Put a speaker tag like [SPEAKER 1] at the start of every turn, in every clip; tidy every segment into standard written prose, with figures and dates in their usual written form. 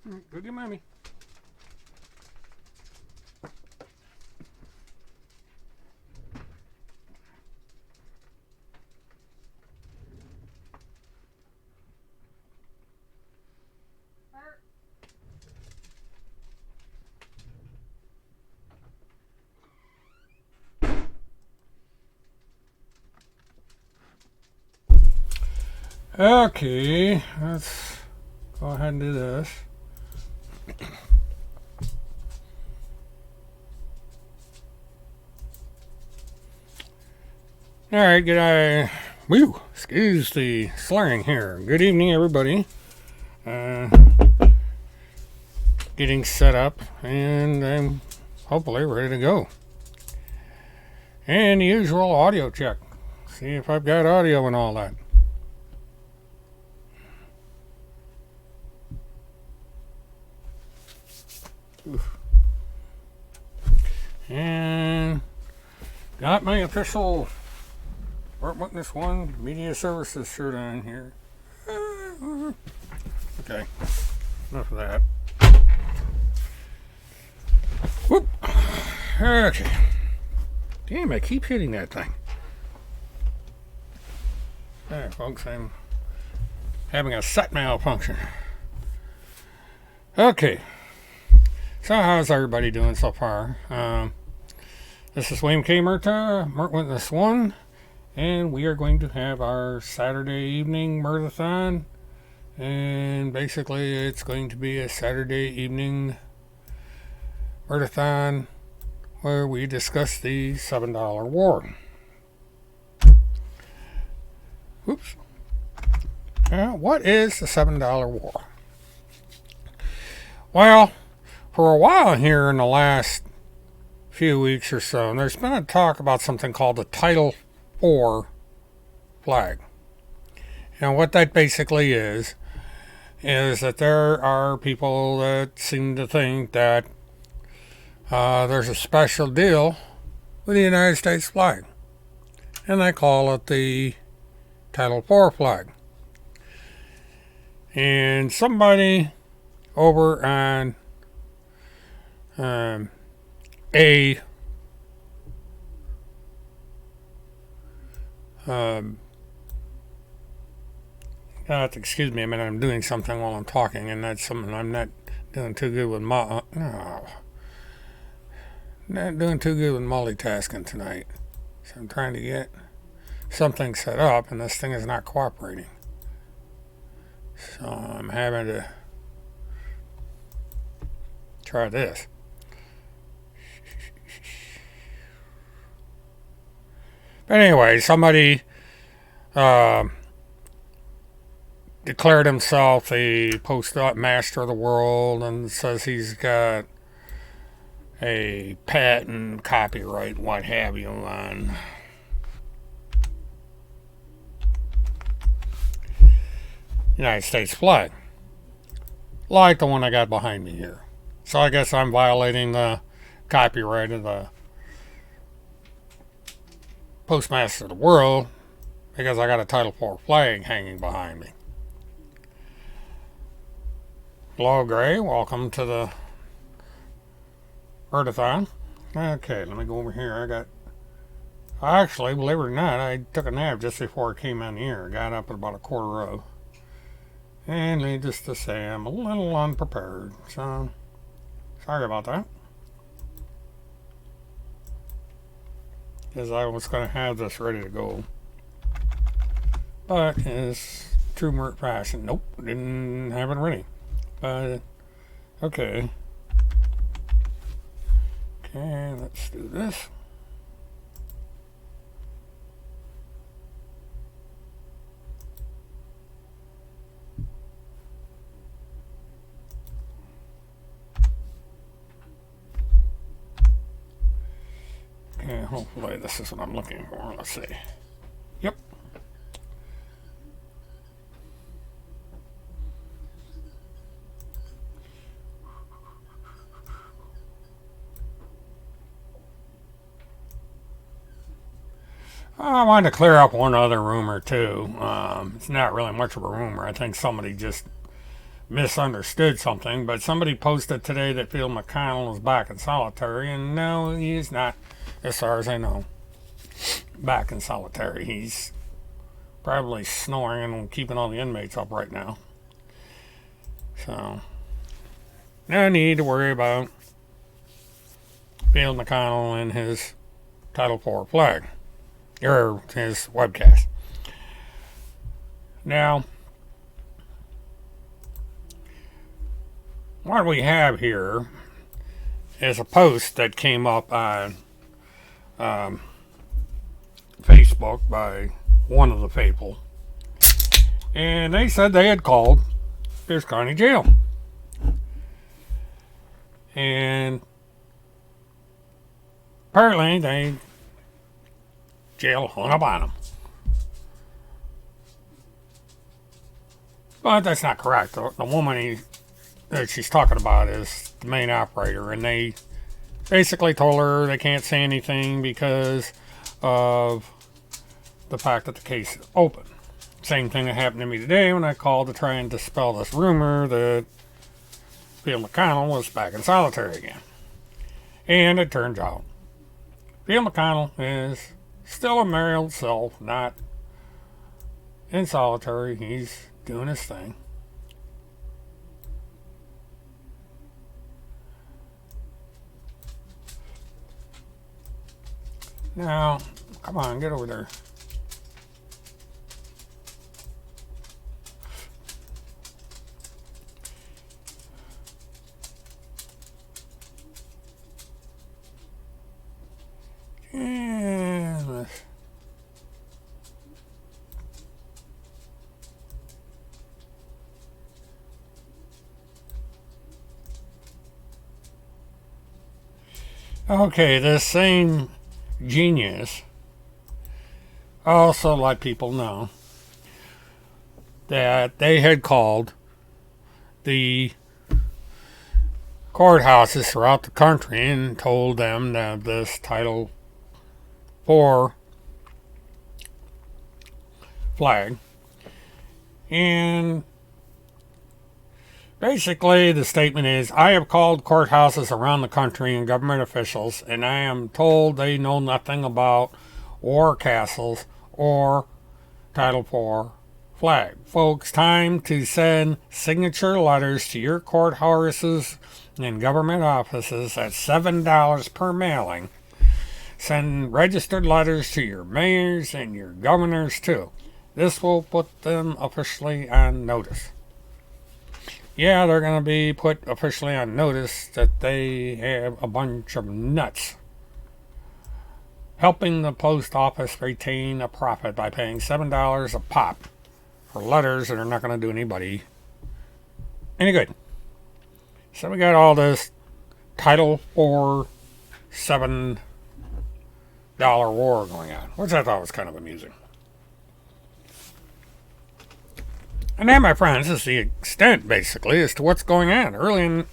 [SPEAKER 1] Go get mommy. Okay, let's go ahead and do this. Alright, excuse the slurring here. Good evening, everybody. Getting set up, and I'm hopefully ready to go. And the usual audio check. See if I've got audio and all that. Oof. And got my official Art Witness 1 Media Services shirt on here. Okay, enough of that. Whoop. Okay. Damn, I keep hitting that thing. Alright, folks, I'm having a set malfunction. Okay. So how's everybody doing so far? This is William K. Murt Witness 1, and we are going to have our Saturday evening Murtathon, and basically it's going to be a Saturday evening Murtathon where we discuss the $7 war. Oops. What is the $7 war? Well, for a while here in the last few weeks or so, there's been a talk about something called the Title IV flag. And what that basically is that there are people that seem to think that there's a special deal with the United States flag. And they call it the Title IV flag. And somebody over on excuse me a minute, I'm doing something while I'm talking, and that's something I'm not doing too good with not doing too good with multitasking tonight. So I'm trying to get something set up, and this thing is not cooperating. So I'm having to try this. But anyway, somebody declared himself the postmaster of the world and says he's got a patent, copyright, what have you, on United States flag, like the one I got behind me here. So I guess I'm violating the copyright of the postmaster of the world because I got a Title IV flag hanging behind me. Hello, Gray. Welcome to the Murtathon. Okay, let me go over here. Actually, believe it or not, I took a nap just before I came on the air. Got up at about 1:15. And needless to say, I'm a little unprepared. So, sorry about that. Because I was going to have this ready to go. But as true Mert fashion, nope, didn't have it ready. But, okay. Okay, let's do this. Okay, hopefully this is what I'm looking for. Let's see. Yep. I wanted to clear up one other rumor too. It's not really much of a rumor. I think somebody just misunderstood something, but somebody posted today that Phil McConnell is back in solitary, and no, he is not, as far as I know, back in solitary. He's probably snoring and keeping all the inmates up right now. So, no need to worry about Phil McConnell and his Title IV flag, or his webcast. Now, what we have here is a post that came up on Facebook by one of the faithful, and they said they had called Pierce County Jail, and apparently they jail hung up on them. But that's not correct. The woman that she's talking about is the main operator, and they basically told her they can't say anything because of the fact that the case is open. Same thing that happened to me today when I called to try and dispel this rumor that Phil McConnell was back in solitary again. And it turns out Phil McConnell is still a merry old self, not in solitary. He's doing his thing. Now, come on, get over there. And okay, this same genius also let people know that they had called the courthouses throughout the country and told them that this Title IV flag, and basically the statement is, I have called courthouses around the country and government officials, and I am told they know nothing about war castles or Title IV flag. Folks, time to send signature letters to your courthouses and government offices at $7 per mailing. Send registered letters to your mayors and your governors too. This will put them officially on notice. Yeah, they're going to be put officially on notice that they have a bunch of nuts helping the post office retain a profit by paying $7 a pop for letters that are not going to do anybody any good. So we got all this Title IV $7 war going on, which I thought was kind of amusing. And that, my friends, is the extent, basically, as to what's going on. Early in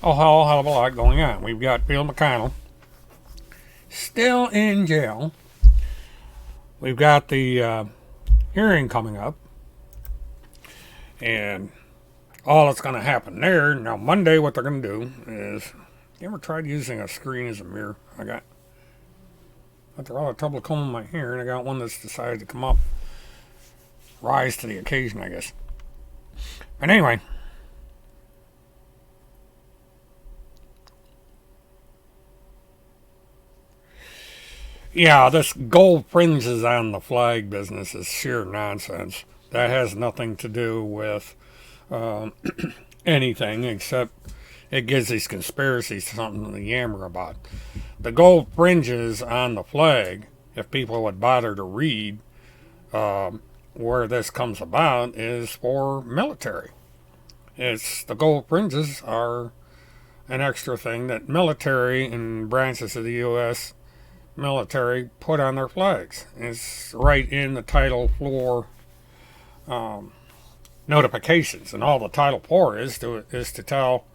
[SPEAKER 1] a hell of a lot going on. We've got Phil McConnell still in jail. We've got the hearing coming up. And all that's going to happen there. Now, Monday, what they're going to do is... You ever tried using a screen as a mirror? After all the trouble combing my hair, and I got one that's decided to come up. Rise to the occasion, I guess. But anyway. Yeah, this gold fringes on the flag business is sheer nonsense. That has nothing to do with anything except it gives these conspiracies something to yammer about. The gold fringes on the flag, if people would bother to read where this comes about, is for military. It's the gold fringes are an extra thing that military and branches of the U.S. military put on their flags. It's right in the Title IV notifications, and all the Title IV is to tell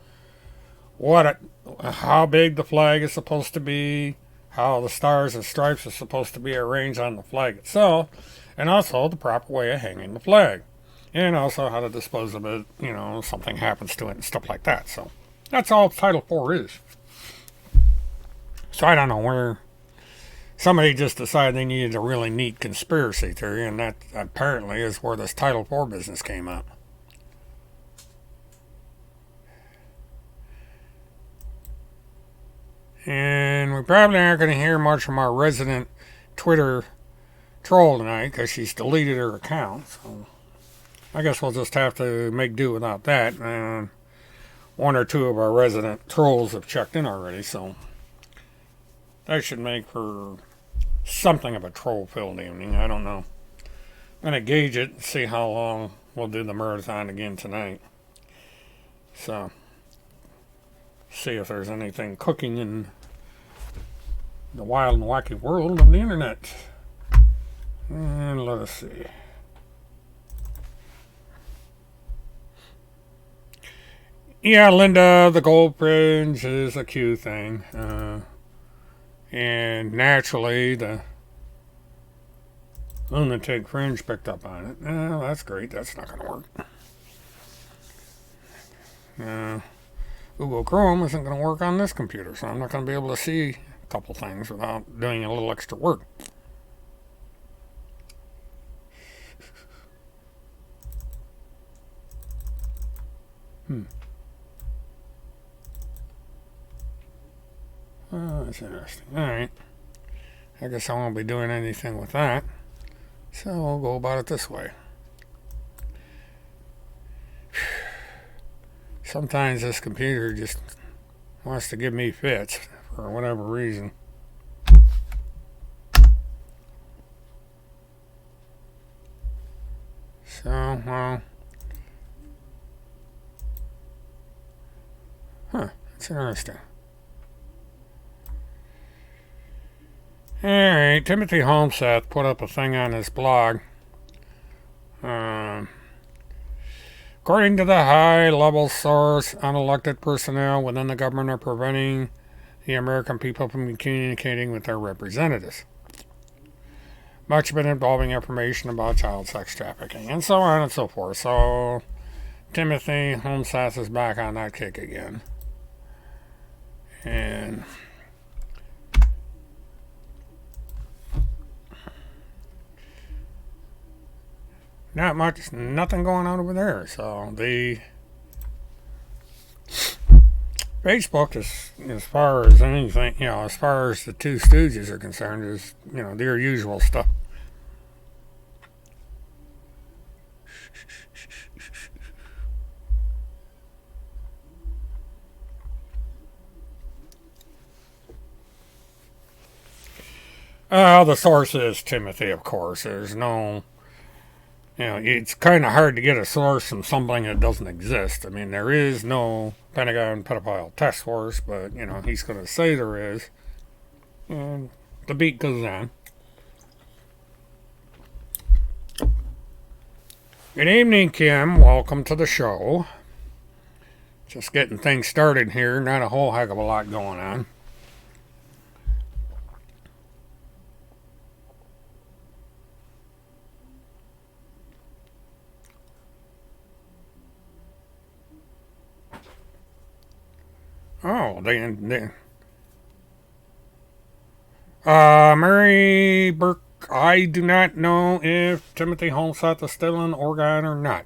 [SPEAKER 1] how big the flag is supposed to be, how the stars and stripes are supposed to be arranged on the flag itself, and also the proper way of hanging the flag. and also how to dispose of it, if something happens to it and stuff like that. So that's all Title 4 is. So I don't know where somebody just decided they needed a really neat conspiracy theory, and that apparently is where this Title 4 business came up. And we probably aren't going to hear much from our resident Twitter troll tonight because she's deleted her account. So I guess we'll just have to make do without that. And one or two of our resident trolls have checked in already, so that should make for something of a troll-filled evening. I don't know. I'm going to gauge it and see how long we'll do the marathon again tonight. So, see if there's anything cooking in the wild and wacky world of the internet. And let us see. Yeah, Linda, the goldfinch is a Q thing. And naturally, the lunatic fringe picked up on it. That's great. That's not going to work. Google Chrome isn't going to work on this computer, so I'm not going to be able to see a couple things without doing a little extra work. Oh, that's interesting. Alright. I guess I won't be doing anything with that. So we'll go about it this way. Sometimes this computer just wants to give me fits for whatever reason. So, well. That's interesting. Alright, Timothy Holmseth put up a thing on his blog. According to the high-level source, unelected personnel within the government are preventing the American people from communicating with their representatives. Much of it involving information about child sex trafficking, and so on and so forth. So, Timothy Holmseth is back on that kick again. And not much, nothing going on over there. So the Facebook is, as far as anything, as far as the Two Stooges are concerned, is, their usual stuff. The source is Timothy, of course. There's no, it's kind of hard to get a source from something that doesn't exist. I mean, there is no Pentagon pedophile task force, but, he's going to say there is. And the beat goes on. Good evening, Kim. Welcome to the show. Just getting things started here. Not a whole heck of a lot going on. Oh, Mary Burke, I do not know if Timothy Holmseth is still in Oregon or not.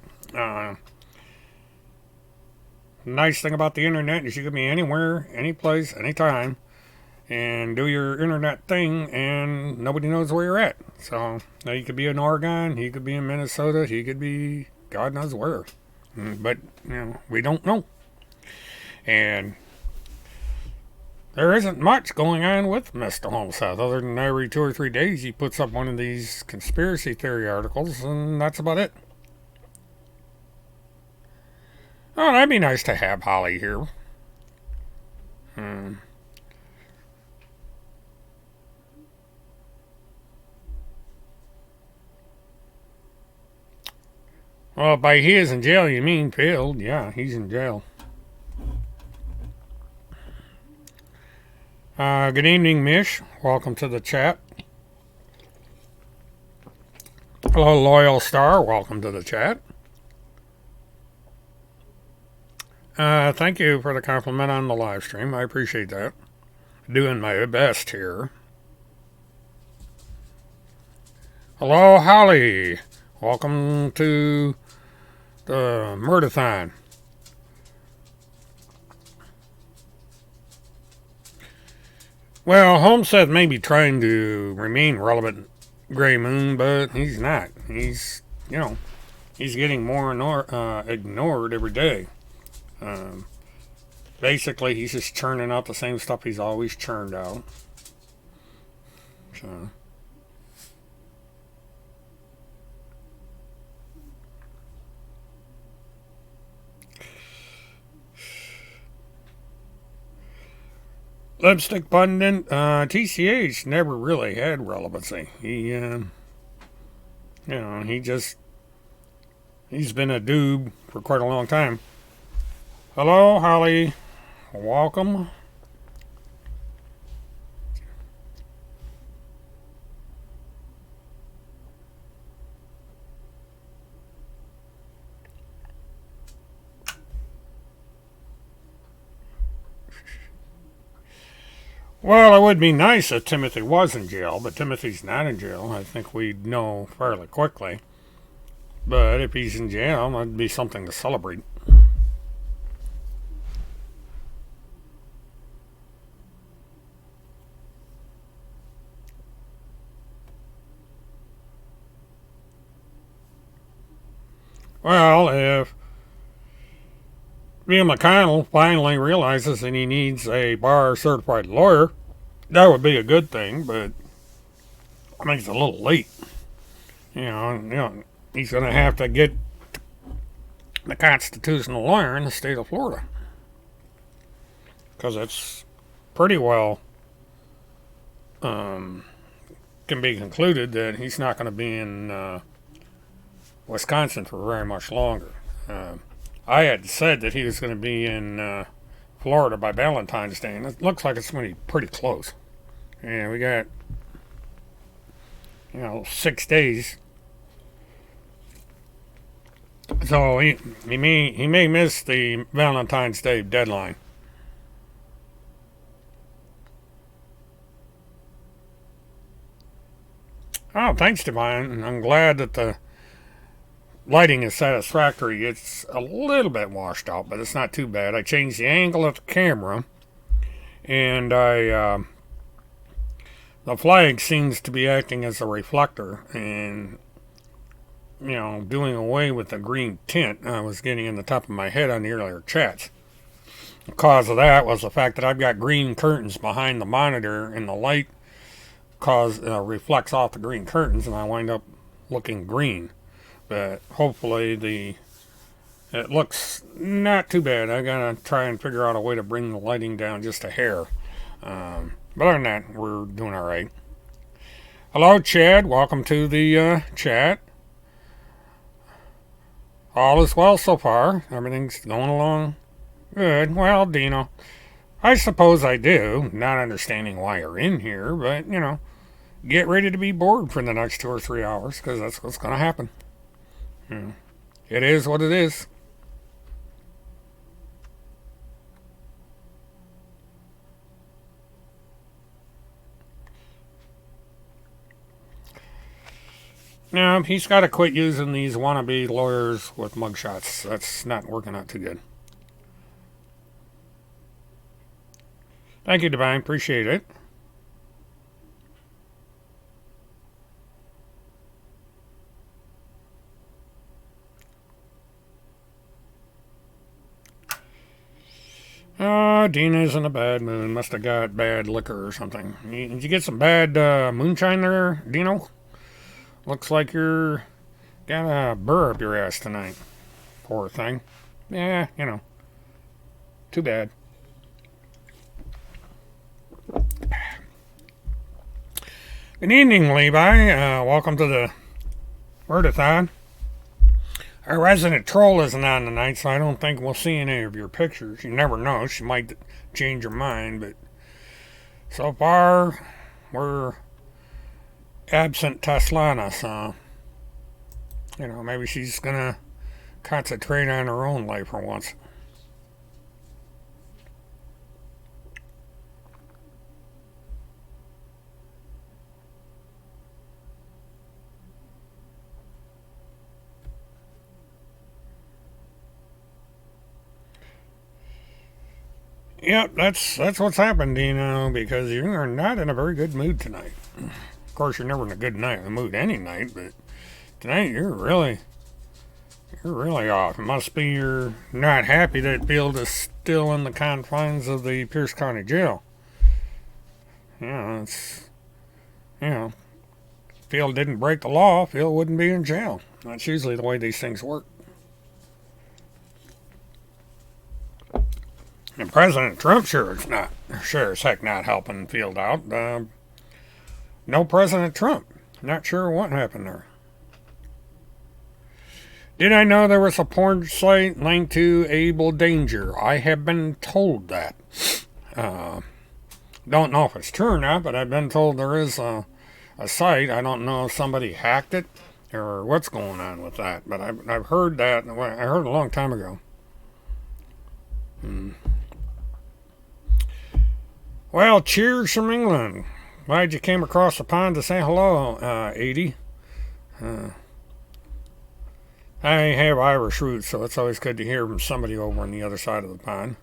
[SPEAKER 1] Nice thing about the internet is you can be anywhere, any place, anytime, and do your internet thing, and nobody knows where you're at. So, you could be in Oregon, he could be in Minnesota, he could be God knows where. But, we don't know. And there isn't much going on with Mr. Holmseth, other than every 2 or 3 days he puts up one of these conspiracy theory articles, and that's about it. Oh, that'd be nice to have Holly here. Well, by he is in jail, you mean Phil? Yeah, he's in jail. Good evening, Mish. Welcome to the chat. Hello, Loyal Star. Welcome to the chat. Thank you for the compliment on the live stream. I appreciate that. Doing my best here. Hello, Holly. Welcome to the Murtathon. Well, Holmes said maybe trying to remain relevant, Gray Moon, but he's not. He's getting more and more ignored every day. Um, Basically, he's just churning out the same stuff he's always churned out. So. Lipstick pundit, TCH never really had relevancy. He's been a doob for quite a long time. Hello, Holly. Welcome. Well, it would be nice if Timothy was in jail, but Timothy's not in jail. I think we'd know fairly quickly. But if he's in jail, that'd be something to celebrate. Well, if Bill McConnell finally realizes that he needs a bar certified lawyer, that would be a good thing, but I think it's a little late. He's going to have to get the constitutional lawyer in the state of Florida. Because it's pretty well can be concluded that he's not going to be in Wisconsin for very much longer. I had said that he was going to be in Florida by Valentine's Day, and it looks like it's going to be pretty close. And we got 6 days. So he may miss the Valentine's Day deadline. Oh, thanks, Divine. I'm glad that the lighting is satisfactory. It's a little bit washed out, but it's not too bad. I changed the angle of the camera, and the flag seems to be acting as a reflector and doing away with the green tint I was getting in the top of my head on the earlier chats. The cause of that was the fact that I've got green curtains behind the monitor, and the light reflects off the green curtains, and I wind up looking green. But hopefully it looks not too bad. I gotta try and figure out a way to bring the lighting down just a hair. But other than that, we're doing all right. Hello, Chad. Welcome to the chat. All is well so far. Everything's going along good. Well, Dino, I suppose I do. Not understanding why you're in here, but, get ready to be bored for the next 2 or 3 hours, because that's what's going to happen. It is what it is. Now, he's got to quit using these wannabe lawyers with mugshots. That's not working out too good. Thank you, Divine. Appreciate it. Dina's in a bad mood. Must have got bad liquor or something. Did you get some bad moonshine there, Dino? Looks like you're got a burr up your ass tonight. Poor thing. Yeah, too bad. Good evening, Levi. Welcome to the Murtathon. Our resident troll isn't on tonight, so I don't think we'll see any of your pictures. You never know. She might change her mind, but so far, we're absent Teslana, so, maybe she's going to concentrate on her own life for once. Yep, that's what's happened, because you are not in a very good mood tonight. Of course, you're never in a good mood any night, but tonight you're really off. It must be you're not happy that Field is still in the confines of the Pierce County Jail. It's you know, Field didn't break the law, Field wouldn't be in jail. That's usually the way these things work. And President Trump sure as heck not helping Field out. No President Trump. Not sure what happened there. Did I know there was a porn site linked to Able Danger? I have been told that. Don't know if it's true or not, but I've been told there is a site. I don't know if somebody hacked it or what's going on with that, but I've heard that. I heard it a long time ago. Well, cheers from England. Glad you came across the pond to say hello, 80. I have Irish roots, so it's always good to hear from somebody over on the other side of the pond.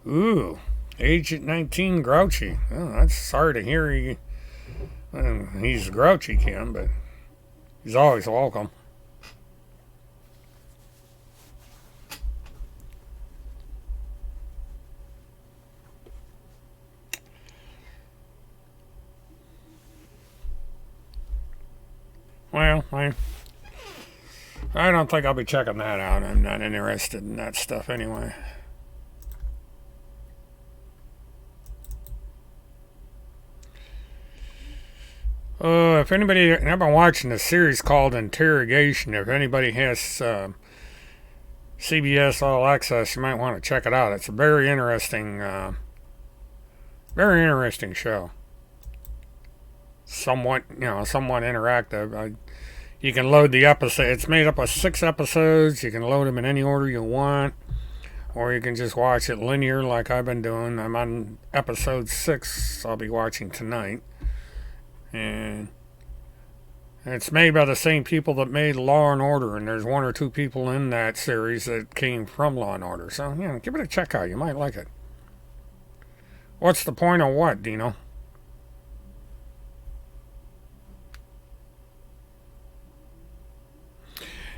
[SPEAKER 1] Ooh, Agent 19 grouchy. Oh, that's sorry to hear he's grouchy, Kim, but he's always welcome. Well, I don't think I'll be checking that out. I'm not interested in that stuff anyway. If anybody, I've been watching a series called Interrogation. If anybody has CBS All Access, you might want to check it out. It's a very interesting show. Somewhat interactive. You can load the episode. It's made up of 6 episodes. You can load them in any order you want, or you can just watch it linear like I've been doing. I'm on episode 6. I'll be watching tonight, and it's made by the same people that made Law and Order. And there's 1 or 2 people in that series that came from Law and Order. So give it a check out. You might like it. What's the point of what, Dino?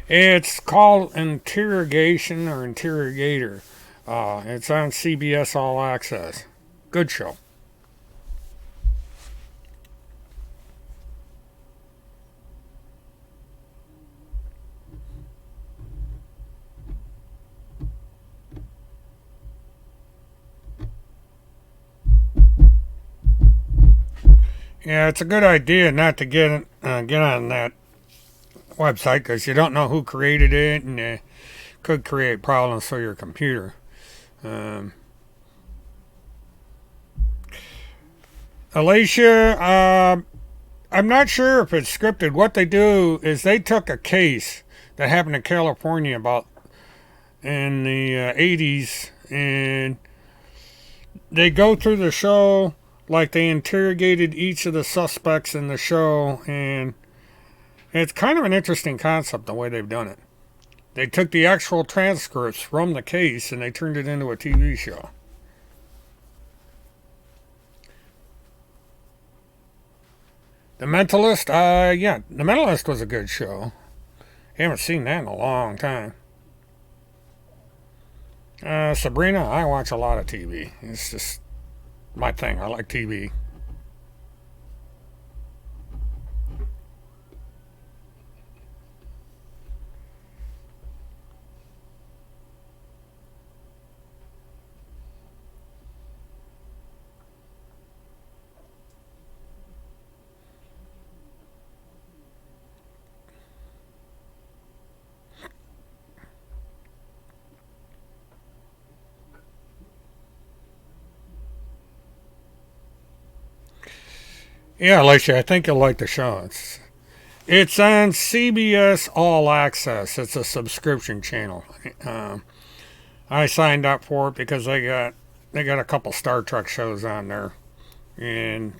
[SPEAKER 1] It's called Interrogation or Interrogator. It's on CBS All Access. Good show. Yeah, it's a good idea not to get on that website because you don't know who created it, and it could create problems for your computer. Alicia, I'm not sure if it's scripted. What they do is they took a case that happened in California about in the 80s, and they go through the show like they interrogated each of the suspects in the show, and it's kind of an interesting concept the way they've done it. They took the actual transcripts from the case and they turned it into a TV show. The Mentalist, The Mentalist was a good show. I haven't seen that in a long time. Sabrina, I watch a lot of TV. It's just my thing. I like TV. Yeah, Alicia, I think you'll like the show. It's on CBS All Access. It's a subscription channel. I signed up for it because they got a couple Star Trek shows on there, and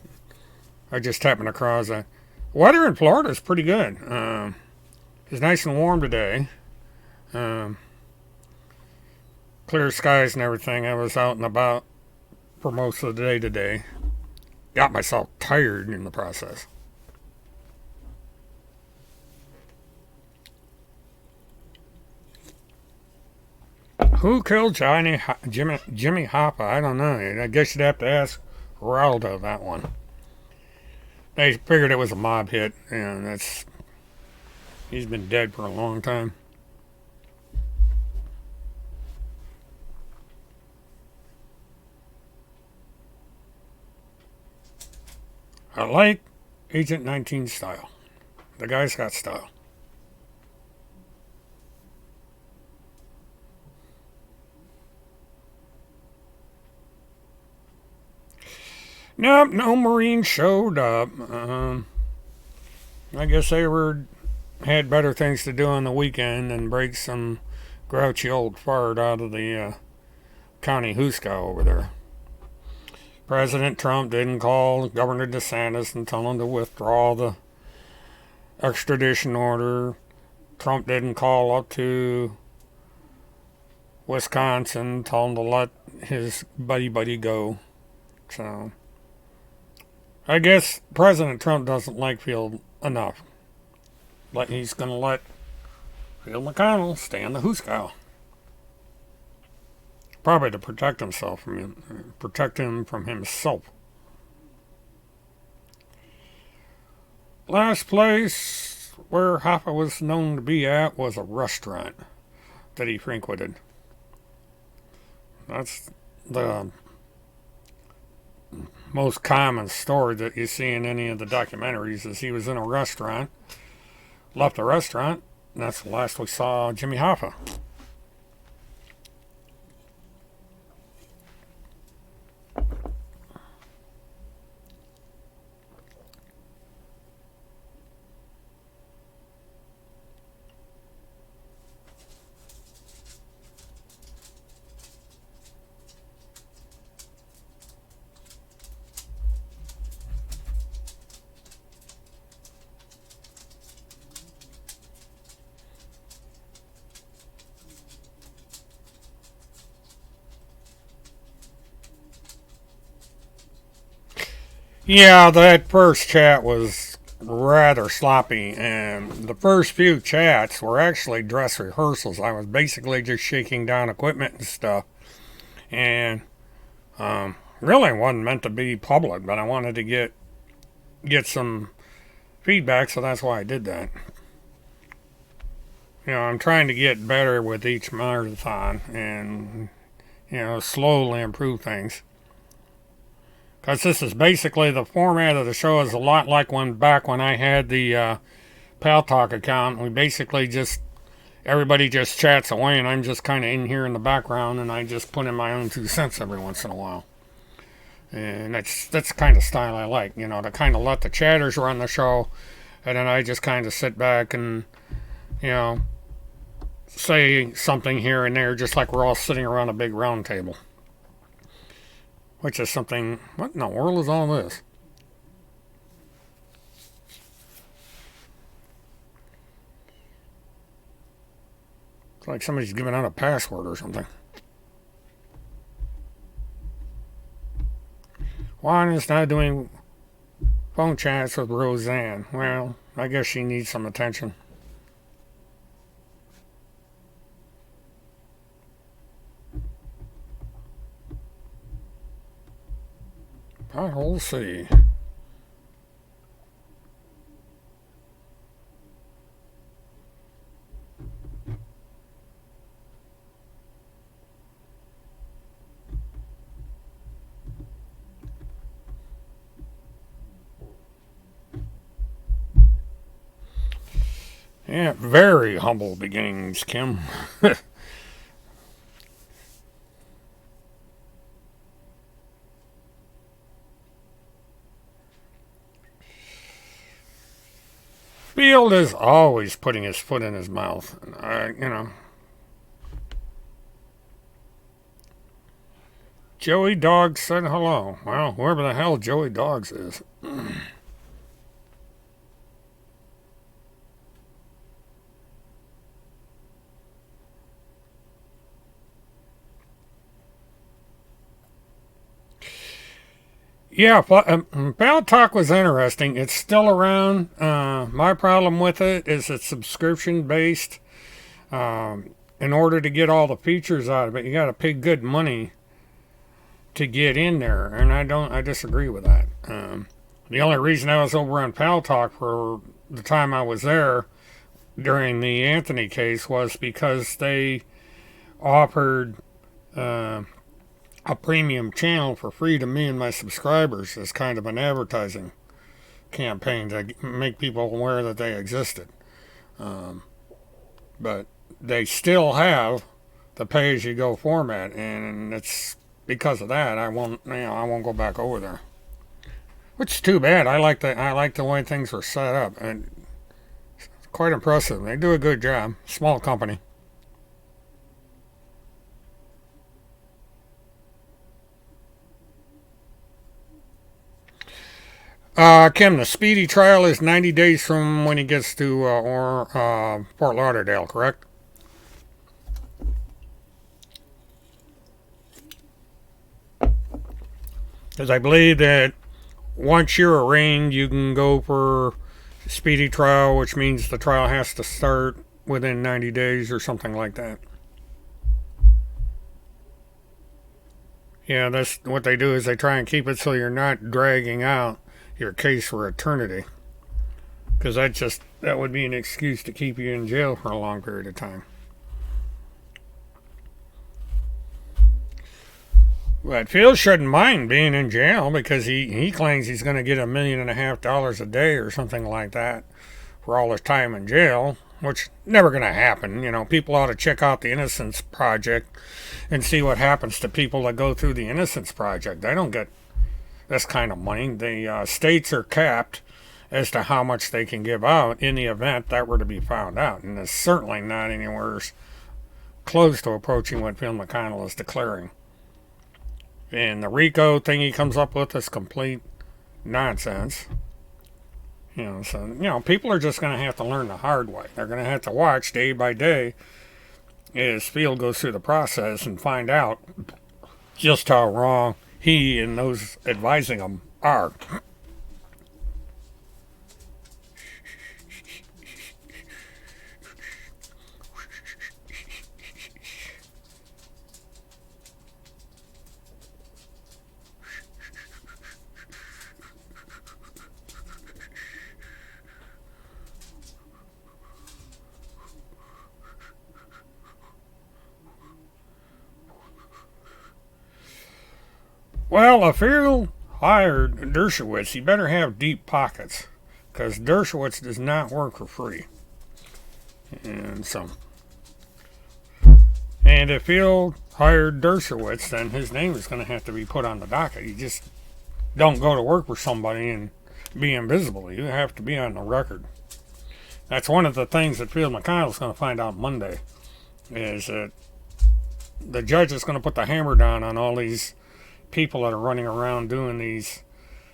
[SPEAKER 1] I just happened across it. Weather in Florida is pretty good. It's nice and warm today. clear skies and everything. I was out and about for most of the day today. Got myself tired in the process. Who killed Jimmy Hoffa? I don't know. I guess you'd have to ask Raldo that one. They figured it was a mob hit, and he's been dead for a long time. I like Agent 19 style. The guy's got style. Nope, no Marines showed up. I guess they had better things to do on the weekend than break some grouchy old fart out of the county Huska over there. President Trump didn't call Governor DeSantis and tell him to withdraw the extradition order. Trump didn't call up to Wisconsin, tell him to let his buddy go. So I guess President Trump doesn't like Field enough. But he's going to let Field McConnell stay in the Huskow. Probably to protect him from himself. Last place where Hoffa was known to be at was a restaurant that he frequented. That's the most common story that you see in any of the documentaries is he was in a restaurant, left the restaurant, and that's the last we saw Jimmy Hoffa. Yeah, that first chat was rather sloppy, and the first few chats were actually dress rehearsals. I was basically just shaking down equipment and stuff, and really wasn't meant to be public, but I wanted to get some feedback, so that's why I did that. I'm trying to get better with each marathon, and slowly improve things. Because this is basically the format of the show is a lot like when I had the Pal Talk account. We basically everybody just chats away, and I'm just kind of in here in the background, and I just put in my own 2 cents every once in a while. And that's the kind of style I like, to kind of let the chatters run the show, and then I just kind of sit back and, say something here and there, just like we're all sitting around a big round table. Which is something, what in the world is all this? It's like somebody's giving out a password or something. Juan is now doing phone chats with Roseanne. Well, I guess she needs some attention. Pothole City. Yeah, very humble beginnings, Kim. Field is always putting his foot in his mouth. Joey Dogs said hello. Well, whoever the hell Joey Dogs is. Yeah, Ballot Talk was interesting. It's still around. My problem with it is it's subscription based. In order to get all the features out of it, you got to pay good money to get in there, and I disagree with that. The only reason I was over on Pal Talk for the time I was there during the Anthony case was because they offered a premium channel for free to me and my subscribers as kind of an advertising campaign to make people aware that they existed. But they still have the pay-as-you-go format, and it's because of that I won't go back over there. Which is too bad. I like the way things were set up, and it's quite impressive. They do a good job. Small company. Kim, the speedy trial is 90 days from when he gets to Fort Lauderdale, correct? Because I believe that once you're arraigned, you can go for speedy trial, which means the trial has to start within 90 days or something like that. Yeah, that's what they do is they try and keep it so you're not dragging out your case for eternity. Because that would be an excuse to keep you in jail for a long period of time. But Phil shouldn't mind being in jail because he claims he's going to get $1.5 million a day or something like that for all his time in jail, which never going to happen. You know, people ought to check out the Innocence Project and see what happens to people that go through the Innocence Project. They don't get this kind of money. The states are capped as to how much they can give out in the event that were to be found out, and it's certainly not anywhere close to approaching what Phil McConnell is declaring. And the RICO thing he comes up with is complete nonsense. So people are just going to have to learn the hard way. They're going to have to watch day by day as Field goes through the process and find out just how wrong he and those advising him are. Well, if Field hired Dershowitz, he better have deep pockets, because Dershowitz does not work for free. And if Field hired Dershowitz, then his name is going to have to be put on the docket. You just don't go to work for somebody and be invisible. You have to be on the record. That's one of the things that Field McConnell is going to find out Monday, is that the judge is going to put the hammer down on all these people that are running around doing these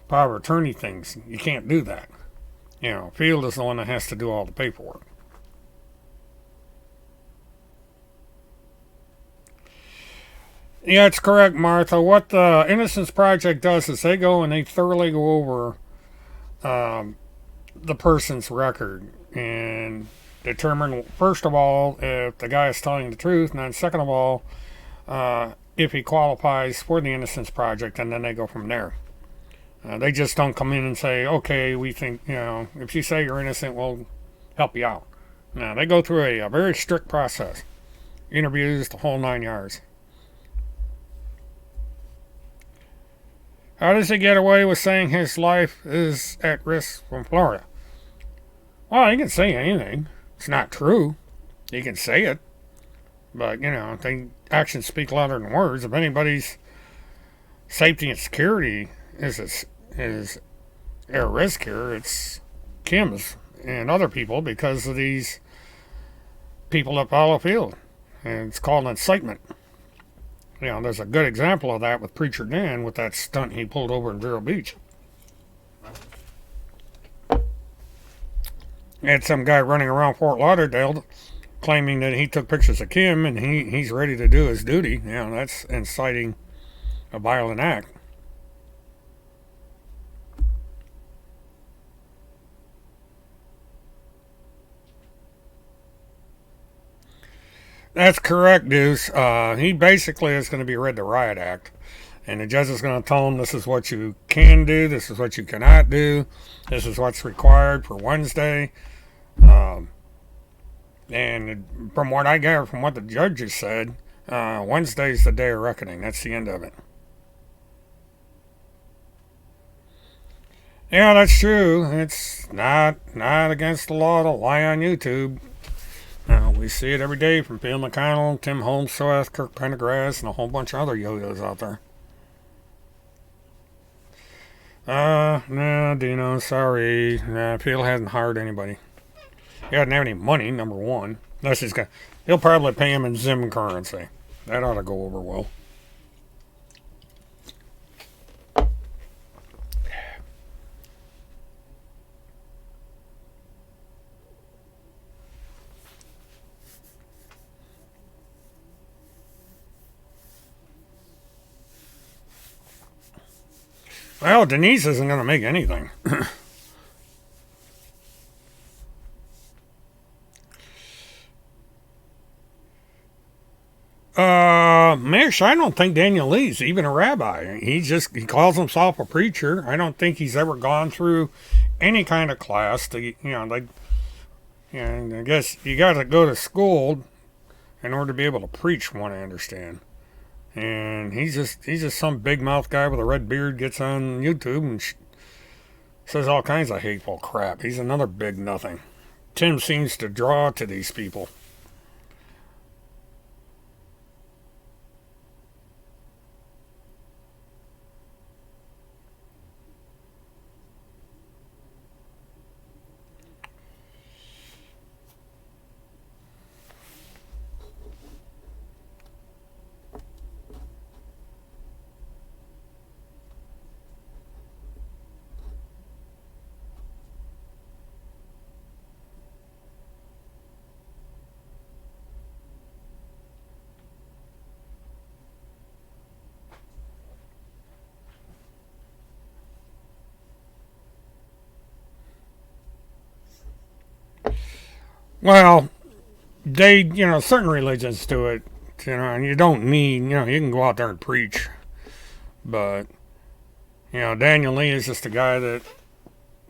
[SPEAKER 1] power of attorney things. You can't do that. Field is the one that has to do all the paperwork. Yeah, it's correct, Martha. What the Innocence Project does is they go and they thoroughly go over the person's record and determine, first of all, if the guy is telling the truth, and then second of all, if he qualifies for the Innocence Project, and then they go from there. They just don't come in and say, okay, we think, if you say you're innocent, we'll help you out. No, they go through a very strict process. Interviews, the whole 9 yards. How does he get away with saying his life is at risk from Florida? Well, he can say anything. It's not true. He can say it. But, actions speak louder than words. If anybody's safety and security is at risk here, it's Kim's and other people because of these people that follow Field. And it's called incitement. There's a good example of that with Preacher Dan with that stunt he pulled over in Vero Beach. Had some guy running around Fort Lauderdale claiming that he took pictures of Kim and he's ready to do his duty. That's inciting a violent act. That's correct, Deuce. He basically is going to be read the riot act. And the judge is going to tell him this is what you can do, this is what you cannot do, this is what's required for Wednesday. Um, and from what I gather from what the judges said, Wednesday's the day of reckoning. That's the end of it. Yeah, that's true. It's not against the law to lie on YouTube. We see it every day from Phil McConnell, Tim Holmesworth, Kirk Pendergrass, and a whole bunch of other yo-yos out there. No, Dino, sorry. Phil hasn't hired anybody. He doesn't have any money, number one. Unless he'll probably pay him in Zim currency. That ought to go over well. Well, Denise isn't going to make anything. Mish, I don't think Daniel Lee's even a rabbi. He calls himself a preacher. I don't think he's ever gone through any kind of class to, I guess you got to go to school in order to be able to preach, from what I understand. And he's just some big mouth guy with a red beard gets on YouTube and says all kinds of hateful crap. He's another big nothing. Tim seems to draw to these people. Well, certain religions do it, and you don't need, you can go out there and preach. But, Daniel Lee is just a guy that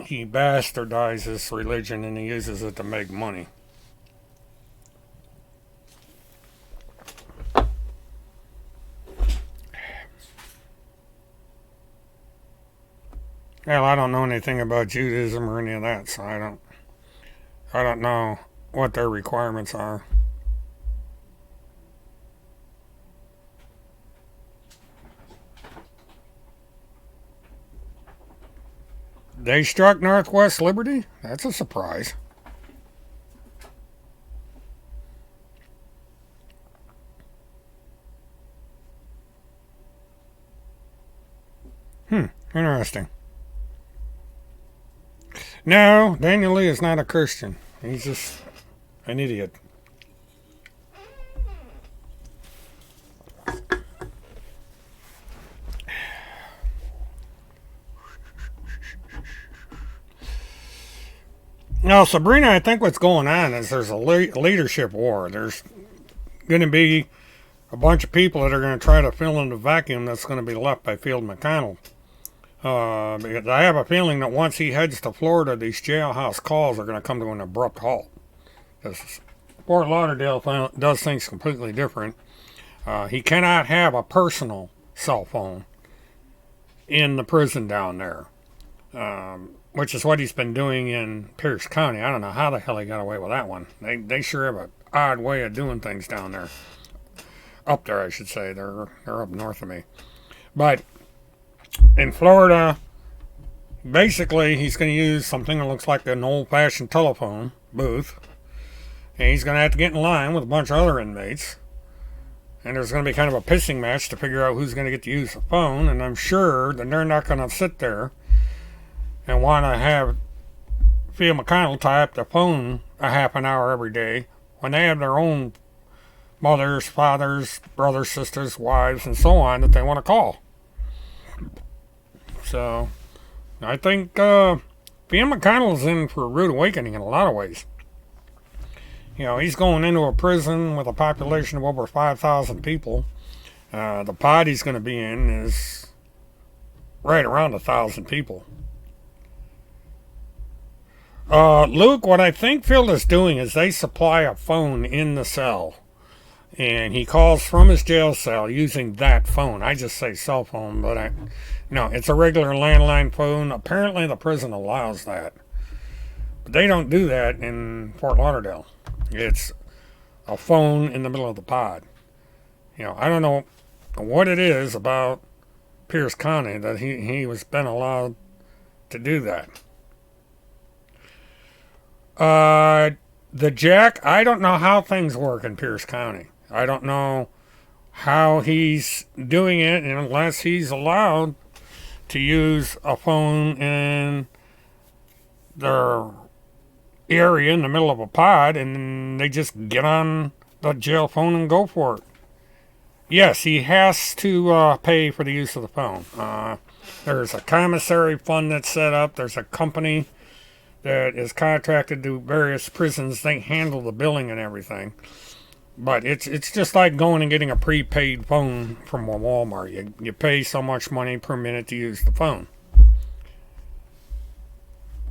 [SPEAKER 1] he bastardizes religion and he uses it to make money. Well, I don't know anything about Judaism or any of that, so I don't know what their requirements are. They struck Northwest Liberty? That's a surprise. Interesting. No, Daniel Lee is not a Christian. He's just an idiot. Now, Sabrina, I think what's going on is there's a leadership war. There's going to be a bunch of people that are going to try to fill in the vacuum that's going to be left by Field McConnell. Because I have a feeling that once he heads to Florida, these jailhouse calls are going to come to an abrupt halt. Because Fort Lauderdale does things completely different. He cannot have a personal cell phone in the prison down there. Which is what he's been doing in Pierce County. I don't know how the hell he got away with that one. They sure have an odd way of doing things down there. Up there, I should say. They're up north of me. But in Florida, basically, he's going to use something that looks like an old-fashioned telephone booth. And he's going to have to get in line with a bunch of other inmates. And there's going to be kind of a pissing match to figure out who's going to get to use the phone. And I'm sure that they're not going to sit there and want to have Phil McConnell tie up the phone a half an hour every day when they have their own mothers, fathers, brothers, sisters, wives, and so on that they want to call. So, I think Phil McConnell's in for a rude awakening in a lot of ways. He's going into a prison with a population of over 5,000 people. The pod he's going to be in is right around 1,000 people. Luke, what I think Phil is doing is they supply a phone in the cell. And he calls from his jail cell using that phone. I just say cell phone, but no, it's a regular landline phone. Apparently the prison allows that. But they don't do that in Fort Lauderdale. It's a phone in the middle of the pod. I don't know what it is about Pierce County that he was been allowed to do that. The jack, I don't know how things work in Pierce County. I don't know how he's doing it unless he's allowed to use a phone in their area in the middle of a pod and they just get on the jail phone and go for it. Yes, he has to pay for the use of the phone. There's a commissary fund that's set up. There's a company that is contracted to various prisons. They handle the billing and everything. But it's just like going and getting a prepaid phone from a Walmart. You pay so much money per minute to use the phone.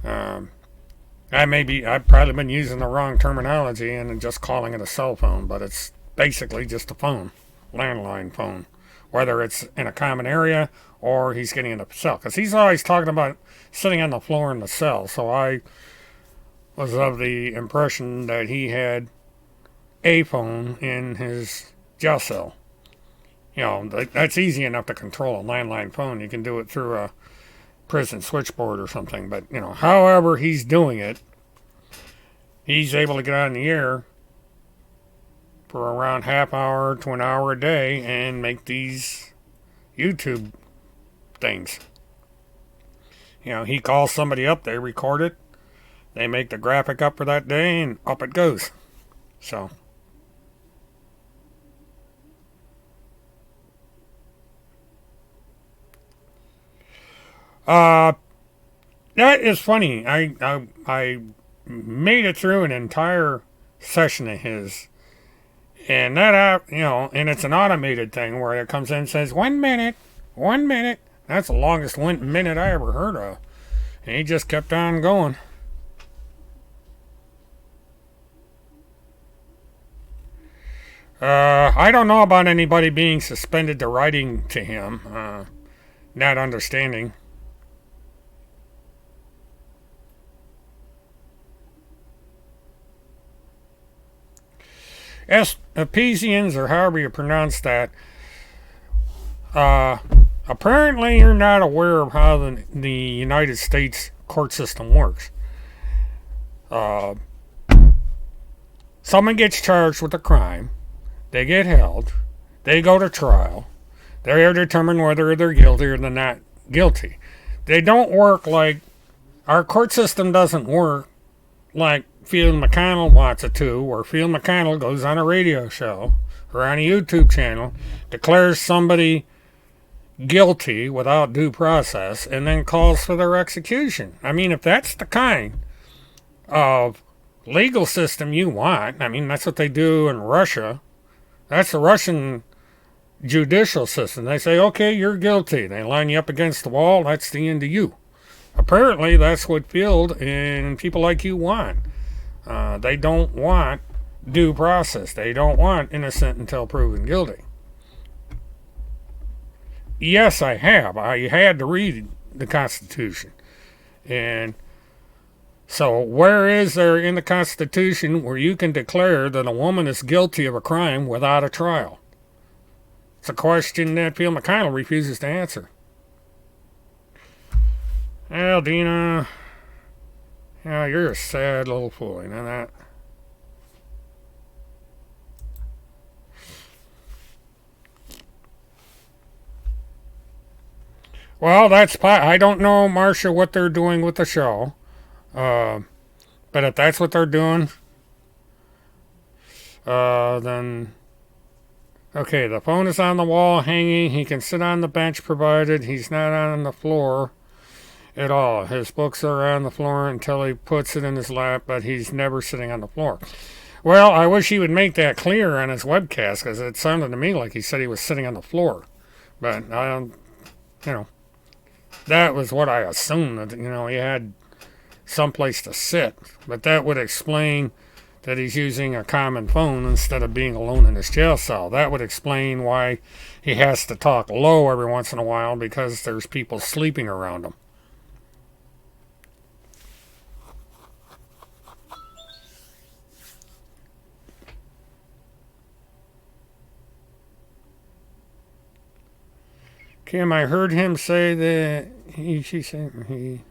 [SPEAKER 1] I've probably been using the wrong terminology and just calling it a cell phone, but it's basically just a phone, landline phone, whether it's in a common area or he's getting in a cell. Because he's always talking about sitting on the floor in the cell, so I was of the impression that he had a phone in his jail cell. That's easy enough to control a landline phone. You can do it through a prison switchboard or something. But, however he's doing it, he's able to get on the air for around half hour to an hour a day and make these YouTube things. He calls somebody up, they record it, they make the graphic up for that day, and up it goes. So that is funny. I made it through an entire session of his, and that and it's an automated thing where it comes in and says 1 minute. That's the longest 1 minute I ever heard of, and he just kept on going. I don't know about anybody being suspended to writing to him, not understanding. Ephesians, or however you pronounce that, apparently you're not aware of how the United States court system works. Someone gets charged with a crime, they get held, they go to trial, they're determined whether they're guilty or they're not guilty. They don't work like, our court system doesn't work like Field McConnell wants it to, where Field McConnell goes on a radio show or on a YouTube channel, declares somebody guilty without due process, and then calls for their execution. If that's the kind of legal system you want, that's what they do in Russia. That's the Russian judicial system. They say, okay, you're guilty. They line you up against the wall. That's the end of you. Apparently, that's what Field and people like you want. They don't want due process. They don't want innocent until proven guilty. Yes, I have. I had to read the Constitution. And so where is there in the Constitution where you can declare that a woman is guilty of a crime without a trial? It's a question that Phil McConnell refuses to answer. Well, Dina, you're a sad little fool, you know that? Well, I don't know, Marcia, what they're doing with the show. But if that's what they're doing, then okay, the phone is on the wall hanging. He can sit on the bench provided he's not on the floor at all. His books are on the floor until he puts it in his lap, but he's never sitting on the floor. Well, I wish he would make that clear on his webcast because it sounded to me like he said he was sitting on the floor. But I don't, you know, that was what I assumed that he had someplace to sit. But that would explain that he's using a common phone instead of being alone in his jail cell. That would explain why he has to talk low every once in a while because there's people sleeping around him. Kim, I heard him say that she said he.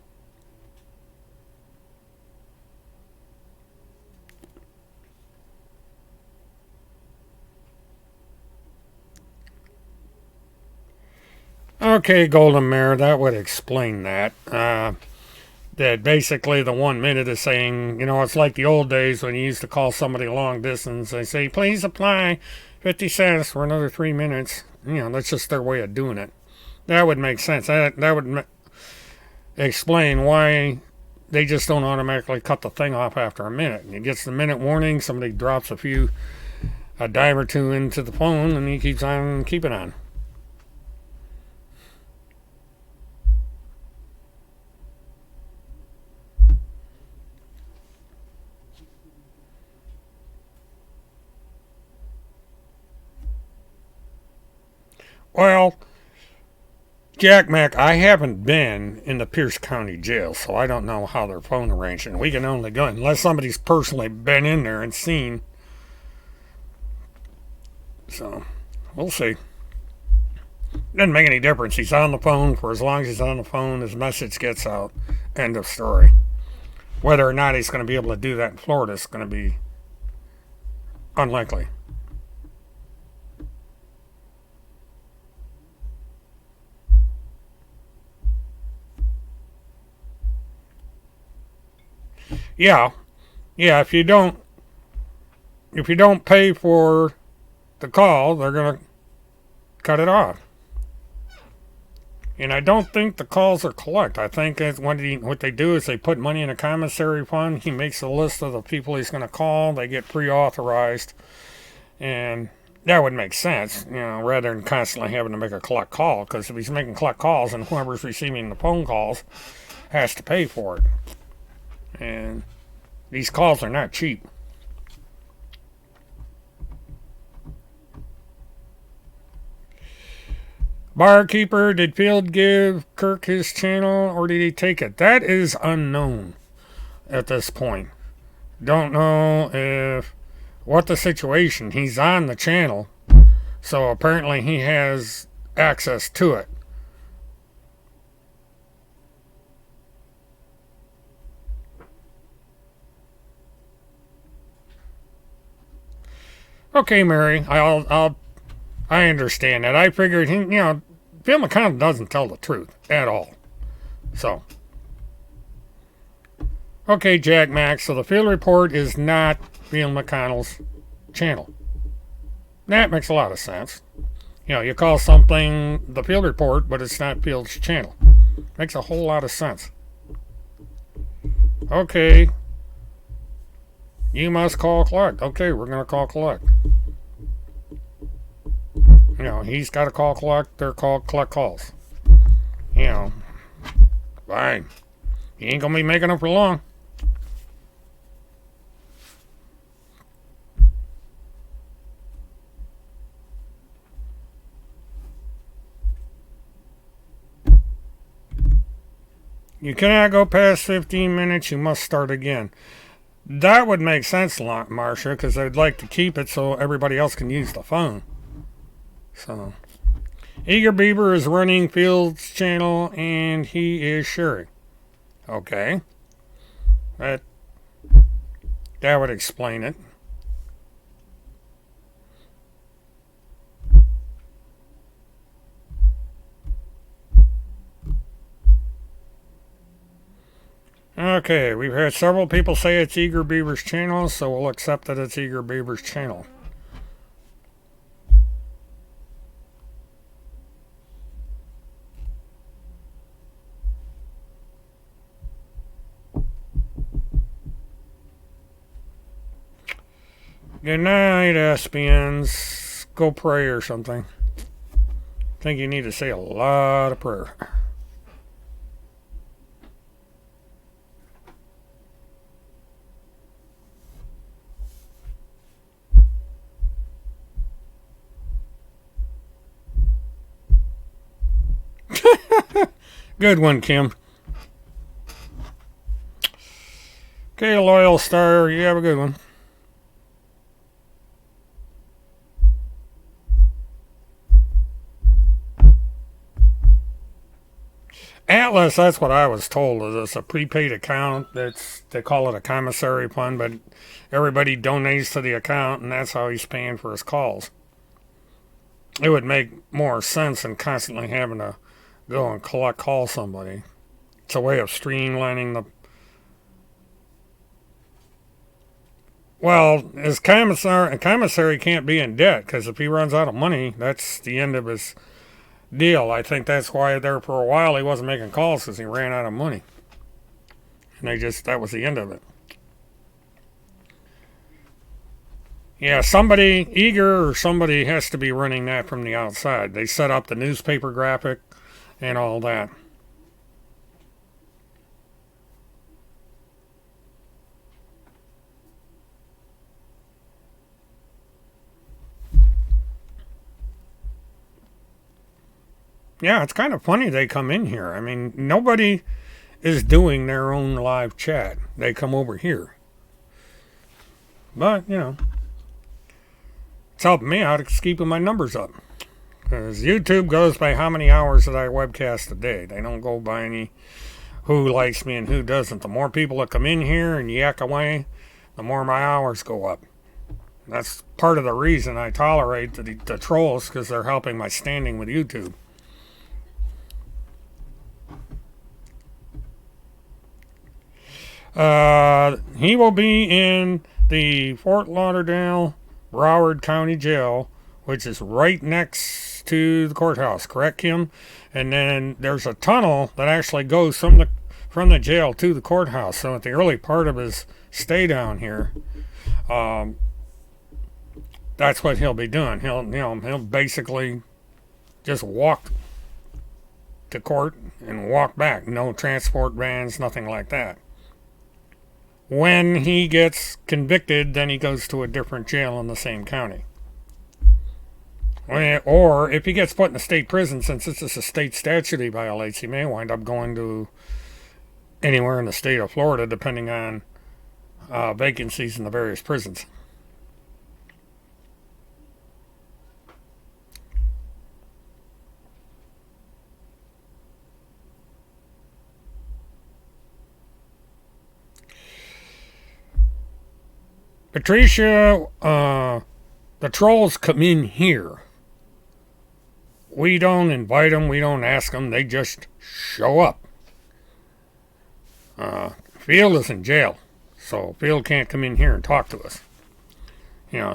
[SPEAKER 1] Okay, Golden Mare, that would explain that. That basically the 1 minute is saying, it's like the old days when you used to call somebody long distance. They say, please apply 50 cents for another 3 minutes. That's just their way of doing it. That would make sense. That would explain why they just don't automatically cut the thing off after a minute. It gets the minute warning, somebody drops a dime or two into the phone, and he keeps on keeping on. Well, Jack Mac, I haven't been in the Pierce County Jail, so I don't know how their phone arrangement. We can only go unless somebody's personally been in there and seen. So, we'll see. Doesn't make any difference. He's on the phone. For as long as he's on the phone, his message gets out. End of story. Whether or not he's going to be able to do that in Florida is going to be unlikely. Yeah, if you don't pay for the call, they're gonna cut it off. And I don't think the calls are collect. I think what they do is they put money in a commissary fund. He makes a list of the people he's going to call. They get pre-authorized, and that would make sense, rather than constantly having to make a collect call. Because if he's making collect calls, and whoever's receiving the phone calls has to pay for it, and these calls are not cheap. Barkeeper, did Field give Kirk his channel or did he take it? That is unknown at this point. Don't know what the situation. He's on the channel, so apparently he has access to it. Okay, Mary, I understand that. I figured Phil McConnell doesn't tell the truth at all. So, okay, Jack Max. So the field report is not Phil McConnell's channel. That makes a lot of sense. You call something the field report, but it's not Field's channel. Makes a whole lot of sense. Okay. You must call collect. Okay, we're going to call collect. He's got to call collect. They're called collect calls. Fine. He ain't going to be making them for long. You cannot go past 15 minutes. You must start again. That would make sense, Marcia, because they'd like to keep it so everybody else can use the phone. So, Eager Beaver is running Field's channel, and he is sharing. Okay. That would explain it. Okay, we've had several people say it's Eager Beaver's channel, so we'll accept that it's Eager Beaver's channel. Good night, SPNs. Go pray or something. I think you need to say a lot of prayer. Good one, Kim. Okay, Loyal Star, you have a good one. Atlas, that's what I was told. Is it's a prepaid account. They call it a commissary fund, but everybody donates to the account, and that's how he's paying for his calls. It would make more sense than constantly having to go and call somebody. It's a way of streamlining the. Well, his commissary can't be in debt because if he runs out of money, that's the end of his deal. I think that's why there for a while he wasn't making calls because he ran out of money. And that was the end of it. Yeah, somebody, Eager or somebody has to be running that from the outside. They set up the newspaper graphic and all that. Yeah, it's kind of funny they come in here. I mean, nobody is doing their own live chat. They come over here. But, it's helping me out. It's keeping my numbers up. Because YouTube goes by how many hours that I webcast a day. They don't go by any who likes me and who doesn't. The more people that come in here and yak away, the more my hours go up. That's part of the reason I tolerate the trolls, because they're helping my standing with YouTube. He will be in the Fort Lauderdale Broward County Jail, which is right next to the courthouse, correct, Kim? And then there's a tunnel that actually goes from the jail to the courthouse. So at the early part of his stay down here, that's what he'll be doing. He'll basically just walk to court and walk back. No transport vans, nothing like that. When he gets convicted, then he goes to a different jail in the same county. Or if he gets put in a state prison, since this is a state statute he violates, he may wind up going to anywhere in the state of Florida, depending on vacancies in the various prisons. Patricia, the trolls come in here. We don't invite them, we don't ask them, they just show up. Field is in jail, so Field can't come in here and talk to us.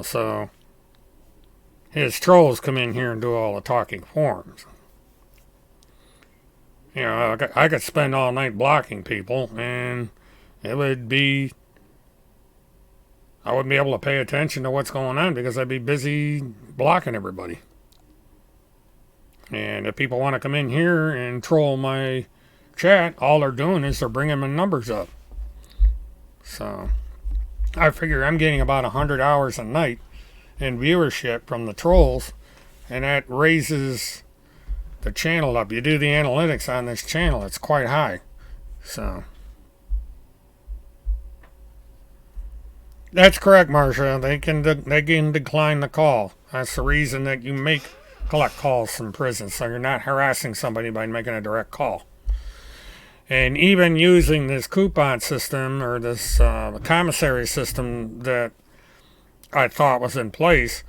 [SPEAKER 1] So his trolls come in here and do all the talking for him. I could spend all night blocking people, and I wouldn't be able to pay attention to what's going on because I'd be busy blocking everybody. And if people want to come in here and troll my chat, all they're doing is they're bringing my numbers up. So I figure I'm getting about 100 hours a night in viewership from the trolls, and that raises the channel up. You do the analytics on this channel, it's quite high. So that's correct, Marcia. They can decline the call. That's the reason that you collect calls from prison, so you're not harassing somebody by making a direct call. And even using this coupon system or this commissary system that I thought was in place,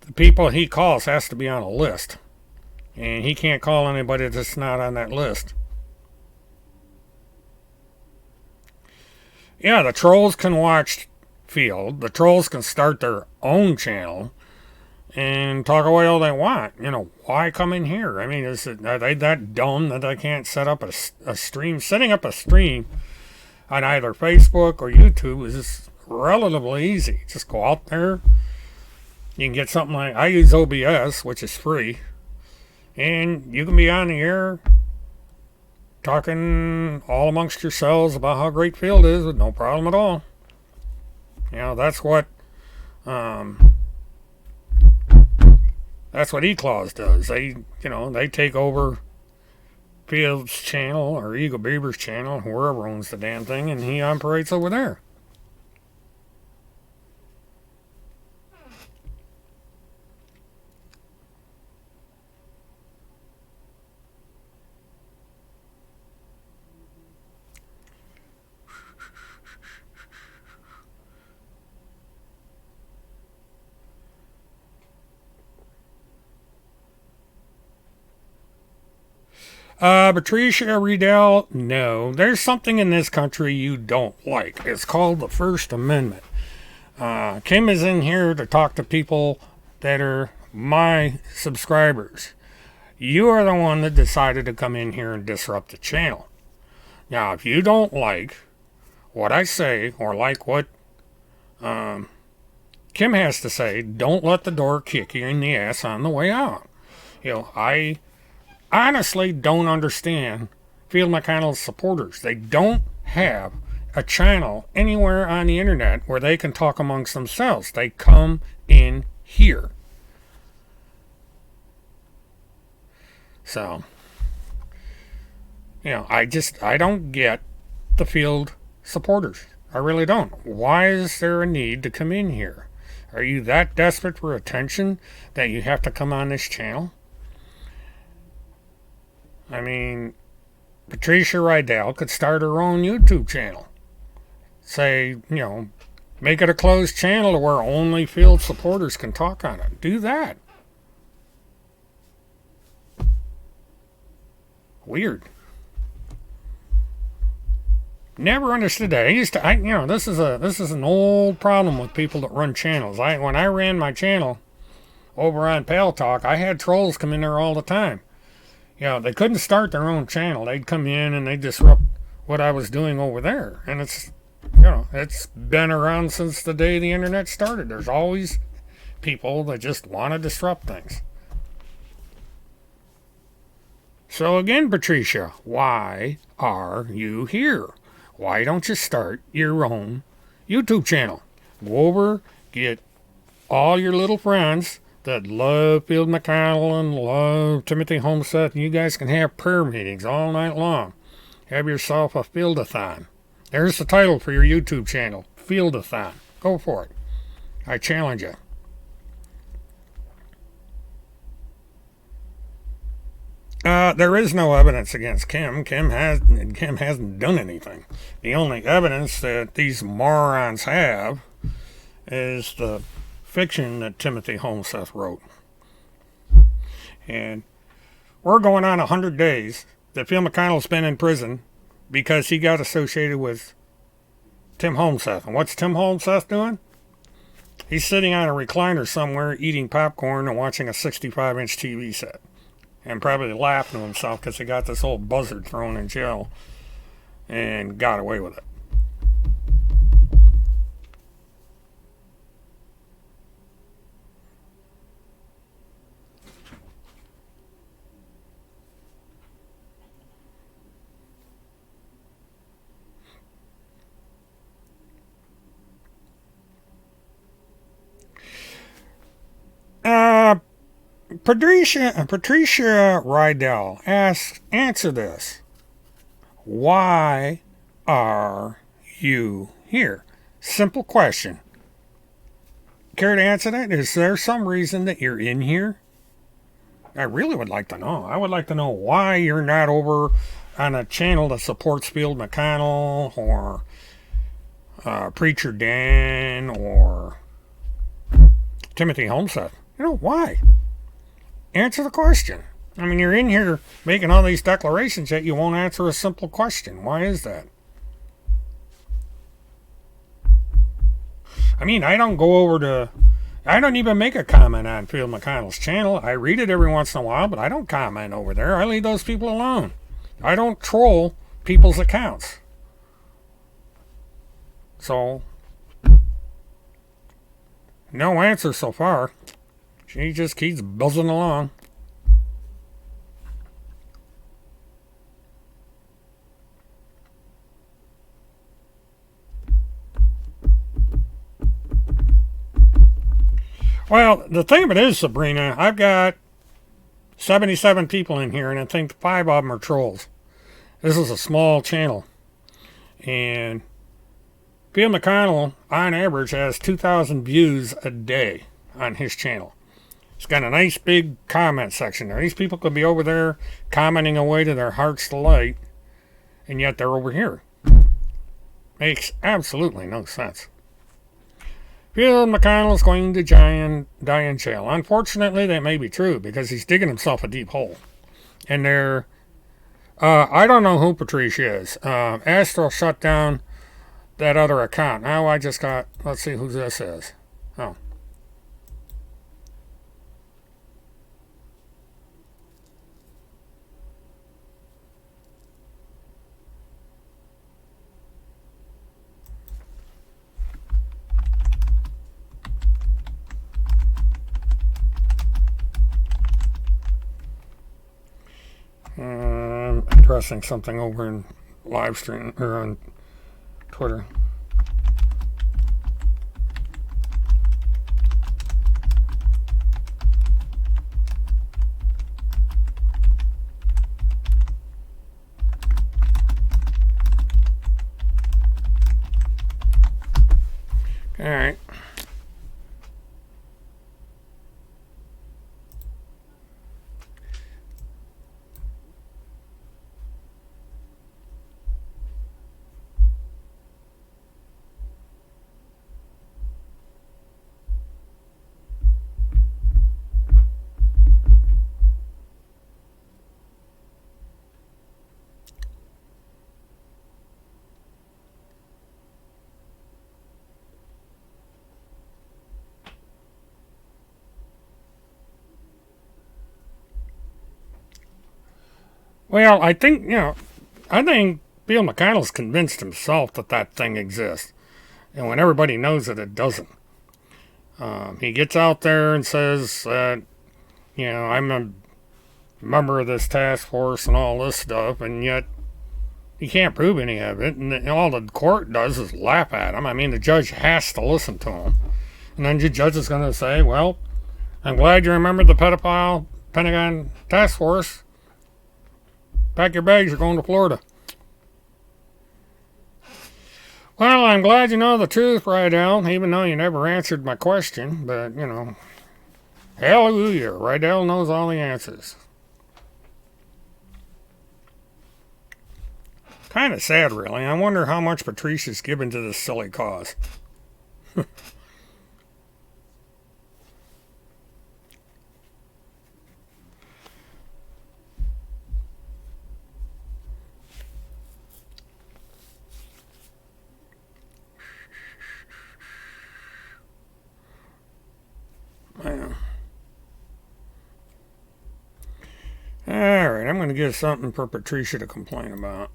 [SPEAKER 1] the people he calls has to be on a list. And he can't call anybody that's not on that list. Yeah, the trolls can watch Field. The trolls can start their own channel and talk away all they want. Why come in here? I mean, are they that dumb that they can't set up a stream? Setting up a stream on either Facebook or YouTube is relatively easy. Just go out there, You can get something like, I use OBS, which is free, and you can be on the air talking all amongst yourselves about how great Field is with no problem at all. That's what eClaws does. They take over Field's channel or Eagle Beaver's channel, whoever owns the damn thing, and he operates over there. Patricia Riedel, no. There's something in this country you don't like. It's called the First Amendment. Kim is in here to talk to people that are my subscribers. You are the one that decided to come in here and disrupt the channel. Now, if you don't like what I say or like what Kim has to say, don't let the door kick you in the ass on the way out. I honestly don't understand Field McConnell's supporters. They don't have a channel anywhere on the internet where they can talk amongst themselves. They come in here. So, I don't get the Field supporters. I really don't. Why is there a need to come in here? Are you that desperate for attention that you have to come on this channel? I mean, Patricia Riedel could start her own YouTube channel. Say, make it a closed channel to where only Field supporters can talk on it. Do that. Weird. Never understood that. This is an old problem with people that run channels. When I ran my channel over on Pal Talk, I had trolls come in there all the time. They couldn't start their own channel. They'd come in and they'd disrupt what I was doing over there. And it's been around since the day the internet started. There's always people that just want to disrupt things. So again, Patricia, why are you here? Why don't you start your own YouTube channel? Go over, get all your little friends that love Field McConnell and love Timothy Homestead, and you guys can have prayer meetings all night long. Have yourself a Fieldathon. There's the title for your YouTube channel, Fieldathon. Go for it. I challenge you. There is no evidence against Kim. Kim hasn't done anything. The only evidence that these morons have is the fiction that Timothy Homestead wrote. And we're going on 100 days that Phil McConnell's been in prison because he got associated with Tim Homestead. And what's Tim Homestead doing? He's sitting on a recliner somewhere eating popcorn and watching a 65-inch TV set. And probably laughing to himself because he got this old buzzard thrown in jail and got away with it. Patricia Riedel asks, answer this. Why are you here? Simple question. Care to answer that? Is there some reason that you're in here? I really would like to know. I would like to know why you're not over on a channel that supports Field McConnell or Preacher Dan or Timothy Homestead. Why? Answer the question. I mean, you're in here making all these declarations yet you won't answer a simple question. Why is that? I mean, I don't even make a comment on Field McConnell's channel. I read it every once in a while, but I don't comment over there. I leave those people alone. I don't troll people's accounts. So, No answer so far. She just keeps buzzing along. Well, the thing of it is, Sabrina, I've got 77 people in here, and I think 5 of them are trolls. This is a small channel. And Bill McConnell, on average, has 2,000 views a day on his channel. It's got a nice big comment section there. These people could be over there commenting away to their heart's delight, and yet they're over here. Makes absolutely no sense. Bill McConnell is going to die in jail. Unfortunately, that may be true because he's digging himself a deep hole. And I don't know who Patricia is. Astro shut down that other account. Now I just got, let's see who this is. Oh. Addressing something over in live stream or on Twitter. All right. Well, I think Bill McConnell's convinced himself that that thing exists. And when everybody knows that it doesn't. He gets out there and says that, I'm a member of this task force and all this stuff, and yet he can't prove any of it. And all the court does is laugh at him. I mean, the judge has to listen to him. And then the judge is going to say, well, I'm glad you remembered the pedophile Pentagon task force. Pack your bags, you're going to Florida. Well, I'm glad you know the truth, Rydell, even though you never answered my question. But, hallelujah, Rydell knows all the answers. Kind of sad, really. I wonder how much Patricia's given to this silly cause. Yeah. Alright, I'm going to get something for Patricia to complain about.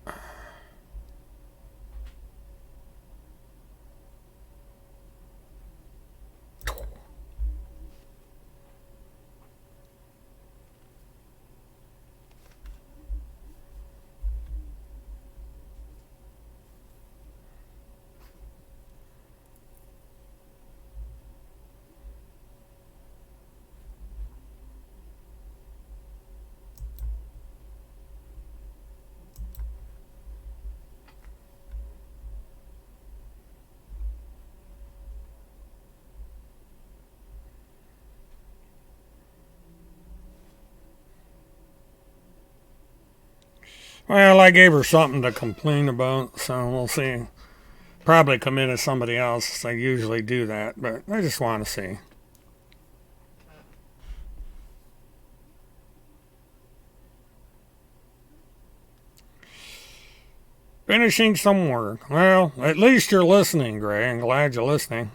[SPEAKER 1] Well, I gave her something to complain about, so we'll see. Probably come in as somebody else. I usually do that, but I just want to see. Finishing some work. Well, at least you're listening, Gray. I'm glad you're listening.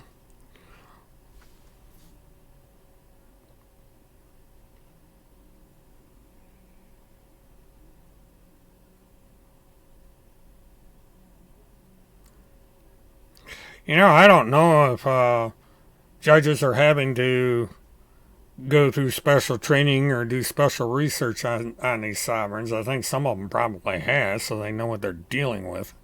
[SPEAKER 1] I don't know if judges are having to go through special training or do special research on these sovereigns. I think some of them probably have, so they know what they're dealing with.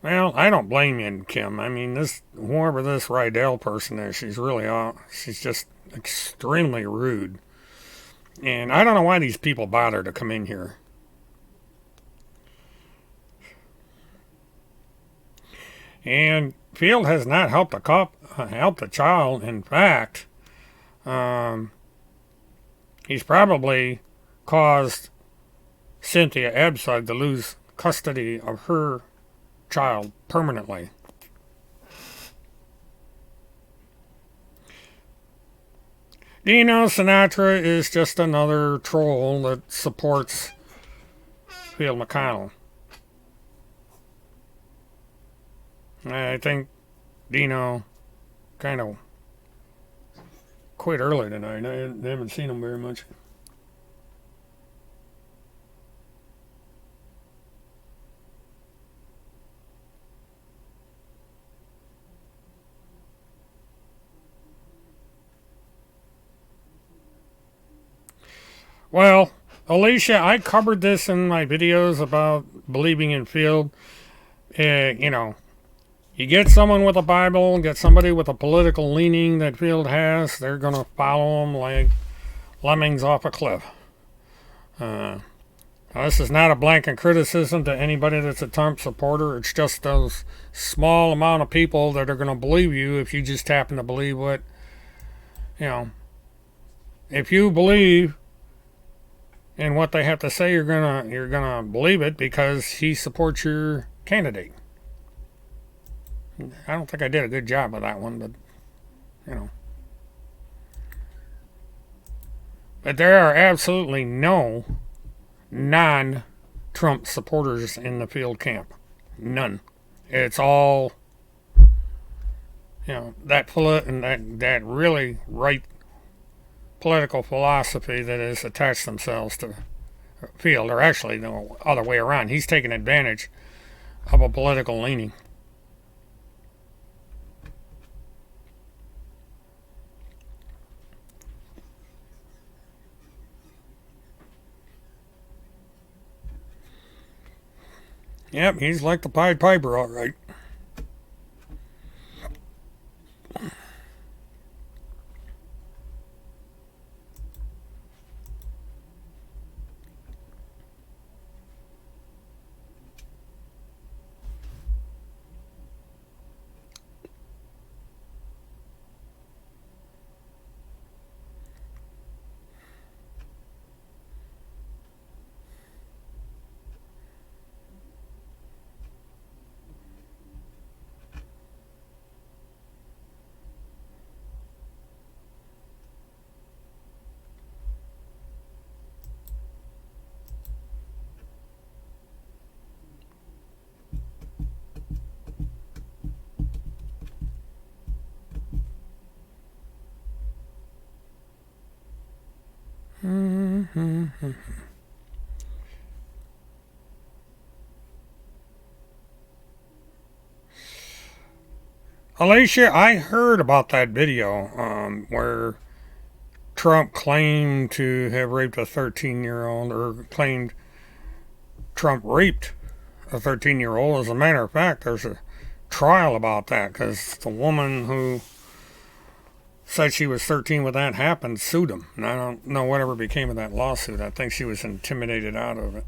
[SPEAKER 1] Well, I don't blame you, Kim. I mean, whoever this Rydell person is, she's just extremely rude. And I don't know why these people bother to come in here. And Field has not helped the child. In fact, he's probably caused Cynthia Absug to lose custody of her child permanently. Dino Sinatra is just another troll that supports Field McConnell. I think Dino kind of quit early tonight. I haven't seen him very much. Well, Alicia, I covered this in my videos about believing in Field. You get someone with a Bible, get somebody with a political leaning that Field has, they're going to follow him like lemmings off a cliff. This is not a blanket criticism to anybody that's a Trump supporter. It's just those small amount of people that are going to believe you if you just happen to believe what, if you believe in what they have to say, you're gonna believe it because he supports your candidate. I don't think I did a good job of that one, but But there are absolutely no non-Trump supporters in the Field camp. None. It's all, that really right political philosophy that has attached themselves to Field, or actually the other way around. He's taken advantage of a political leaning. Yep, he's like the Pied Piper, all right. Alicia, I heard about that video where Trump claimed to have raped a 13-year-old, or claimed Trump raped a 13-year-old. As a matter of fact, there's a trial about that because the woman who said she was 13 when that happened sued him. And I don't know whatever became of that lawsuit. I think she was intimidated out of it.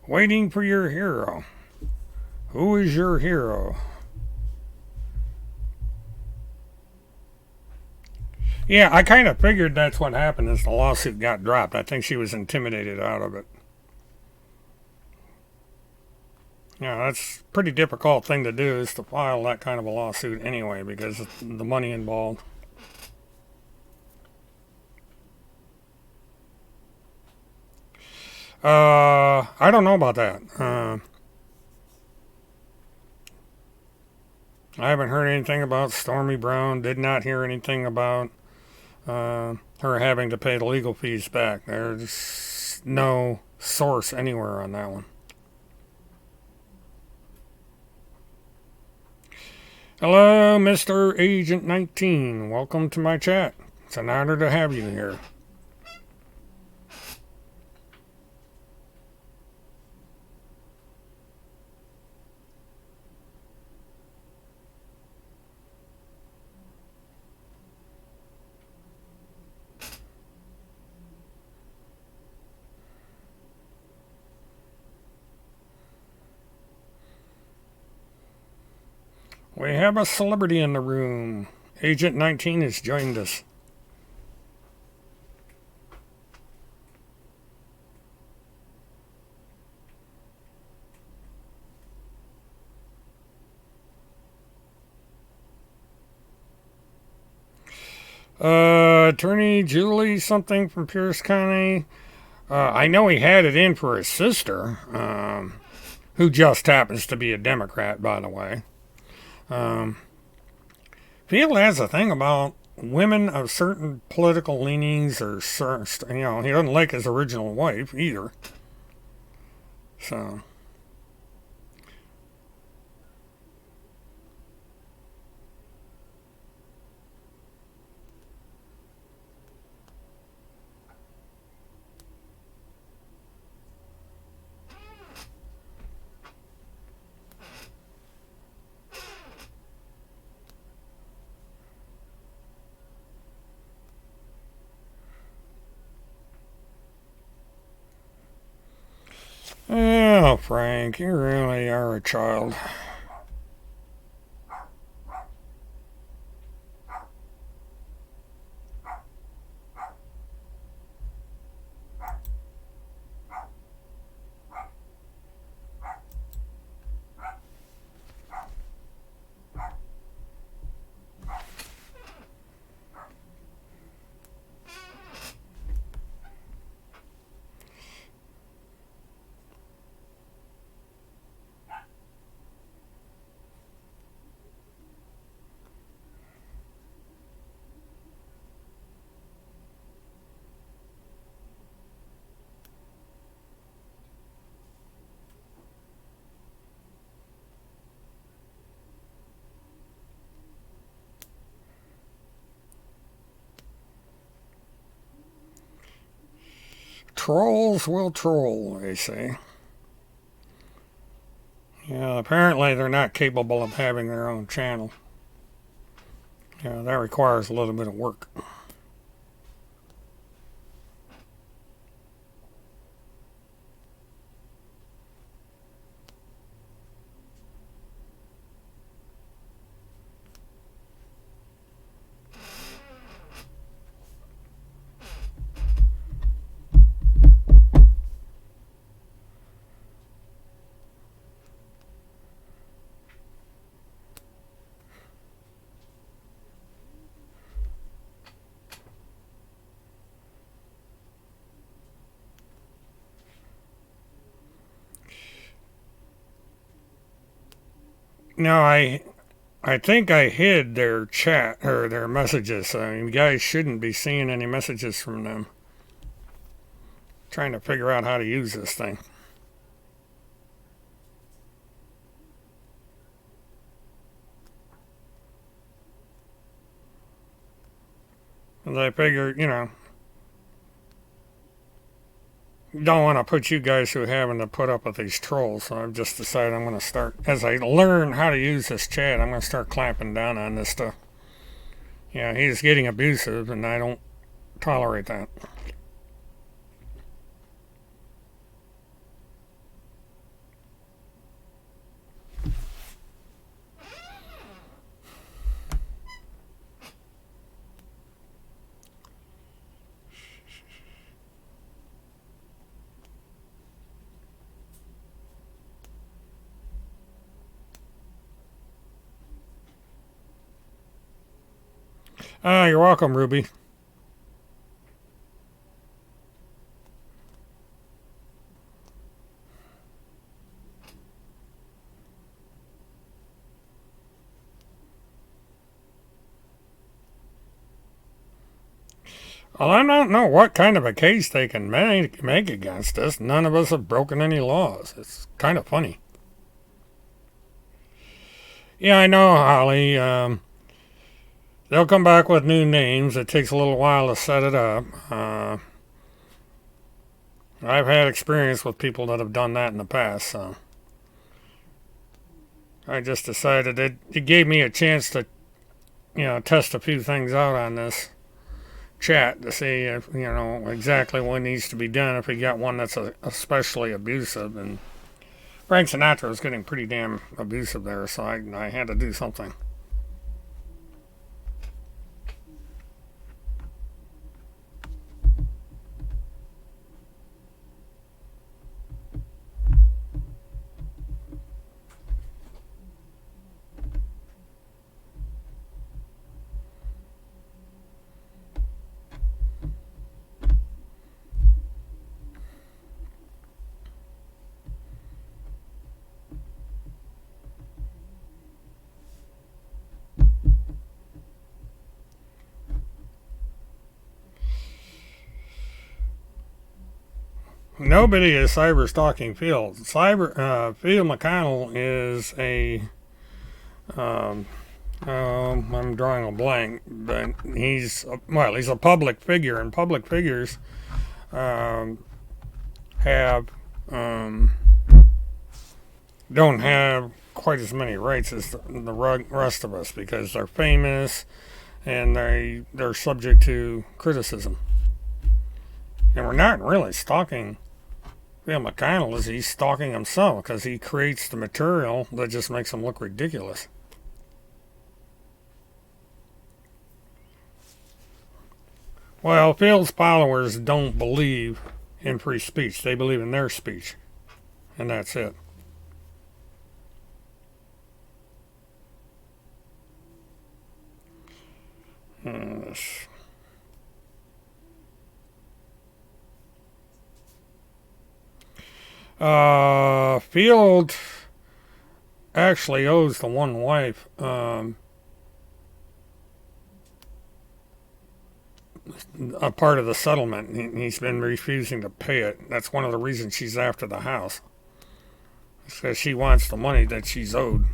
[SPEAKER 1] Waiting for your hero. Who is your hero? Yeah, I kind of figured that's what happened as the lawsuit got dropped. I think she was intimidated out of it. Yeah, that's a pretty difficult thing to do is to file that kind of a lawsuit anyway because of the money involved. I don't know about that. I haven't heard anything about Stormy Brown. Did not hear anything about her having to pay the legal fees back. There's no source anywhere on that one. Hello, Mr. Agent 19. Welcome to my chat. It's an honor to have you here. We have a celebrity in the room. Agent 19 has joined us. Attorney Julie something from Pierce County. I know he had it in for his sister, who just happens to be a Democrat, by the way. Field has a thing about women of certain political leanings or certain, he doesn't like his original wife either. So. Oh, Frank, you really are a child. Trolls will troll, they say. Yeah, apparently they're not capable of having their own channel. Yeah, that requires a little bit of work. No, I think I hid their chat or their messages, so you guys shouldn't be seeing any messages from them. Trying to figure out how to use this thing. And I figured, don't want to put you guys through having to put up with these trolls, so I've just decided I'm going to start, as I learn how to use this chat, I'm going to start clamping down on this stuff. Yeah, he's getting abusive, and I don't tolerate that. You're welcome, Ruby. Well, I don't know what kind of a case they can make against us. None of us have broken any laws. It's kind of funny. Yeah, I know, Holly. They'll come back with new names. It takes a little while to set it up. I've had experience with people that have done that in the past, so I just decided it gave me a chance to, test a few things out on this chat to see if, exactly what needs to be done if we got one that's especially abusive. And Frank Sinatra was getting pretty damn abusive there, so I had to do something. Nobody is cyber stalking Field. Field McConnell is a I'm drawing a blank, but he's a public figure, and public figures have don't have quite as many rights as the rest of us because they're famous and they're subject to criticism. And we're not really stalking Bill McConnell, is he's stalking himself because he creates the material that just makes him look ridiculous. Well, Field's followers don't believe in free speech. They believe in their speech. And that's it. Yes. Field actually owes the one wife a part of the settlement. He's been refusing to pay it. That's one of the reasons she's after the house. Because she wants the money that she's owed.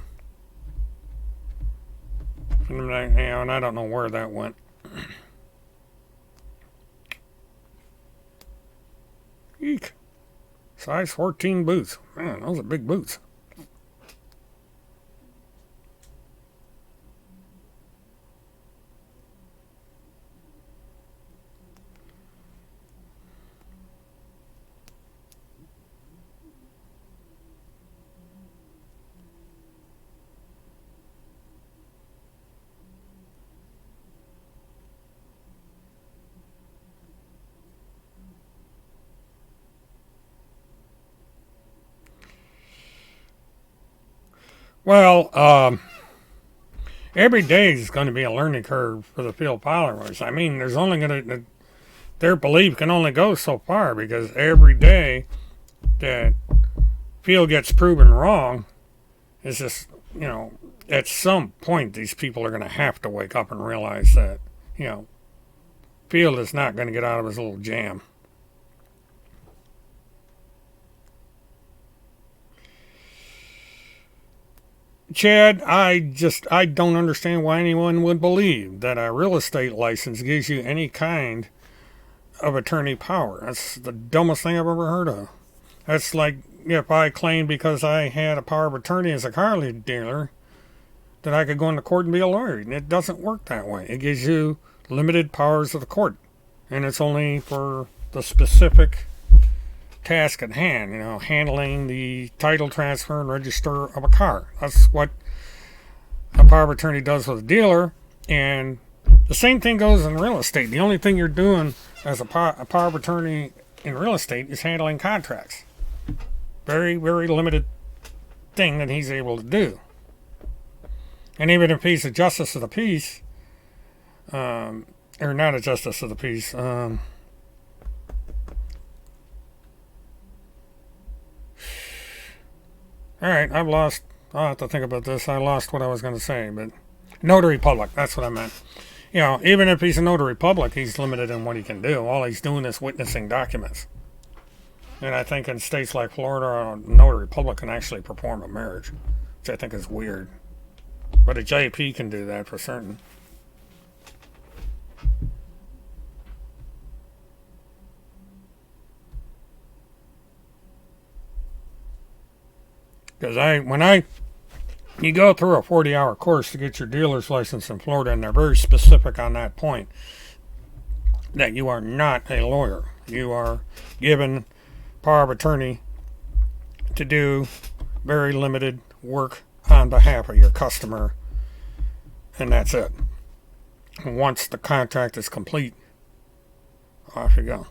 [SPEAKER 1] And I don't know where that went. Eek. Size 14 boots. Man, those are big boots. Well, every day is going to be a learning curve for the field followers. I mean, there's only going to, their belief can only go so far because every day that field gets proven wrong, it's just, at some point these people are going to have to wake up and realize that, field is not going to get out of his little jam. Chad, I don't understand why anyone would believe that a real estate license gives you any kind of attorney power. That's the dumbest thing I've ever heard of. That's like if I claimed because I had a power of attorney as a car dealer that I could go into court and be a lawyer. And it doesn't work that way. It gives you limited powers of the court. And it's only for the specific task at hand, handling the title transfer and register of a car. That's what a power of attorney does with a dealer, and the same thing goes in real estate. The only thing you're doing as a power of attorney in real estate is handling contracts. Very, very limited thing that he's able to do. And even if he's a justice of the peace, or not a justice of the peace. All right, I've lost. I'll have to think about this. I lost what I was going to say, but notary public. That's what I meant. You know, even if he's a notary public, he's limited in what he can do. All he's doing is witnessing documents. And I think in states like Florida, a notary public can actually perform a marriage, which I think is weird. But a JP can do that for certain. Because you go through a 40-hour course to get your dealer's license in Florida, and they're very specific on that point, that you are not a lawyer. You are given power of attorney to do very limited work on behalf of your customer, and that's it. Once the contract is complete, off you go.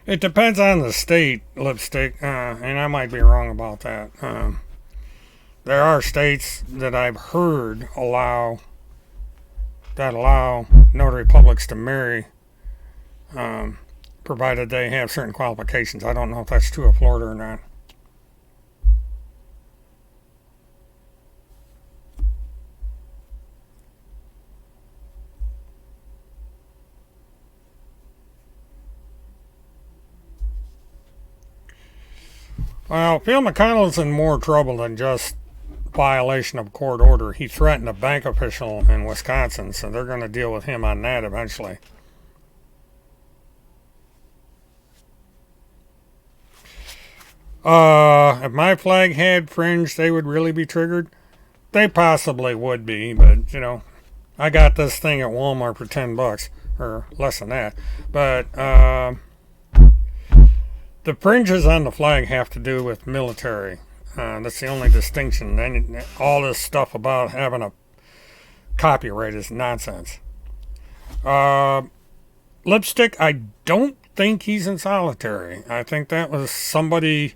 [SPEAKER 1] It depends on the state, lipstick, and I might be wrong about that. There are states that I've heard allow notary publics to marry, provided they have certain qualifications. I don't know if that's true of Florida or not. Well, Phil McConnell's in more trouble than just violation of court order. He threatened a bank official in Wisconsin, so they're going to deal with him on that eventually. If my flag had fringe, they would really be triggered. They possibly would be, but I got this thing at Walmart for $10 or less than that. But the fringes on the flag have to do with military. That's the only distinction. All this stuff about having a copyright is nonsense. Lipstick, I don't think he's in solitary. I think that was somebody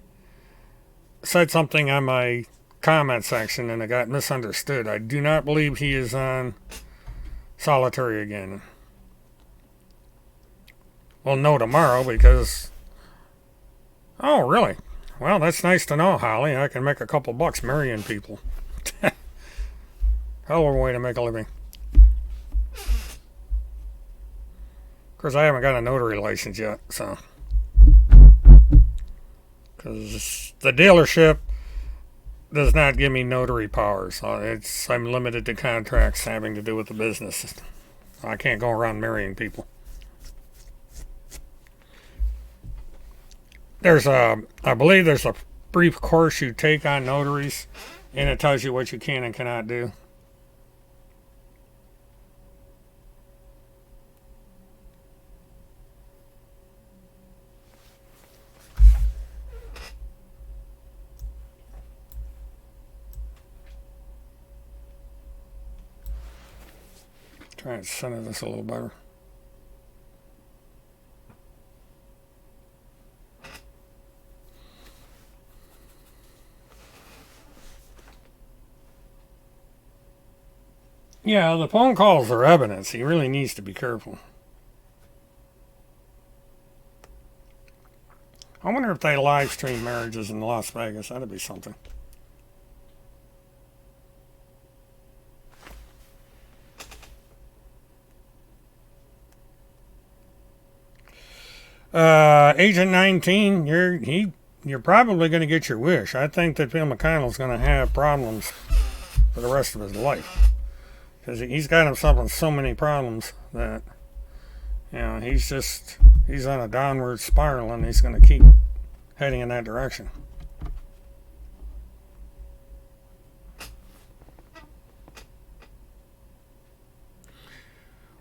[SPEAKER 1] said something on my comment section and it got misunderstood. I do not believe he is on solitary again. We'll know tomorrow because... Oh, really? Well, that's nice to know, Holly. I can make a couple bucks marrying people. Hell of a way to make a living. Of course, I haven't got a notary license yet, so... Because the dealership does not give me notary powers. I'm limited to contracts having to do with the business. I can't go around marrying people. I believe there's a brief course you take on notaries, and it tells you what you can and cannot do. Try and center this a little better. Yeah, the phone calls are evidence. He really needs to be careful. I wonder if they live stream marriages in Las Vegas. That'd be something. Agent 19, you're probably going to get your wish. I think that Phil McConnell's going to have problems for the rest of his life. Because he's got himself in so many problems that, he's just he's on a downward spiral and he's going to keep heading in that direction.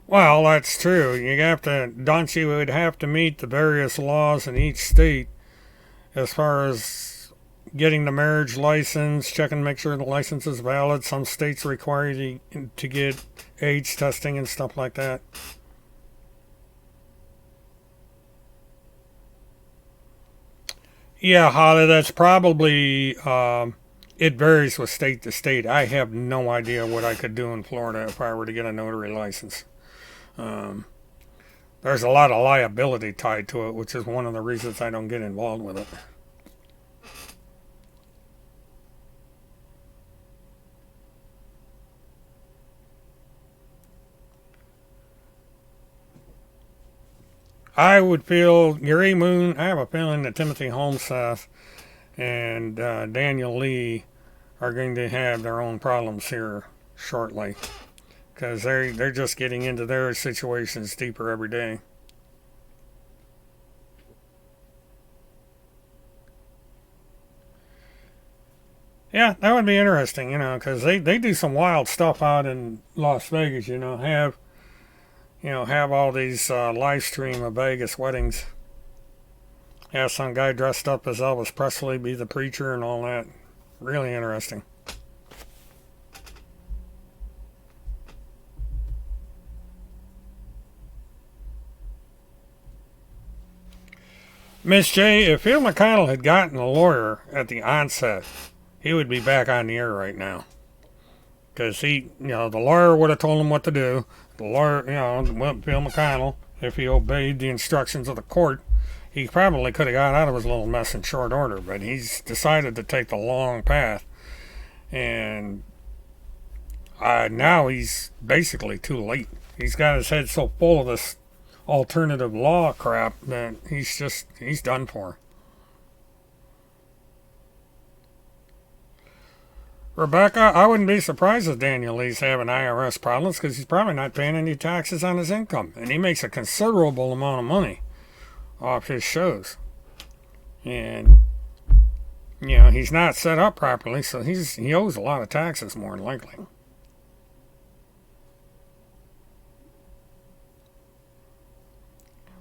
[SPEAKER 1] Well, that's true. You would have to meet the various laws in each state as far as getting the marriage license, checking to make sure the license is valid. Some states require you to get age testing and stuff like that. Yeah, Holly, that's probably, it varies with state to state. I have no idea what I could do in Florida if I were to get a notary license. Um, there's a lot of liability tied to it, which is one of the reasons I don't get involved with it. I would feel Gary Moon. I have a feeling that Timothy Holmseth and Daniel Lee are going to have their own problems here shortly because they're just getting into their situations deeper every day. Yeah, that would be interesting, because they do some wild stuff out in Las Vegas. Have all these live stream of Vegas weddings. Have some guy dressed up as Elvis Presley be the preacher and all that. Really interesting. Miss J, if Phil McConnell had gotten a lawyer at the onset, he would be back on the air right now. Because the lawyer would have told him what to do. The lawyer, Phil McConnell, if he obeyed the instructions of the court, he probably could have got out of his little mess in short order. But he's decided to take the long path. And now he's basically too late. He's got his head so full of this alternative law crap that he's done for. Rebecca, I wouldn't be surprised if Daniel Lee's having IRS problems because he's probably not paying any taxes on his income. And he makes a considerable amount of money off his shows. And, he's not set up properly, so he owes a lot of taxes more than likely.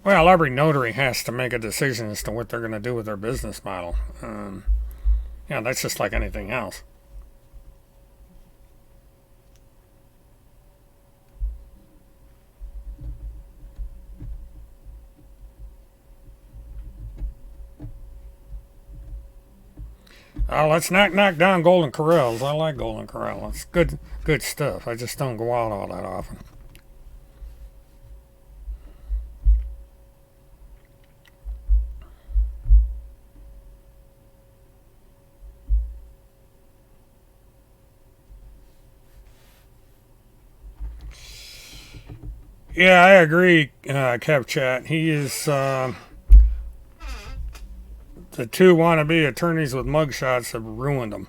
[SPEAKER 1] Well, every notary has to make a decision as to what they're going to do with their business model. That's just like anything else. Let's not knock down Golden Corrals. I like Golden Corral. It's good stuff. I just don't go out all that often. Yeah, I agree, Kev Chat. He is the two wannabe attorneys with mugshots have ruined them.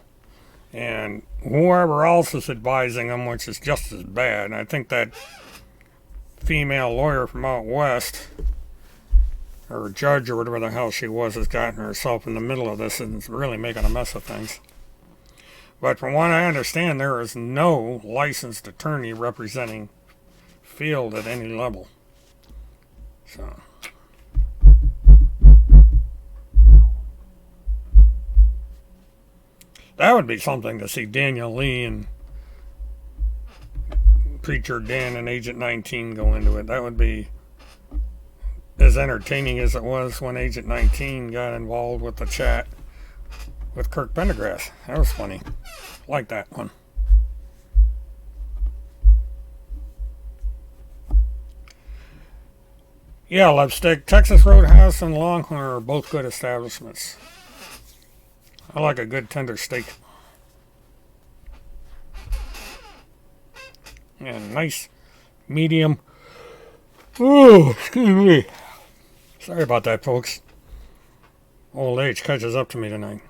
[SPEAKER 1] And whoever else is advising them, which is just as bad. And I think that female lawyer from out west, or judge or whatever the hell she was, has gotten herself in the middle of this and is really making a mess of things. But from what I understand, there is no licensed attorney representing Field at any level. So. That would be something to see Daniel Lee and Preacher Dan and Agent 19 go into it. That would be as entertaining as it was when Agent 19 got involved with the chat with Kirk Pendergrass. That was funny. Like that one. Yeah, Lipstick. Texas Roadhouse and Longhorn are both good establishments. I like a good tender steak. And nice medium. Oh, excuse me. Sorry about that, folks. Old age catches up to me tonight.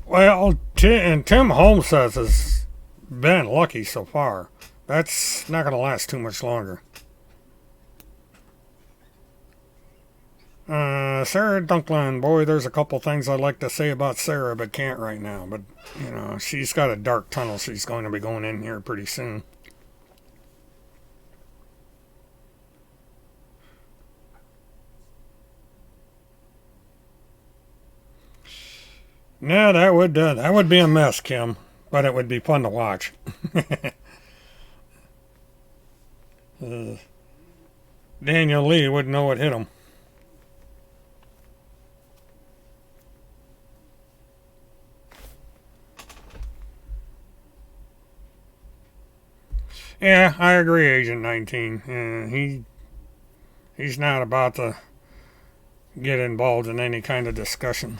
[SPEAKER 1] Well, Tim Holmes says has been lucky so far. That's not going to last too much longer. Sarah Dunklin, boy, there's a couple things I'd like to say about Sarah, but can't right now. But, she's got a dark tunnel she's going to be going in here pretty soon. No, that would be a mess, Kim, but it would be fun to watch. Daniel Lee wouldn't know what hit him. Yeah, I agree, Agent 19. He's not about to get involved in any kind of discussion.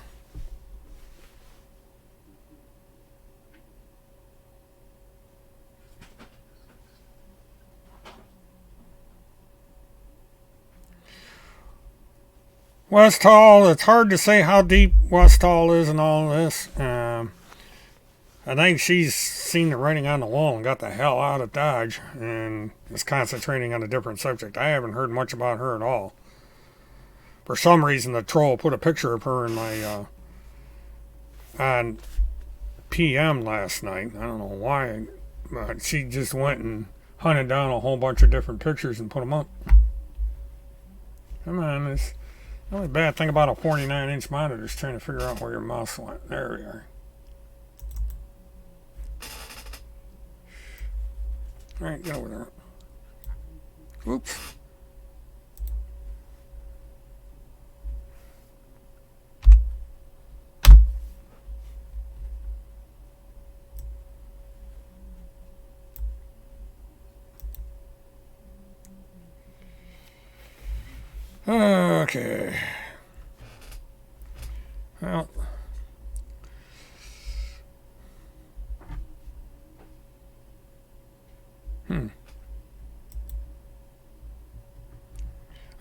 [SPEAKER 1] Westall, it's hard to say how deep Westall is in all this. I think she's seen the writing on the wall and got the hell out of Dodge and is concentrating on a different subject. I haven't heard much about her at all. For some reason, the troll put a picture of her in my on PM last night. I don't know why, but she just went and hunted down a whole bunch of different pictures and put them up. Come on, this. The only bad thing about a 49-inch monitor is trying to figure out where your mouse went. There we are. Alright, get over there. Oops. Okay. Well.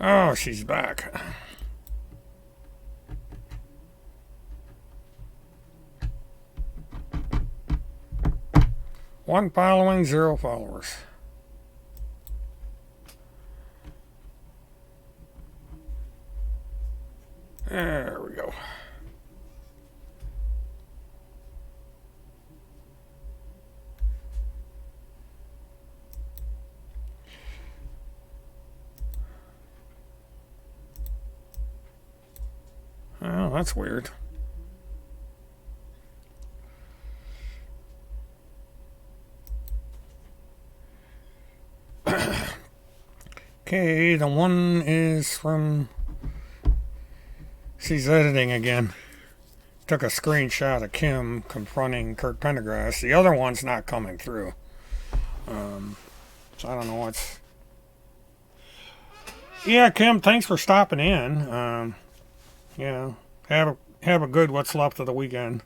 [SPEAKER 1] Oh, she's back. One following, 0 followers. There we go. Oh, that's weird. Okay, the one is from... She's editing again. Took a screenshot of Kim confronting Kurt Pendergrass. The other one's not coming through. So I don't know what's... Yeah, Kim, thanks for stopping in. Have a good what's left of the weekend.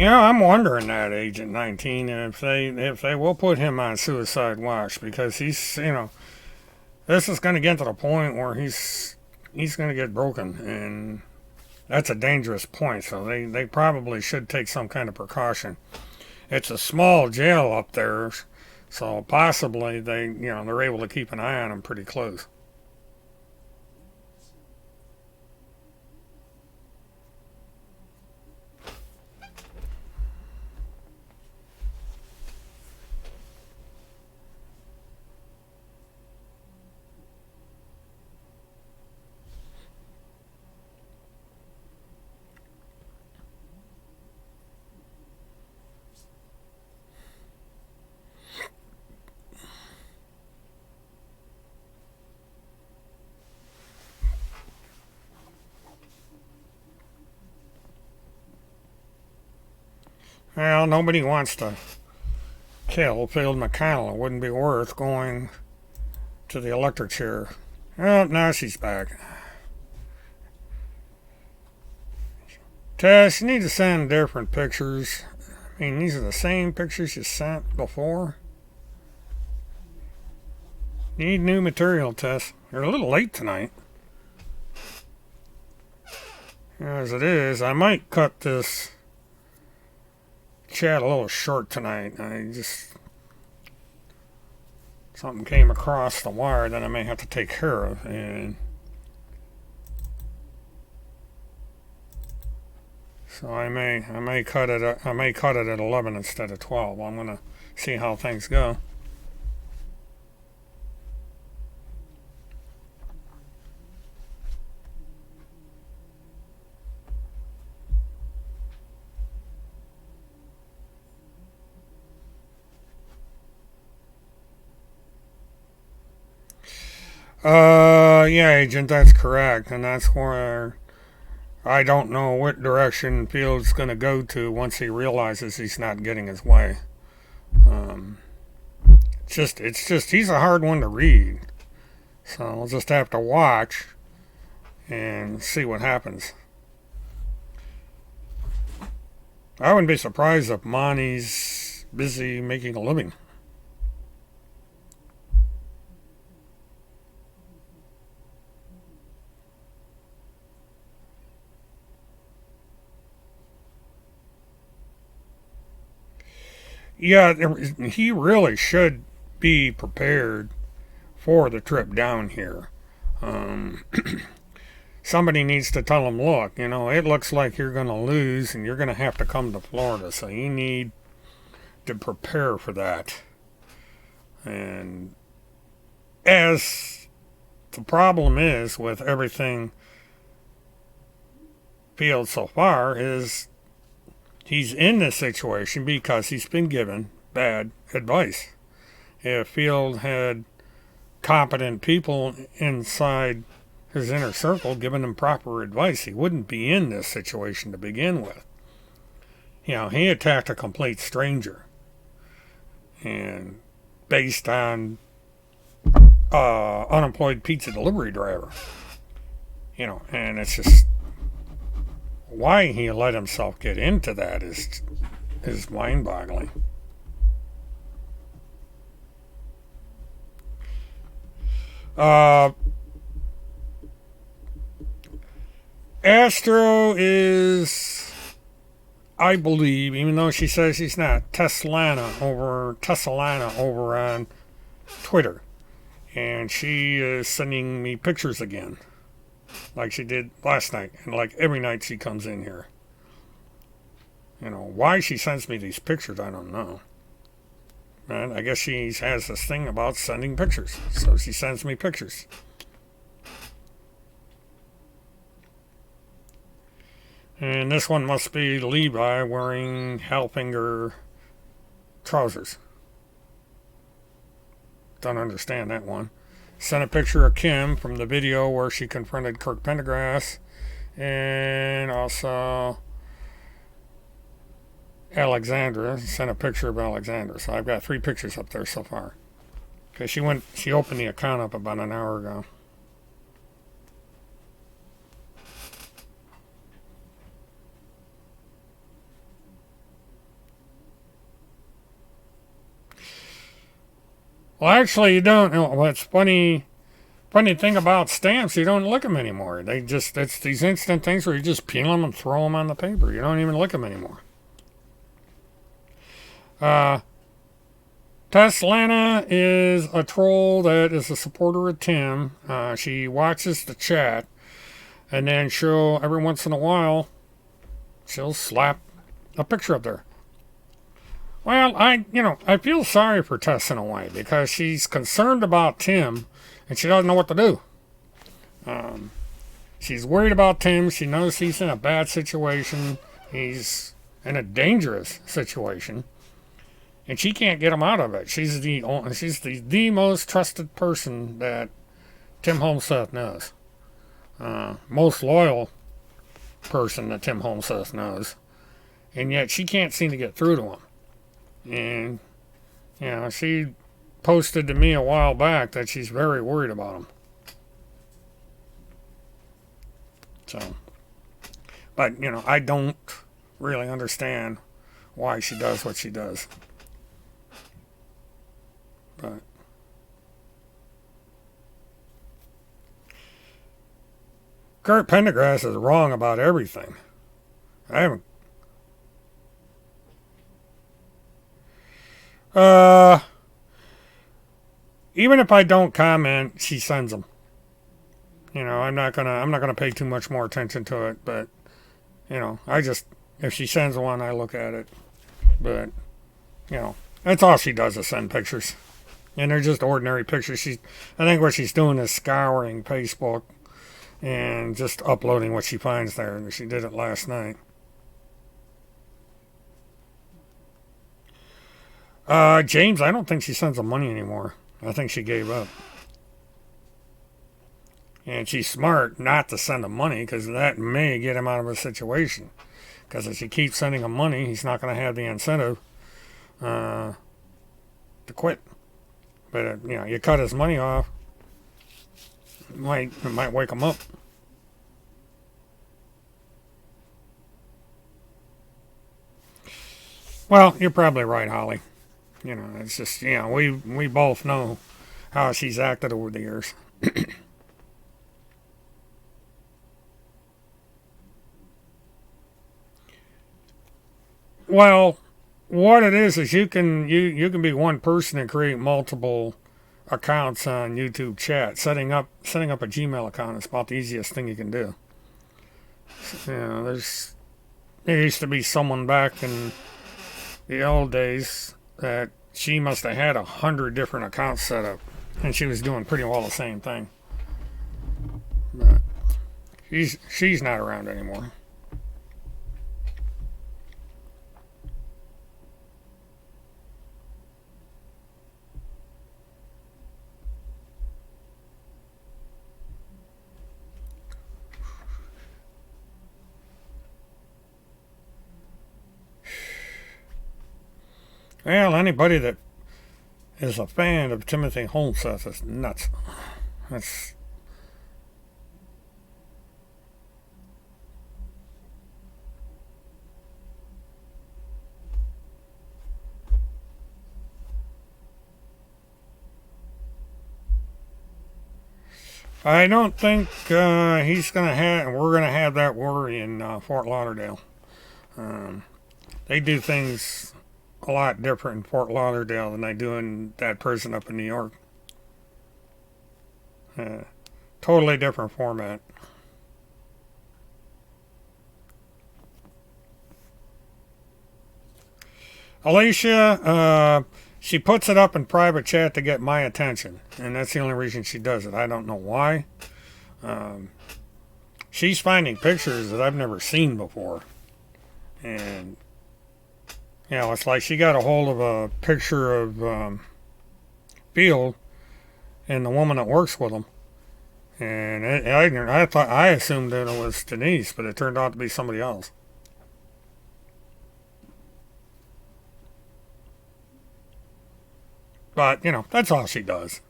[SPEAKER 1] I'm wondering that, Agent 19, if they will put him on suicide watch, because he's, this is going to get to the point where he's going to get broken, and that's a dangerous point, so they probably should take some kind of precaution. It's a small jail up there, so possibly they're able to keep an eye on him pretty close. Well, nobody wants to kill Field McConnell. It wouldn't be worth going to the electric chair. Oh, now she's back. Tess, you need to send different pictures. I mean, these are the same pictures you sent before. You need new material, Tess. You're a little late tonight. As it is, I might cut this chat a little short tonight. Something came across the wire that I may have to take care of, and so I may cut it at 11 instead of 12. I'm gonna see how things go. Yeah, Agent, that's correct, and that's where I don't know what direction Field's going to go to once he realizes he's not getting his way. It's just he's a hard one to read, so we'll just have to watch and see what happens. I wouldn't be surprised if Monty's busy making a living. Yeah, he really should be prepared for the trip down here. Somebody needs to tell him, look, it looks like you're going to lose and you're going to have to come to Florida, so you need to prepare for that. And as the problem is with everything Field so far is he's in this situation because he's been given bad advice. If Field had competent people inside his inner circle giving him proper advice, he wouldn't be in this situation to begin with. He attacked a complete stranger. And based on unemployed pizza delivery driver. And it's just why he let himself get into that is mind-boggling. Astro is, I believe, even though she says she's not, Tessalana over on Twitter. And she is sending me pictures again, like she did last night, and like every night she comes in here. Why she sends me these pictures, I don't know. And I guess she has this thing about sending pictures, so she sends me pictures. And this one must be Levi wearing Hellfinger trousers. Don't understand that one. Sent a picture of Kim from the video where she confronted Kirk Pendergrass. And also Alexandra. Sent a picture of Alexandra. So I've got 3 pictures up there so far. Because she opened the account up about an hour ago. Well, actually, you don't. What's funny thing about stamps, you don't lick them anymore. It's these instant things where you just peel them and throw them on the paper. You don't even lick them anymore. Tessalana is a troll that is a supporter of Tim. She watches the chat, and then every once in a while, she'll slap a picture up there. Well, I feel sorry for Tess in a way because she's concerned about Tim and she doesn't know what to do. She's worried about Tim. She knows he's in a bad situation. He's in a dangerous situation. And she can't get him out of it. She's the most trusted person that Tim Holmseth knows. Most loyal person that Tim Holmseth knows. and yet she can't seem to get through to him. And, she posted to me a while back that she's very worried about him. So, but, I don't really understand why she does what she does. But Kurt Pendergrass is wrong about everything. I haven't. Even if I don't comment, she sends them. I'm not gonna pay too much more attention to it. But I just, if she sends one, I look at it. But that's all she does is send pictures, and they're just ordinary pictures. I think what she's doing is scouring Facebook and just uploading what she finds there. And she did it last night. James, I don't think she sends him money anymore. I think she gave up. And she's smart not to send him money because that may get him out of a situation. Because if she keeps sending him money, he's not going to have the incentive to quit. But, you cut his money off, it might wake him up. Well, you're probably right, Holly. It's just, we both know how she's acted over the years. Well, what it is you can be one person and create multiple accounts on YouTube chat. Setting up a Gmail account is about the easiest thing you can do. There used to be someone back in the old days that she must have had 100 different accounts set up, and she was doing pretty well the same thing. But she's not around anymore. Well, anybody that is a fan of Timothy Holmseth is nuts. That's I don't think he's gonna have. We're gonna have that worry in Fort Lauderdale. Um, they do things a lot different in Fort Lauderdale than they do in that prison up in New York. Uh, Totally different format. Alicia, she puts it up in private chat to get my attention, and that's the only reason she does it. I don't know why. Um, she's finding pictures that I've never seen before, and it's like she got a hold of a picture of Field and the woman that works with him, and I assumed that it was Denise, but it turned out to be somebody else. But that's all she does.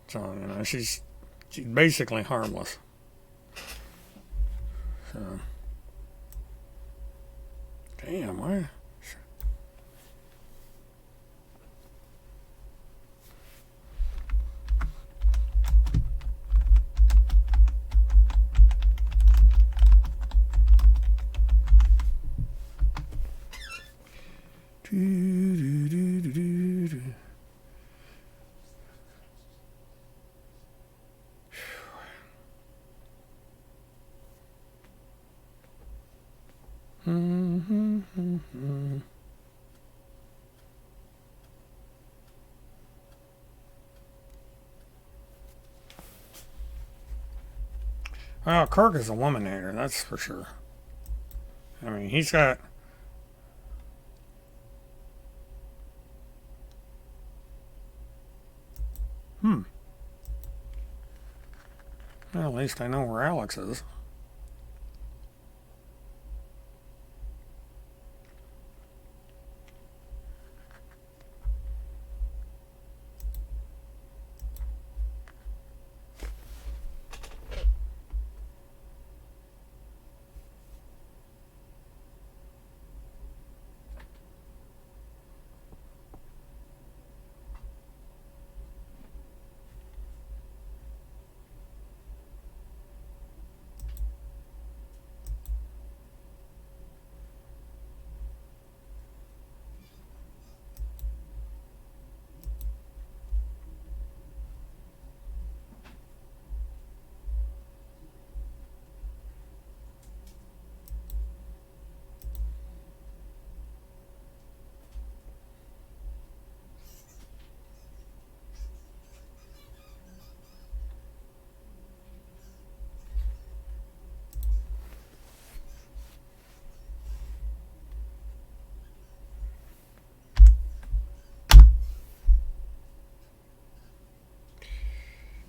[SPEAKER 1] So she's basically harmless. So damn, why? Well, Kirk is a woman hater, that's for sure. I mean, he's got. Hmm. Well, at least I know where Alex is.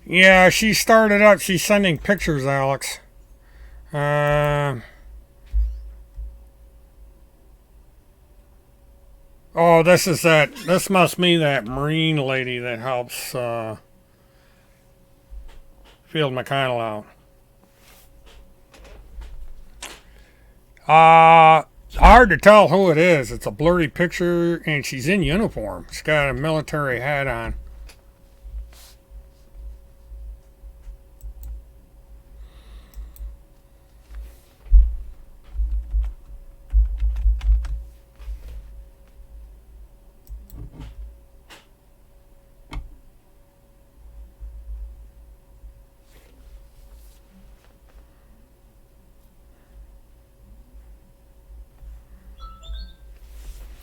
[SPEAKER 1] Yeah, she started up. She's sending pictures, Alex. Uh, oh, this is that. This must be that Marine lady that helps Field McConnell out. Hard to tell who it is. It's a blurry picture, and she's in uniform. She's got a military hat on.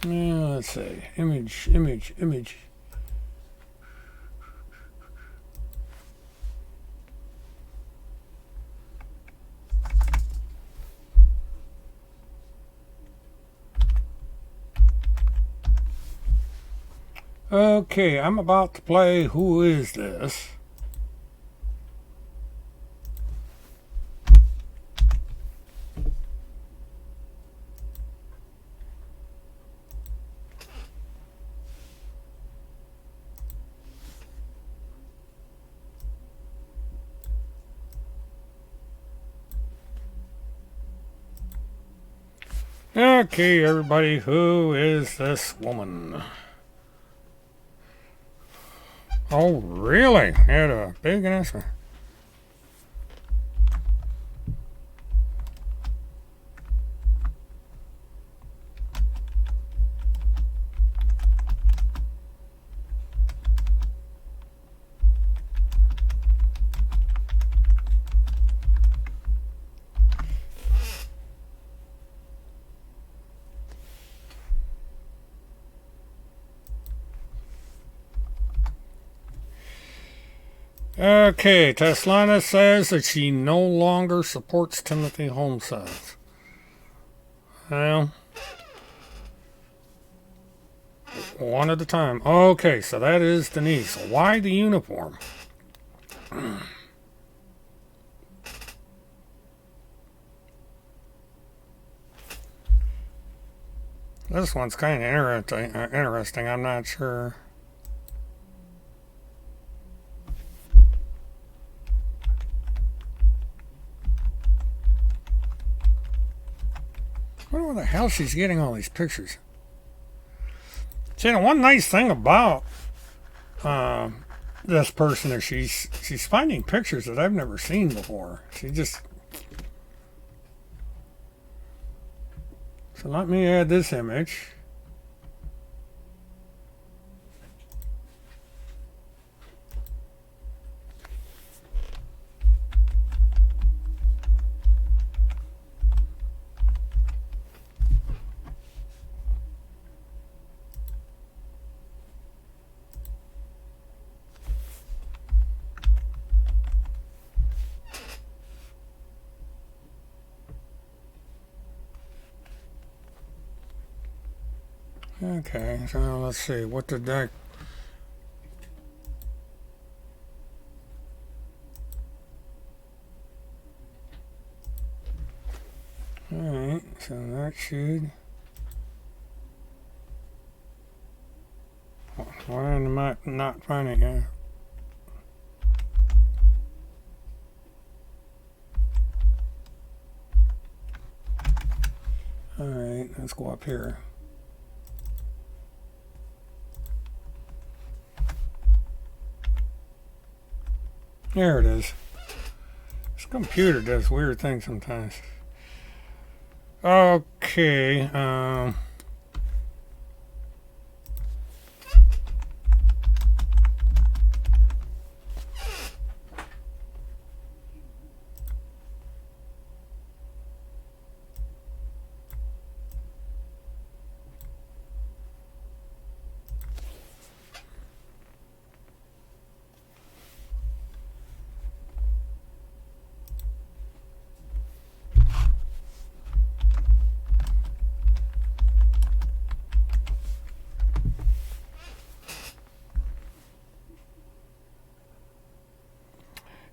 [SPEAKER 1] Let's see. Image. Okay, I'm about to play Who Is This? Okay, everybody, who is this woman? Oh, really? Had a big announcement. Okay, Teslana says that she no longer supports Timothy Homestead. Well, one at a time. Okay, so that is Denise. Why the uniform? This one's kind of interesting. I'm not sure. I wonder where the hell she's getting all these pictures. See, the one nice thing about this person is she's finding pictures that I've never seen before. She just... So let me add this image. Okay, so let's see. What did that... Alright, so that should... Why am I not finding it? Alright, let's go up here. There it is. This computer does weird things sometimes. Okay,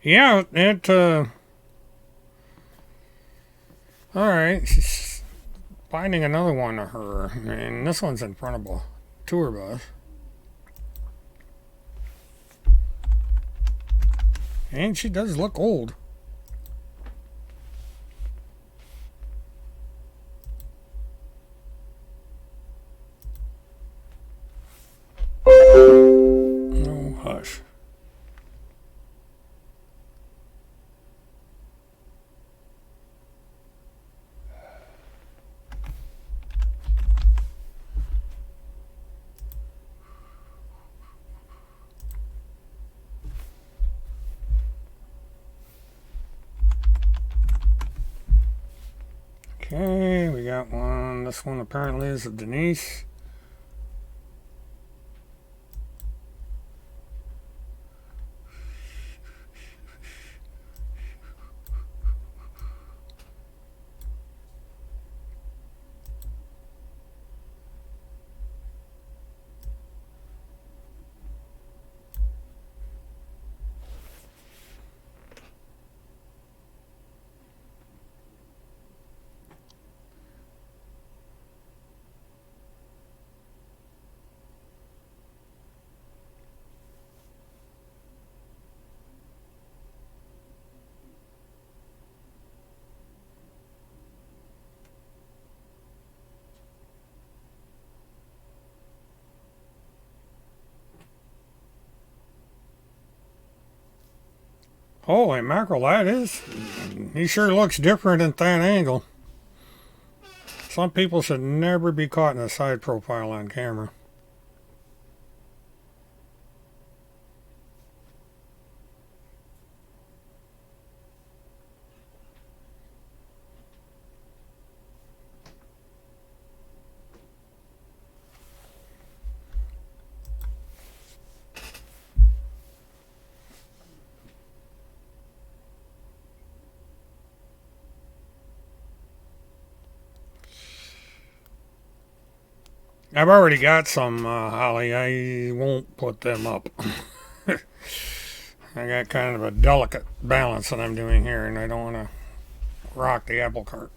[SPEAKER 1] Yeah, it, alright, she's finding another one of her, and this one's in front of a tour bus. And she does look old. Oh, hush. Okay, we got one. This one apparently is a Denise. Holy mackerel, that is. He sure looks different at that angle. Some people should never be caught in a side profile on camera. I've already got some, Holly. I won't put them up. I got kind of a delicate balance that I'm doing here, and I don't want to rock the apple cart.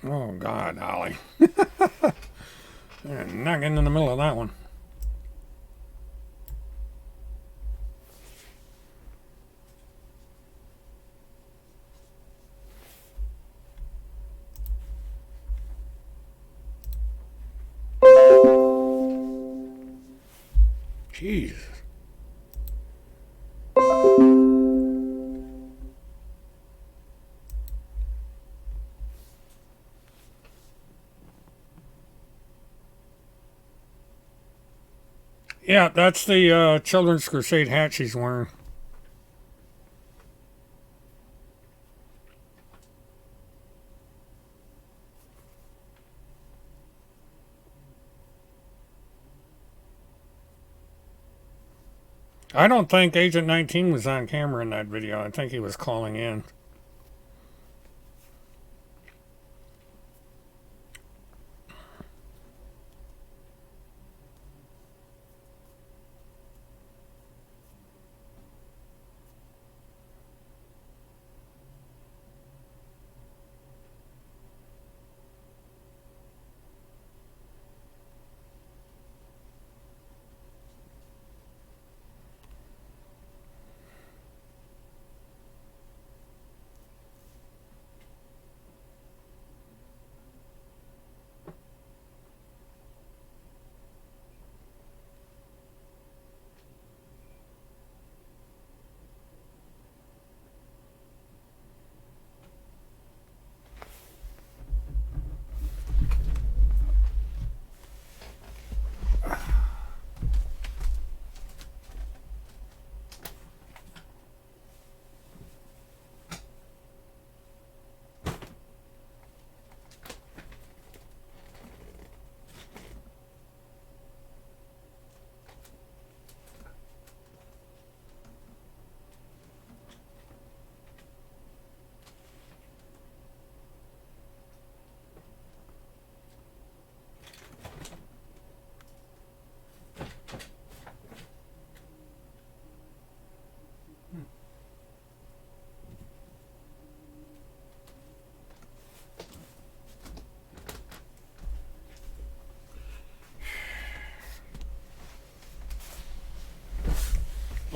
[SPEAKER 1] Oh, God, Holly. Not getting in the middle of that one. Jeez. Yeah, that's the Children's Crusade hat she's wearing. I don't think Agent 19 was on camera in that video. I think he was calling in.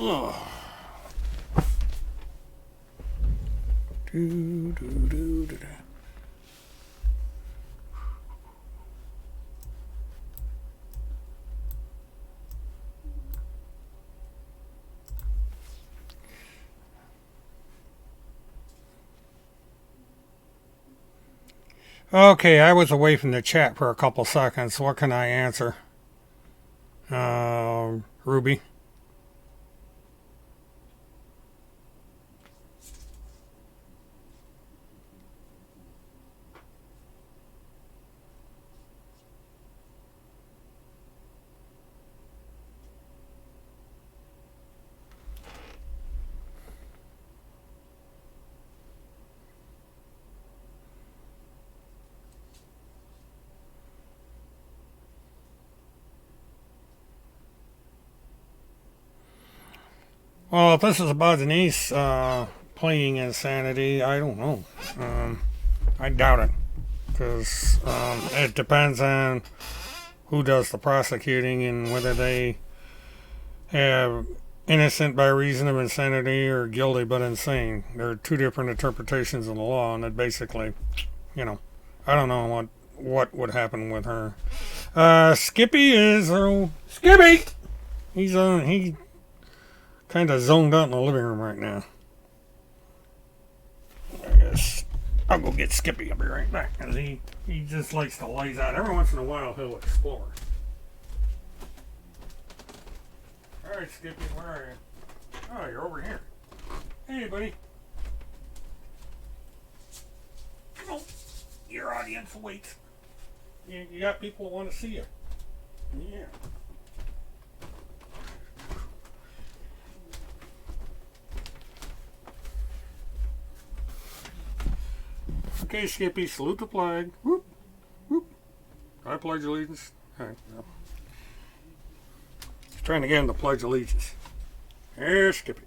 [SPEAKER 1] Oh. Do, do, do, do, do. Okay, I was away from the chat for a couple seconds. What can I answer? Ruby. Well, if this is about Denise playing Insanity, I don't know. I doubt it. Because it depends on who does the prosecuting and whether they have innocent by reason of insanity or guilty but insane. There are two different interpretations of the law, and it basically, I don't know what would happen with her. Skippy is Skippy. He kind of zoned out in the living room right now. I guess I'll go get Skippy. I'll be right back. Cause he just likes to laze out. Every once in a while he'll explore. Alright, Skippy, where are you? Oh, you're over here. Hey, buddy. Come on. Your audience waits. You got people that want to see you. Yeah. Okay, Skippy, salute the flag. Whoop, whoop. I pledge allegiance. All right, no. He's trying to get him to pledge allegiance. Here's Skippy.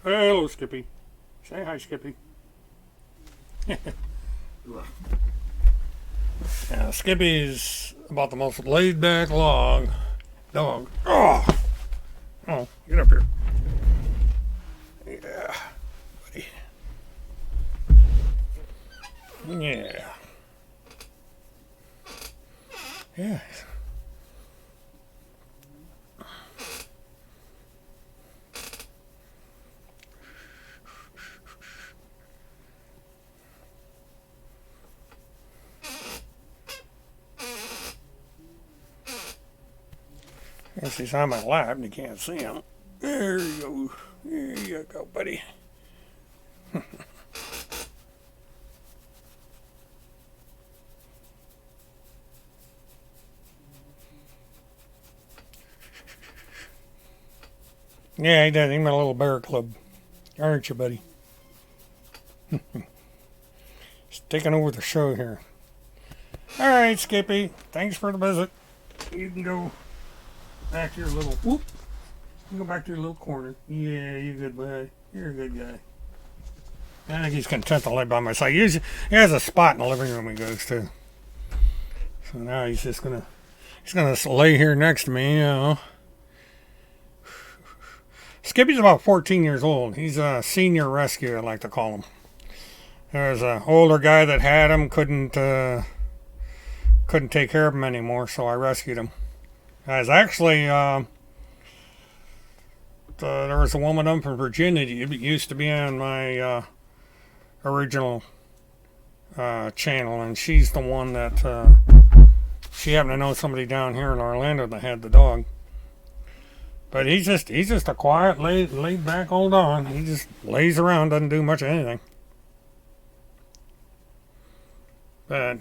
[SPEAKER 1] Hello, Skippy. Say hi, Skippy. Yeah, Skippy's about the most laid-back dog. Oh, get up here. Yeah, buddy. Yeah. Yeah. Guess he's on my lap and you can't see him. There you go. There you go, buddy. Yeah, he does. He's my little bear club. Aren't you, buddy? He's taking over the show here. Alright, Skippy. Thanks for the visit. You can go back to your little... Whoop. You can go back to your little corner. Yeah, you're a good boy. You're a good guy. I think he's content to lay by my side. He has a spot in the living room he goes to. So now he's just gonna lay here next to me, Skippy's about 14 years old. He's a senior rescue, I like to call him. There's an older guy that had him, couldn't take care of him anymore, so I rescued him. I was actually, there was a woman up from Virginia that used to be on my original channel, and she's the one that, she happened to know somebody down here in Orlando that had the dog. But he's just a quiet, laid back old dog. He just lays around, doesn't do much of anything. But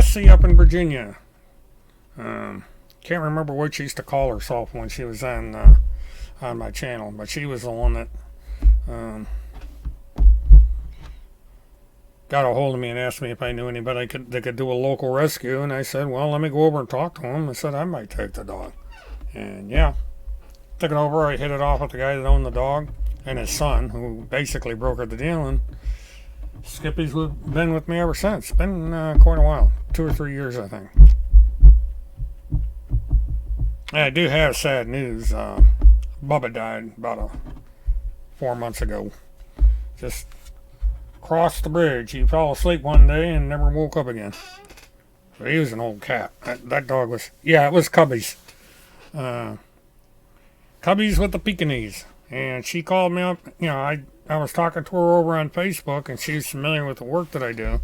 [SPEAKER 1] SC up in Virginia. Can't remember what she used to call herself when she was on my channel, but she was the one that got a hold of me and asked me if I knew anybody that could do a local rescue, and I said, well, let me go over and talk to him. I said I might take the dog, and yeah. Took it over, I hit it off with the guy that owned the dog and his son, who basically brokered the deal, and Skippy's been with me ever since. It's been quite a while, 2 or 3 years, I think. I do have sad news. Bubba died about 4 months ago. Just crossed the bridge. He fell asleep one day and never woke up again. So he was an old cat. That dog was, yeah, it was Cubby's. Uh, Cubby's with the Pekingese. And she called me up. I was talking to her over on Facebook, and she's familiar with the work that I do.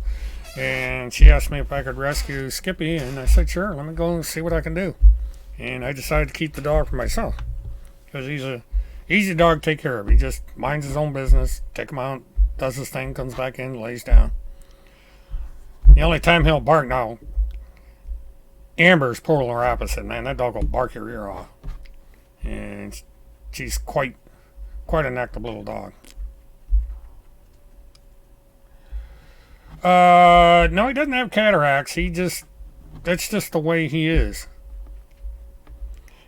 [SPEAKER 1] And she asked me if I could rescue Skippy, and I said, sure, let me go and see what I can do. And I decided to keep the dog for myself. Because he's a easy dog to take care of. He just minds his own business, take him out, does his thing, comes back in, lays down. The only time he'll bark now, Amber's polar opposite, man. That dog will bark your ear off. And she's quite an active little dog. No, he doesn't have cataracts. That's just the way he is.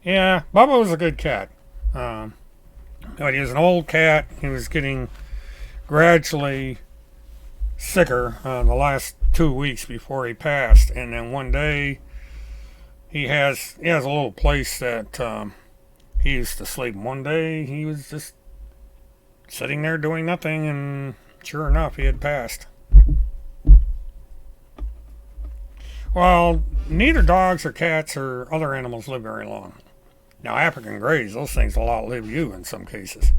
[SPEAKER 1] Yeah, Bubba was a good cat. But he was an old cat. He was getting gradually sicker the last 2 weeks before he passed. And then one day, he has a little place that he used to sleep. One day, he was just sitting there doing nothing, and sure enough, he had passed. Well, neither dogs or cats or other animals live very long. Now, African Greys, those things will outlive you in some cases.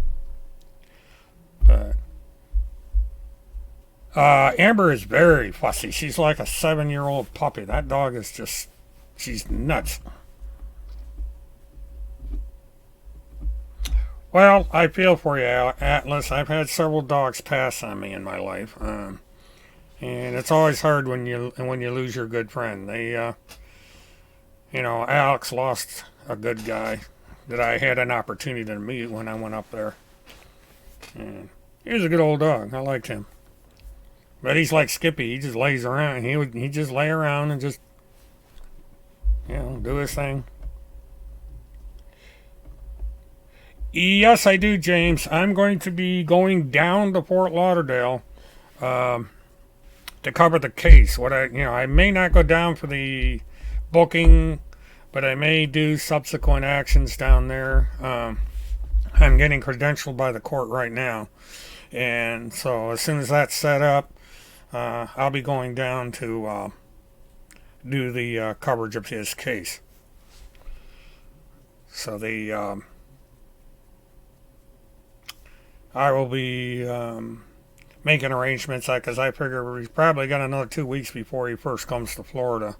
[SPEAKER 1] But Amber is very fussy. She's like a 7-year-old puppy. That dog is just, she's nuts. Well, I feel for you, Atlas. I've had several dogs pass on me in my life. And it's always hard when you lose your good friend. Alex lost a good guy that I had an opportunity to meet when I went up there. And he was a good old dog. I liked him. But he's like Skippy. He just lays around. He just lay around and just, do his thing. Yes, I do, James. I'm going to be going down to Fort Lauderdale to cover the case. I may not go down for the booking, but I may do subsequent actions down there. I'm getting credentialed by the court right now, and so as soon as that's set up, I'll be going down to do the coverage of his case. So I will be making arrangements because I figure he's probably got another 2 weeks before he first comes to Florida,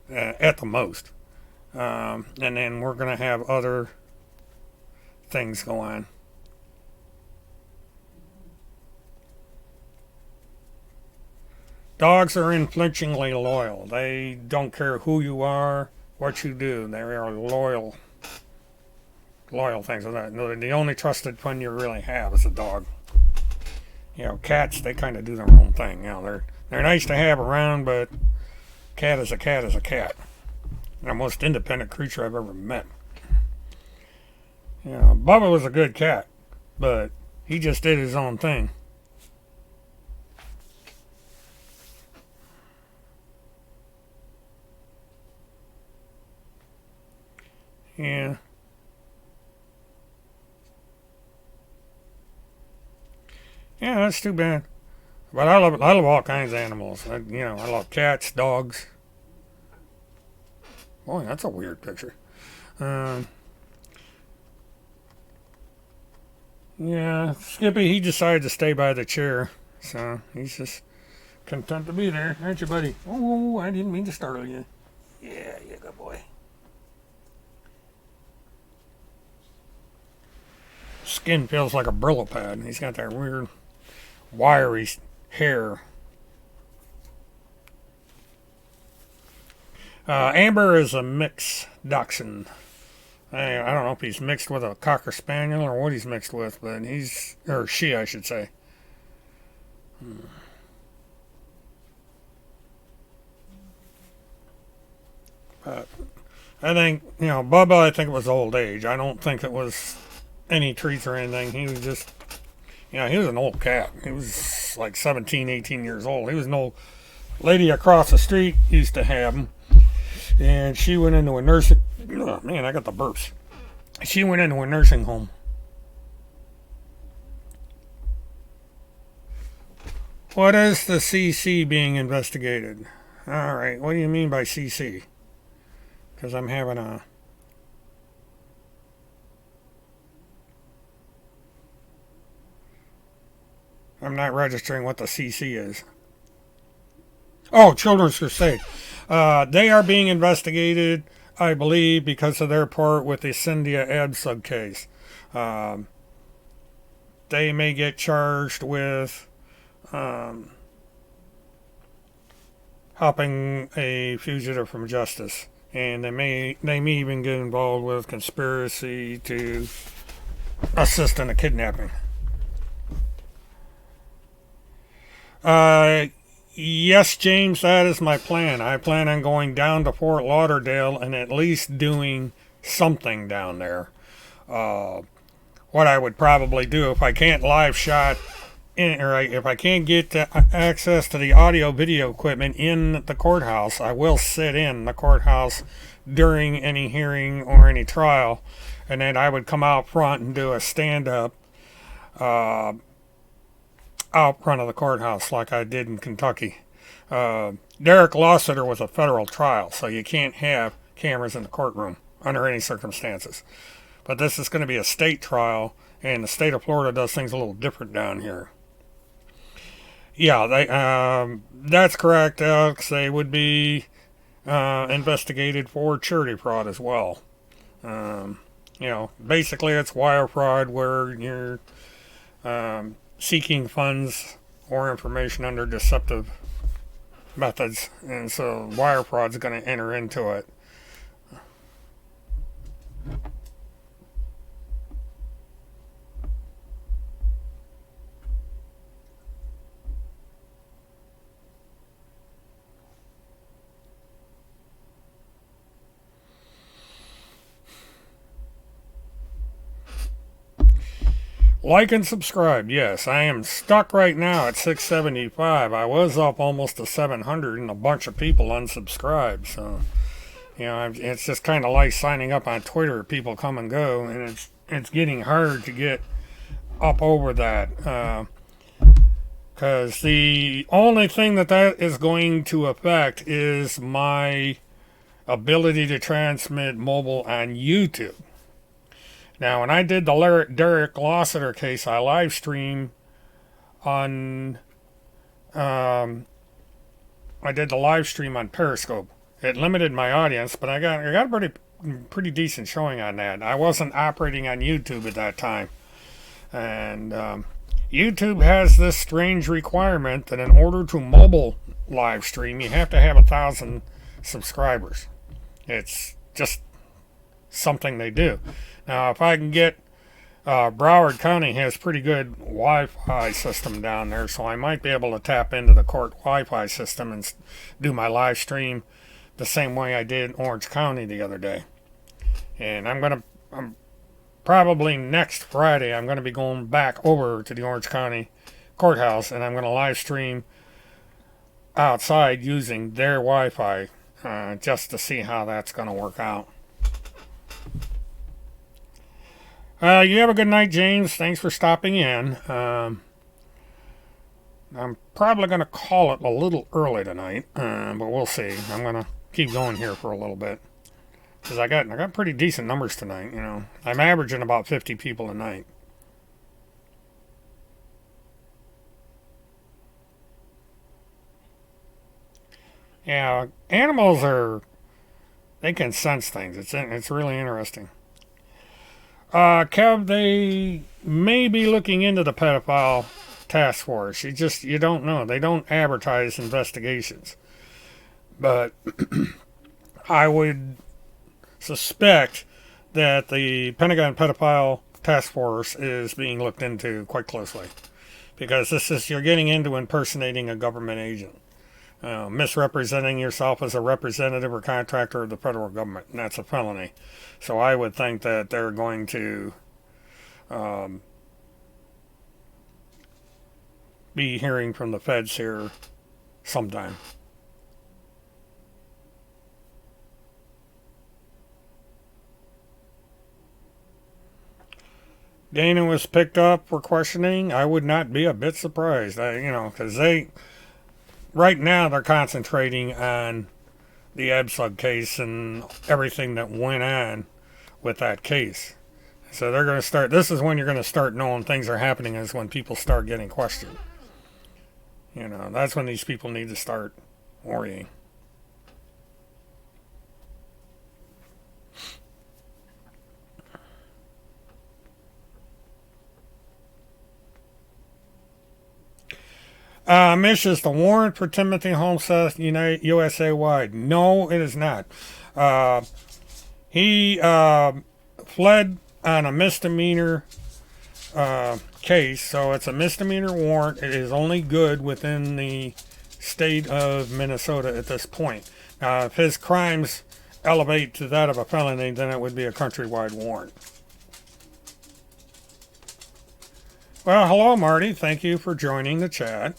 [SPEAKER 1] at the most. And then we're going to have other things go on. Dogs are unflinchingly loyal. They don't care who you are, what you do. They are loyal things like that. The only trusted friend you really have is a dog. Cats, they kind of do their own thing. They're nice to have around, but cat is a cat is a cat. They're the most independent creature I've ever met. Bubba was a good cat, but he just did his own thing. Yeah. Yeah, that's too bad. But I love all kinds of animals. I love cats, dogs. Boy, that's a weird picture. Yeah, Skippy, he decided to stay by the chair. So he's just content to be there. Aren't you, buddy? Oh, I didn't mean to startle you. Yeah, you good boy. Skin feels like a Brillo pad. He's got that weird wiry hair. Amber is a mixed dachshund. I don't know if he's mixed with a Cocker Spaniel or what he's mixed with, but she, I should say. But I think, Bubba, I think it was old age. I don't think it was any treats or anything. He was just, he was an old cat. He was like 17, 18 years old. He was an old lady across the street used to have him. And she went into a nursing, oh man, I got the burps. She went into a nursing home. What is the CC being investigated? All right, what do you mean by CC? Because I'm having a. I'm not registering what the CC is. Oh, Children's Crusade. They are being investigated, I believe, because of their part with the Cynthia Absug case. Um, they may get charged with helping a fugitive from justice, and they may even get involved with conspiracy to assist in a kidnapping. Uh, yes, James, that is my plan. I plan on going down to Fort Lauderdale and at least doing something down there. Uh, what I would probably do if I can't live shot or if I can't get access to the audio video equipment in the courthouse, I will sit in the courthouse during any hearing or any trial, and then I would come out front and do a stand up uh, out front of the courthouse like I did in Kentucky. Derek Lawsutter was a federal trial, so you can't have cameras in the courtroom under any circumstances. But this is going to be a state trial, and the state of Florida does things a little different down here. Yeah, that's correct, Alex. They would be investigated for charity fraud as well. Basically it's wire fraud where you're seeking funds or information under deceptive methods, and so wire fraud is going to enter into it. Like and subscribe. Yes, I am stuck right now at 675. I was up almost to 700 and a bunch of people unsubscribed. So, it's just kind of like signing up on Twitter. People come and go, and it's getting hard to get up over that. Because the only thing that is going to affect is my ability to transmit mobile on YouTube. Now, when I did the Derek Lawsutter case, I live streamed on. I did the live stream on Periscope. It limited my audience, but I got a pretty decent showing on that. I wasn't operating on YouTube at that time, and YouTube has this strange requirement that in order to mobile live stream, you have to have 1,000 subscribers. It's just something they do. Now, if I can get Broward County has pretty good Wi-Fi system down there, so I might be able to tap into the court Wi-Fi system and do my live stream the same way I did in Orange County the other day. And I'm probably next Friday, I'm going to be going back over to the Orange County courthouse, and I'm going to live stream outside using their Wi-Fi just to see how that's going to work out. You have a good night, James. Thanks for stopping in. I'm probably going to call it a little early tonight, but we'll see. I'm going to keep going here for a little bit because I got pretty decent numbers tonight. I'm averaging about 50 people a night. Yeah, animals they can sense things. It's really interesting. Kev, they may be looking into the pedophile task force. You don't know. They don't advertise investigations. But I would suspect that the Pentagon pedophile task force is being looked into quite closely. Because you're getting into impersonating a government agent. Misrepresenting yourself as a representative or contractor of the federal government, and that's a felony. So I would think that they're going to be hearing from the feds here sometime. Dana was picked up for questioning, I would not be a bit surprised. Because right now they're concentrating on the Absug case and everything that went on with that case. So they're going to start, this is when you're going to start knowing things are happening, is when people start getting questioned. That's when these people need to start worrying. Mish, is the warrant for Timothy Homestead USA wide? No, it is not. He fled on a misdemeanor case, so it's a misdemeanor warrant. It is only good within the state of Minnesota at this point. If his crimes elevate to that of a felony, then it would be a countrywide warrant. Well, hello, Marty. Thank you for joining the chat.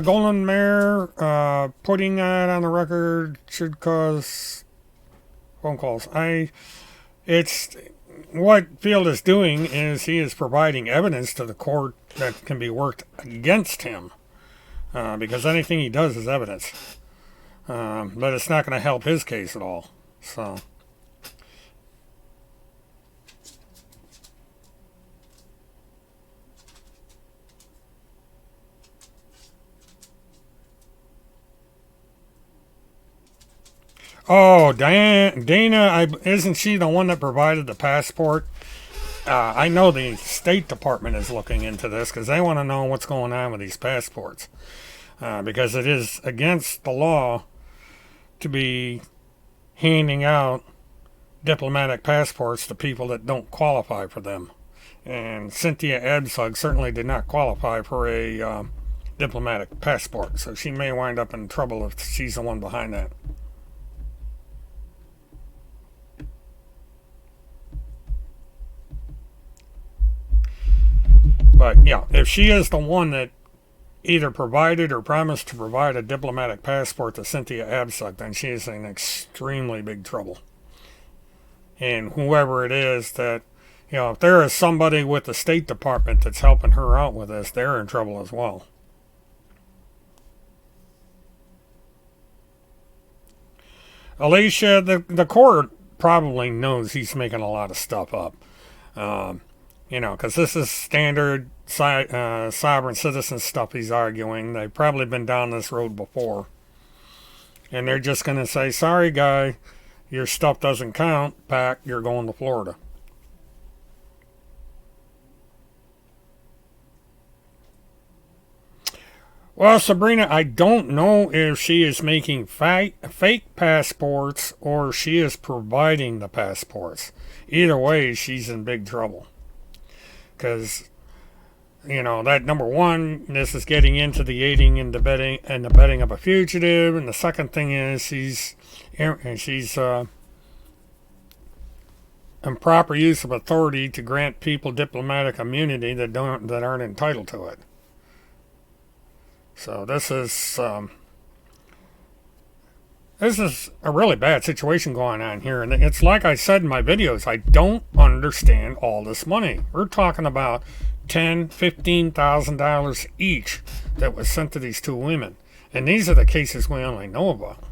[SPEAKER 1] Golden Mare, putting that on the record should cause phone calls. It's what Field is doing is he is providing evidence to the court that can be worked against him, because anything he does is evidence. But it's not going to help his case at all. So. Oh, Dana, isn't she the one that provided the passport? I know the State Department is looking into this because they want to know what's going on with these passports. Because it is against the law to be handing out diplomatic passports to people that don't qualify for them. And Cynthia Absug certainly did not qualify for a diplomatic passport. So she may wind up in trouble if she's the one behind that. But yeah, if she is the one that either provided or promised to provide a diplomatic passport to Cynthia Absug, then she is in extremely big trouble. And whoever it is that, if there is somebody with the State Department that's helping her out with this, they're in trouble as well. Alicia, the court probably knows he's making a lot of stuff up. Because this is standard sovereign citizen stuff he's arguing. They've probably been down this road before. And they're just going to say, sorry, guy, your stuff doesn't count. Pack, you're going to Florida. Well, Sabrina, I don't know if she is making fake passports or she is providing the passports. Either way, she's in big trouble. Because, that number one, this is getting into the aiding and abetting of a fugitive. And the second thing is she's improper use of authority to grant people diplomatic immunity that aren't entitled to it. So this is a really bad situation going on here. And it's like I said in my videos, I don't understand all this money. We're talking about $10,000, $15,000 each that was sent to these two women. And these are the cases we only know about.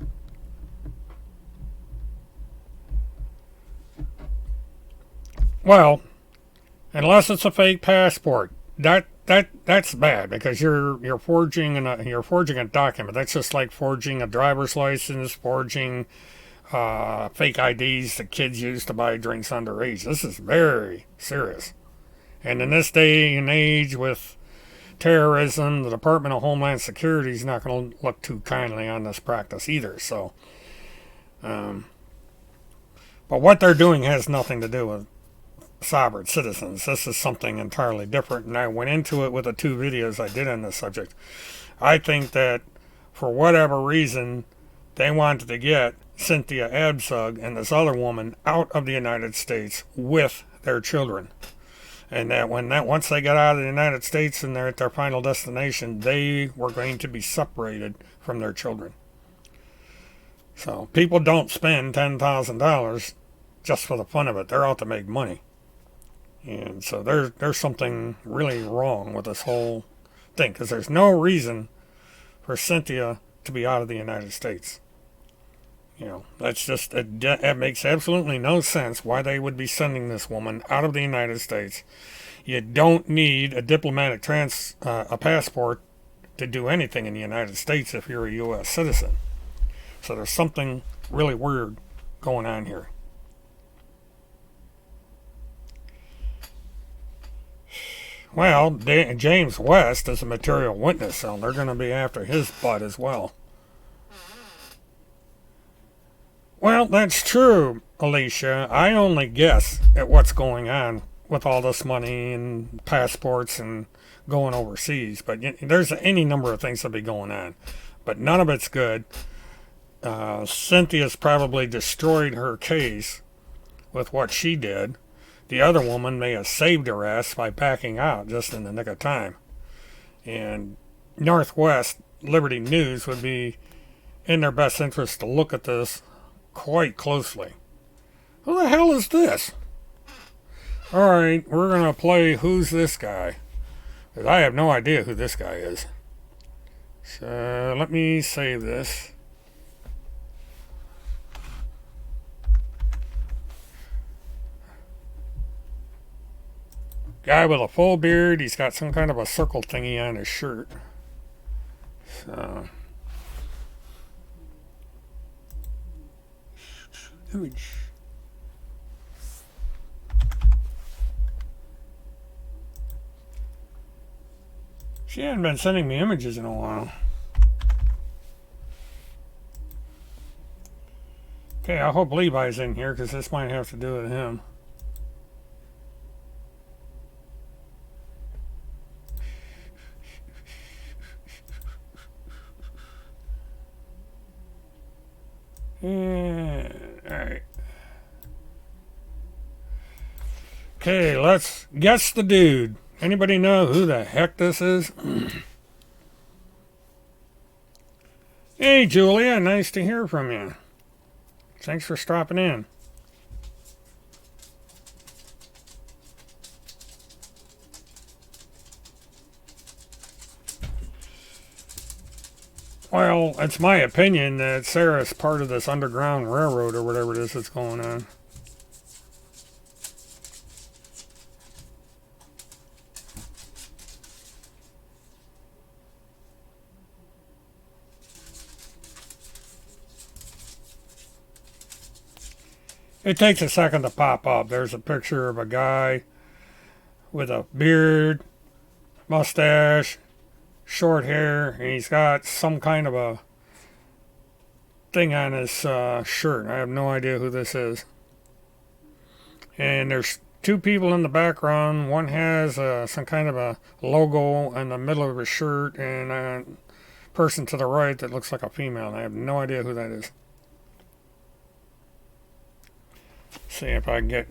[SPEAKER 1] Well, unless it's a fake passport, that's bad because you're forging a document. That's just like forging a driver's license, forging fake IDs that kids use to buy drinks underage. This is very serious. And in this day and age with terrorism, the Department of Homeland Security is not going to look too kindly on this practice either. So, but what they're doing has nothing to do with sovereign citizens. This is something entirely different, and I went into it with the two videos I did on this subject. I think that for whatever reason, they wanted to get Cynthia Absug and this other woman out of the United States with their children. and that once they got out of the United States and they're at their final destination, they were going to be separated from their children. So people don't spend $10,000 just for the fun of it. They're out to make money. And so there's something really wrong with this whole thing, because there's no reason for Cynthia to be out of the United States. That's just, it makes absolutely no sense why they would be sending this woman out of the United States. You don't need a diplomatic a passport to do anything in the United States if you're a U.S. citizen. So there's something really weird going on here. Well, James West is a material witness, so they're going to be after his butt as well. Well, that's true, Alicia. I only guess at what's going on with all this money and passports and going overseas. But there's any number of things that be going on. But none of it's good. Cynthia's probably destroyed her case with what she did. The other woman may have saved her ass by backing out just in the nick of time. And Northwest Liberty News would be in their best interest to look at this quite closely. Who the hell is this? Alright, we're going to play Who's This Guy? Because I have no idea who this guy is. So let me save this. Guy with a full beard. He's got some kind of a circle thingy on his shirt. So image. She hadn't been sending me images in a while. Okay, I hope Levi's in here, because this might have to do with him. Yeah, alright. Okay, let's guess the dude. Anybody know who the heck this is? Hey, Julia, nice to hear from you. Thanks for stopping in. Well, it's my opinion that Sarah's part of this Underground Railroad or whatever it is that's going on. It takes a second to pop up. There's a picture of a guy with a beard, mustache, short hair, and he's got some kind of a thing on his shirt. I have no idea who this is. And there's two people in the background. One has some kind of a logo in the middle of his shirt, and a person to the right that looks like a female. I have no idea who that is. See if I can get...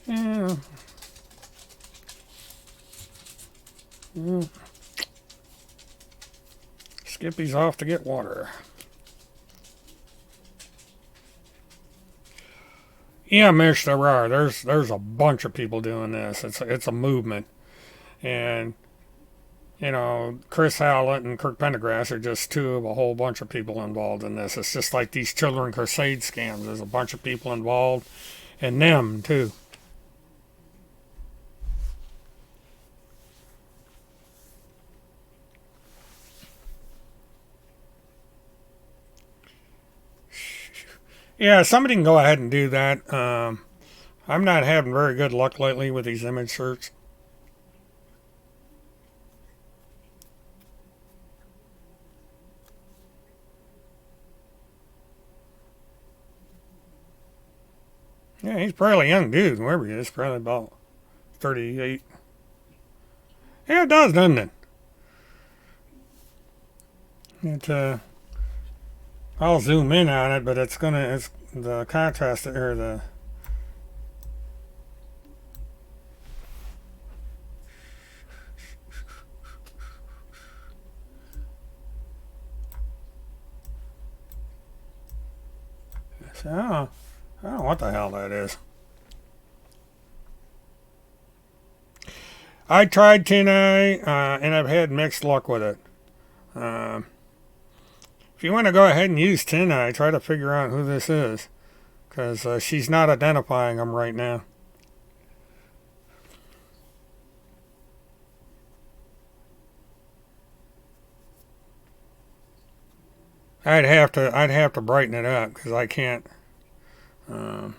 [SPEAKER 1] Yeah. Skippy's off to get water. Yeah, Mish, there are. There's a bunch of people doing this. It's a movement. And, Chris Howlett and Kirk Pendergrass are just two of a whole bunch of people involved in this. It's just like these Children Crusade scams. There's a bunch of people involved. And them, too. Yeah, somebody can go ahead and do that. I'm not having very good luck lately with these image search. Yeah, he's probably a young dude, whoever he is, probably about 38. Yeah, it does, doesn't it? I'll zoom in on it, but it's the contrast or the. I don't know what the hell that is. I tried tin eye, and I've had mixed luck with it. Uh, if you want to go ahead and use tin eye, try to figure out who this is, because she's not identifying them right now. I'd have to brighten it up because I can't. Um,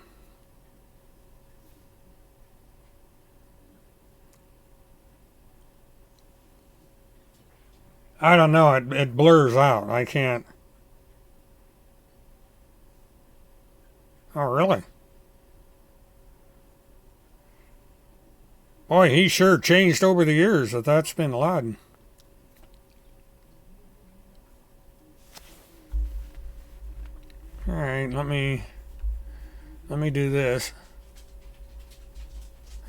[SPEAKER 1] I don't know. It blurs out. I can't. Oh, really? Boy, he sure changed over the years. That's been Laden. All right, let me do this.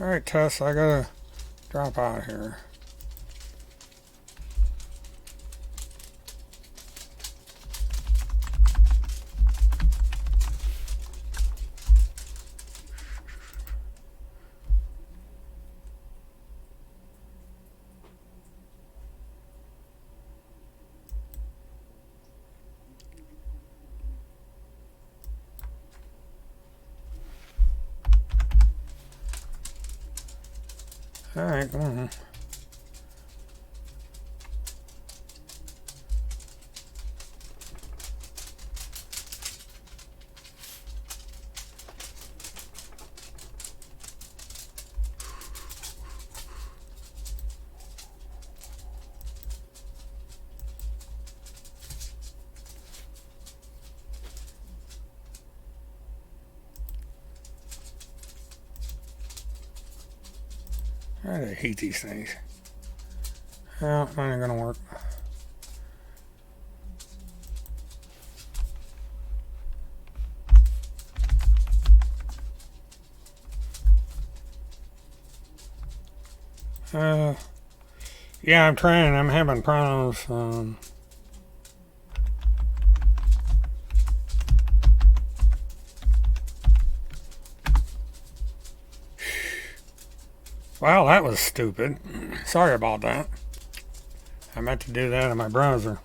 [SPEAKER 1] All right, Tess, I gotta drop out here. All right, come on. I hate these things. Well, mine ain't gonna work. Uh, yeah, I'm trying. I'm having problems. Well, that was stupid. Sorry about that. I meant to do that in my browser.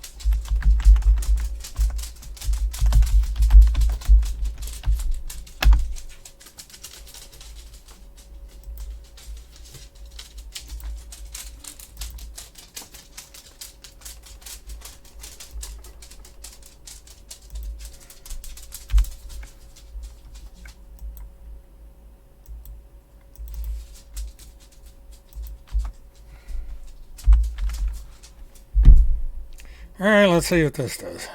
[SPEAKER 1] Alright, let's see what this does.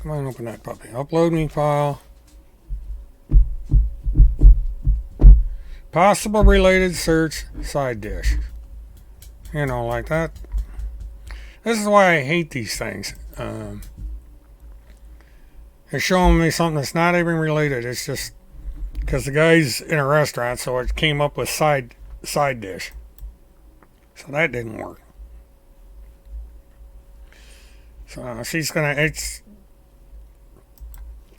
[SPEAKER 1] Come on, open that puppy. Upload me file. Possible related search side dish. You know, like that. This is why I hate these things. They're showing me something that's not even related. It's just because the guy's in a restaurant, so it came up with side dish. So that didn't work. So she's gonna.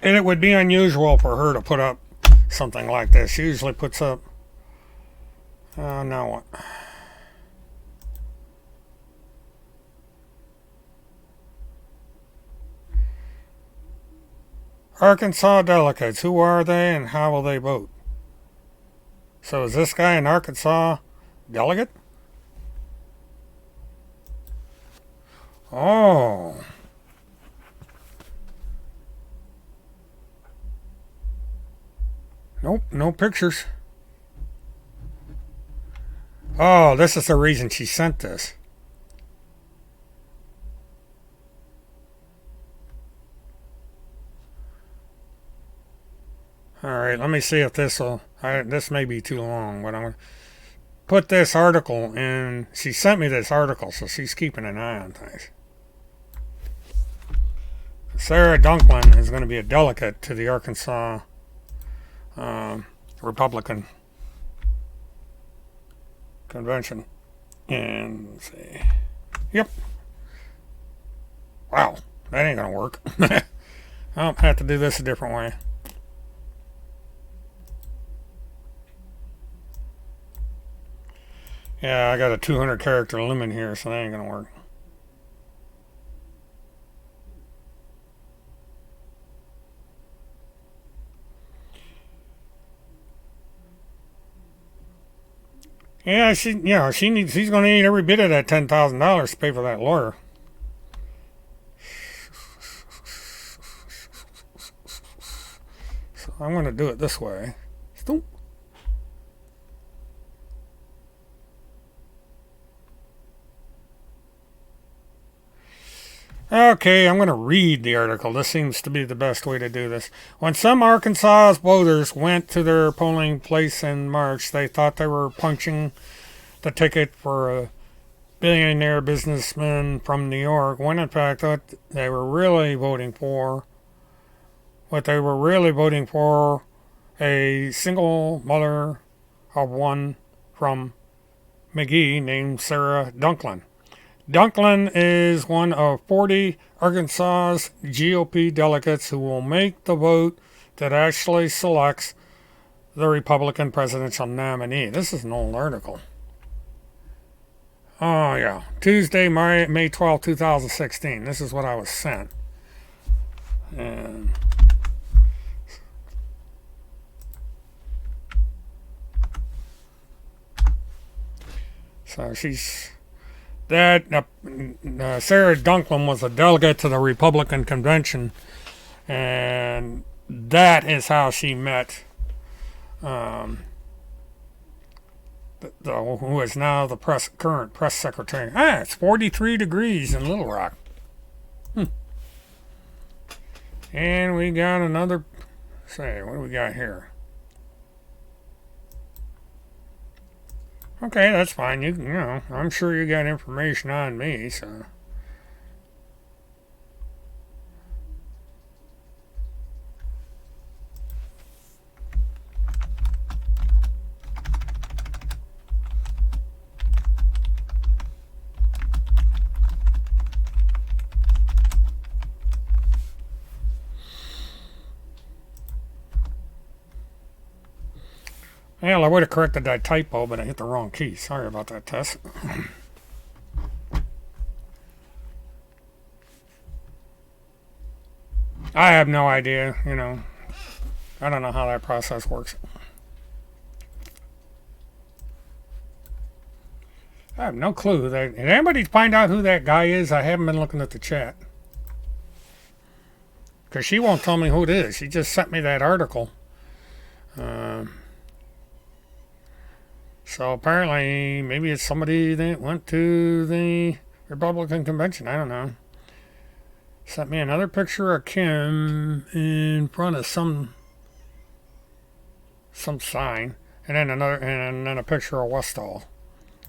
[SPEAKER 1] And it would be unusual for her to put up something like this. She usually puts up. Now what? Arkansas delegates. Who are they and how will they vote? So is this guy an Arkansas delegate? Oh. Nope, no pictures. Oh, this is the reason she sent this. All right, let me see if this will. This may be too long, but I'm put this article in. She sent me this article, so she's keeping an eye on things. Sarah Dunklin is going to be a delegate to the Arkansas Republican Convention. And let's see. Yep. Wow, that ain't going to work. I'll have to do this a different way. Yeah, I got a 200 character limit here, so that ain't going to work. Yeah, she's going to need every bit of that $10,000 to pay for that lawyer. So I'm going to do it this way. Okay, I'm going to read the article. This seems to be the best way to do this. When some Arkansas voters went to their polling place in March, they thought they were punching the ticket for a billionaire businessman from New York, when in fact what they were really voting for a single mother of one from McGee named Sarah Dunklin. Dunklin is one of 40 Arkansas's GOP delegates who will make the vote that actually selects the Republican presidential nominee. This is an old article. Oh, yeah. Tuesday, May 12, 2016. This is what I was sent. And so Sarah Dunklin was a delegate to the Republican convention, and that is how she met who is now the current press secretary. It's 43 degrees in Little Rock. And we got another. What do we got here? Okay, that's fine. You know, I'm sure you got information on me, so. Well, I would have corrected that typo, but I hit the wrong key. Sorry about that, Tess. I have no idea, I don't know how that process works. I have no clue. Did anybody find out who that guy is? I haven't been looking at the chat. Because she won't tell me who it is. She just sent me that article. So apparently, maybe it's somebody that went to the Republican convention. I don't know. Sent me another picture of Kim in front of some sign, and then a picture of Westall.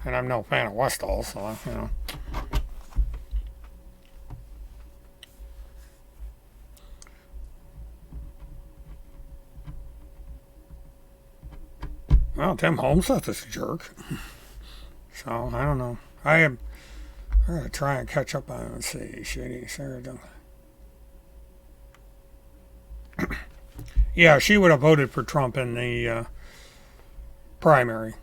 [SPEAKER 1] And I'm no fan of Westall, so Well, Tim Holmeseth is a jerk. So, I don't know. I'm going to try and catch up on it. Let's see. Shady Sarah Dunklin. Yeah, she would have voted for Trump in the primary.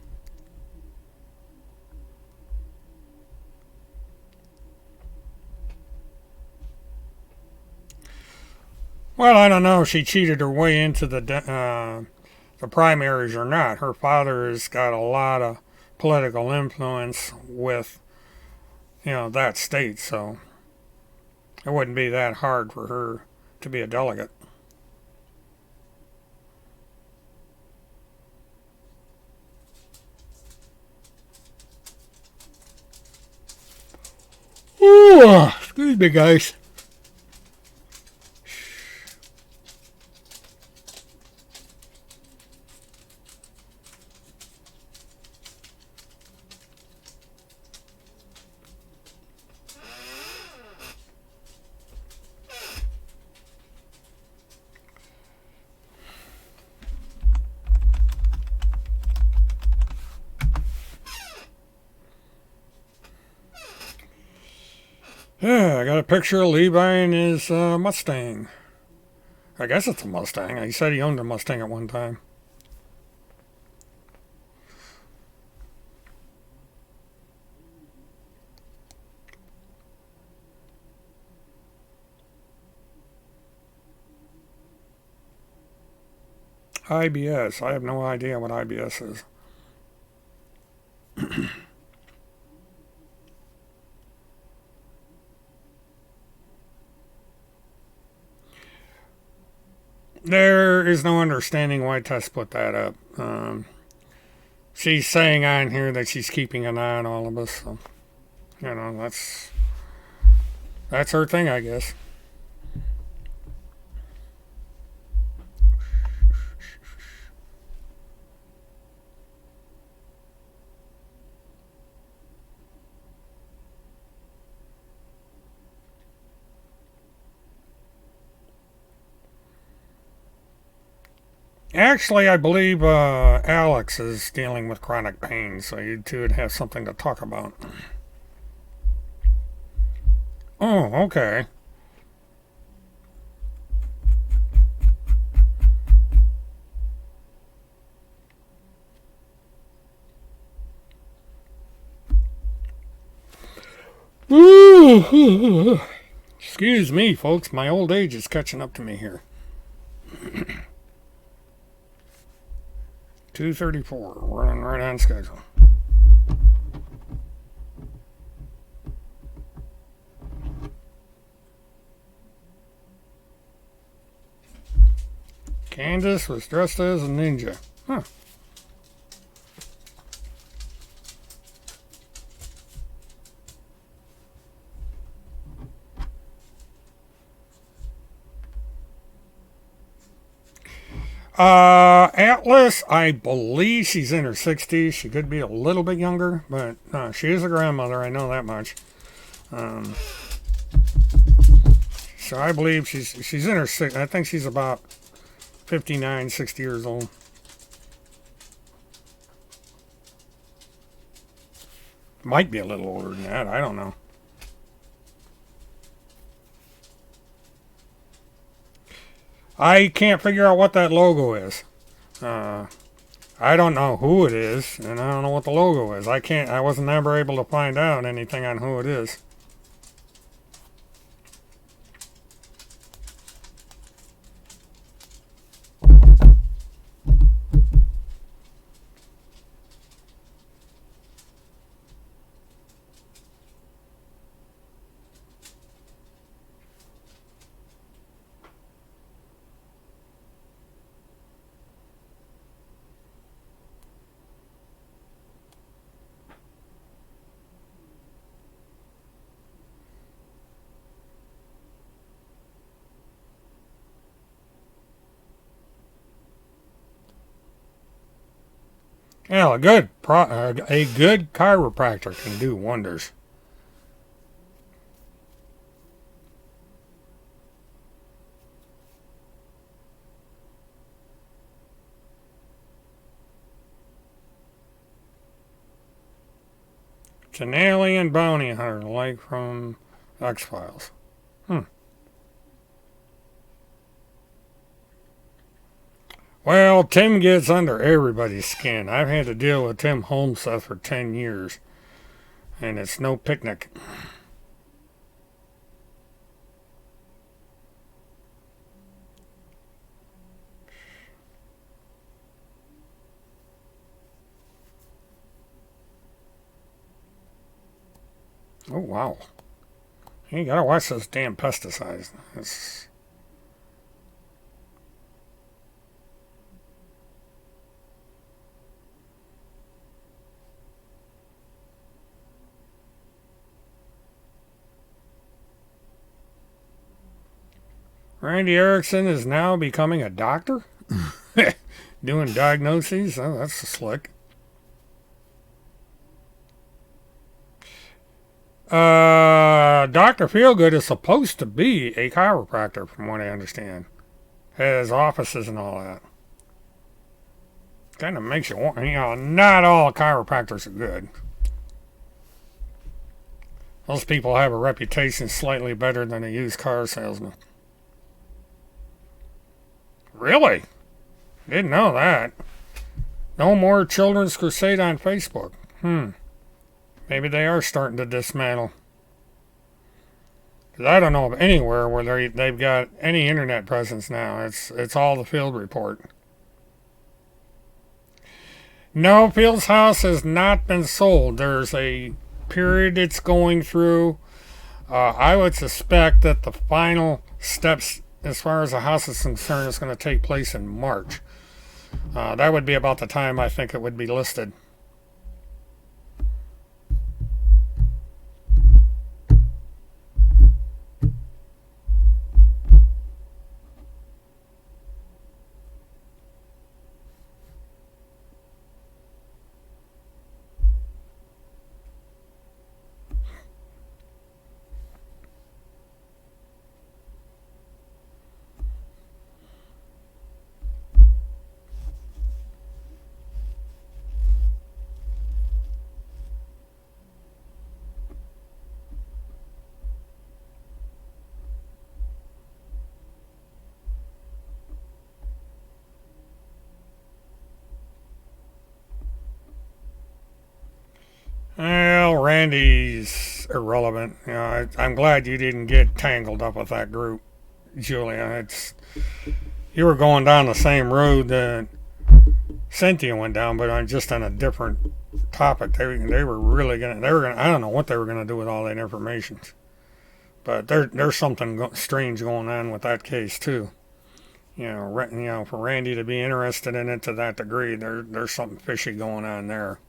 [SPEAKER 1] Well, I don't know if she cheated her way into the primaries or not. Her father has got a lot of political influence with, that state, so it wouldn't be that hard for her to be a delegate. Ooh, excuse me, guys. Yeah, I got a picture of Levi and his Mustang. I guess it's a Mustang. He said he owned a Mustang at one time. IBS. I have no idea what IBS is. There is no understanding why Tess put that up. She's saying on here that she's keeping an eye on all of us. So, that's her thing, I guess. Actually, I believe Alex is dealing with chronic pain, so you two would have something to talk about. Oh, okay. Excuse me, folks. My old age is catching up to me here. 2:34. Running right on schedule. Candace was dressed as a ninja. Huh. Atlas, I believe she's in her 60s. She could be a little bit younger, but she is a grandmother. I know that much. So I believe she's in her 60s. I think she's about 59, 60 years old. Might be a little older than that. I don't know. I can't figure out what that logo is. I don't know who it is, and I don't know what the logo is. I wasn't ever able to find out anything on who it is. Yeah, a good chiropractor can do wonders. It's an alien bounty hunter, like from X-Files. Well, Tim gets under everybody's skin. I've had to deal with Tim Holmseth for 10 years, and it's no picnic. Oh, wow. You gotta watch those damn pesticides. It's... Randy Erickson is now becoming a doctor? Doing diagnoses? Oh, that's slick. Dr. Feelgood is supposed to be a chiropractor, from what I understand. Has offices and all that. Kind of makes you want, not all chiropractors are good. Those people have a reputation slightly better than a used car salesman. Really? Didn't know that. No more Children's Crusade on Facebook. Maybe they are starting to dismantle. 'Cause I don't know of anywhere where they've got any internet presence now. It's all the Field Report. No, Field's house has not been sold. There's a period it's going through. I would suspect that the final steps, as far as the house is concerned, is going to take place in March. That would be about the time I think it would be listed. Well, Randy's irrelevant. I'm glad you didn't get tangled up with that group, Julia. You were going down the same road that Cynthia went down, but just on a different topic. They were really gonna. I don't know what they were gonna do with all that information, but there's something strange going on with that case too. For Randy to be interested in it to that degree, there's something fishy going on there.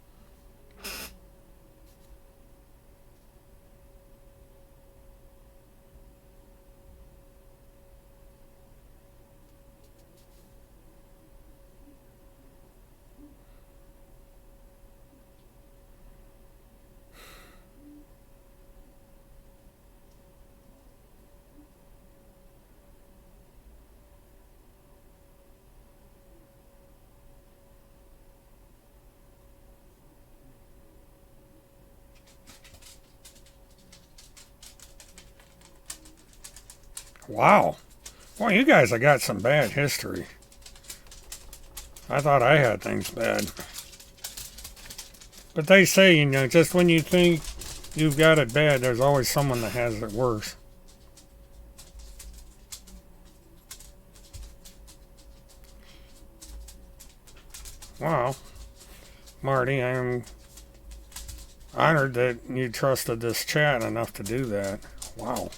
[SPEAKER 1] Wow. Well, you guys have got some bad history. I thought I had things bad. But they say, just when you think you've got it bad, there's always someone that has it worse. Wow. Marty, I'm honored that you trusted this chat enough to do that. Wow.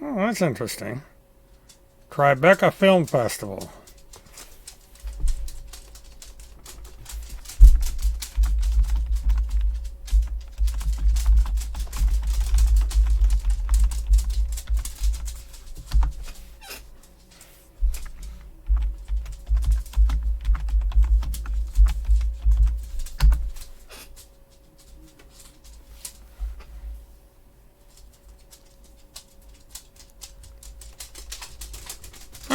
[SPEAKER 1] Oh, that's interesting. Tribeca Film Festival.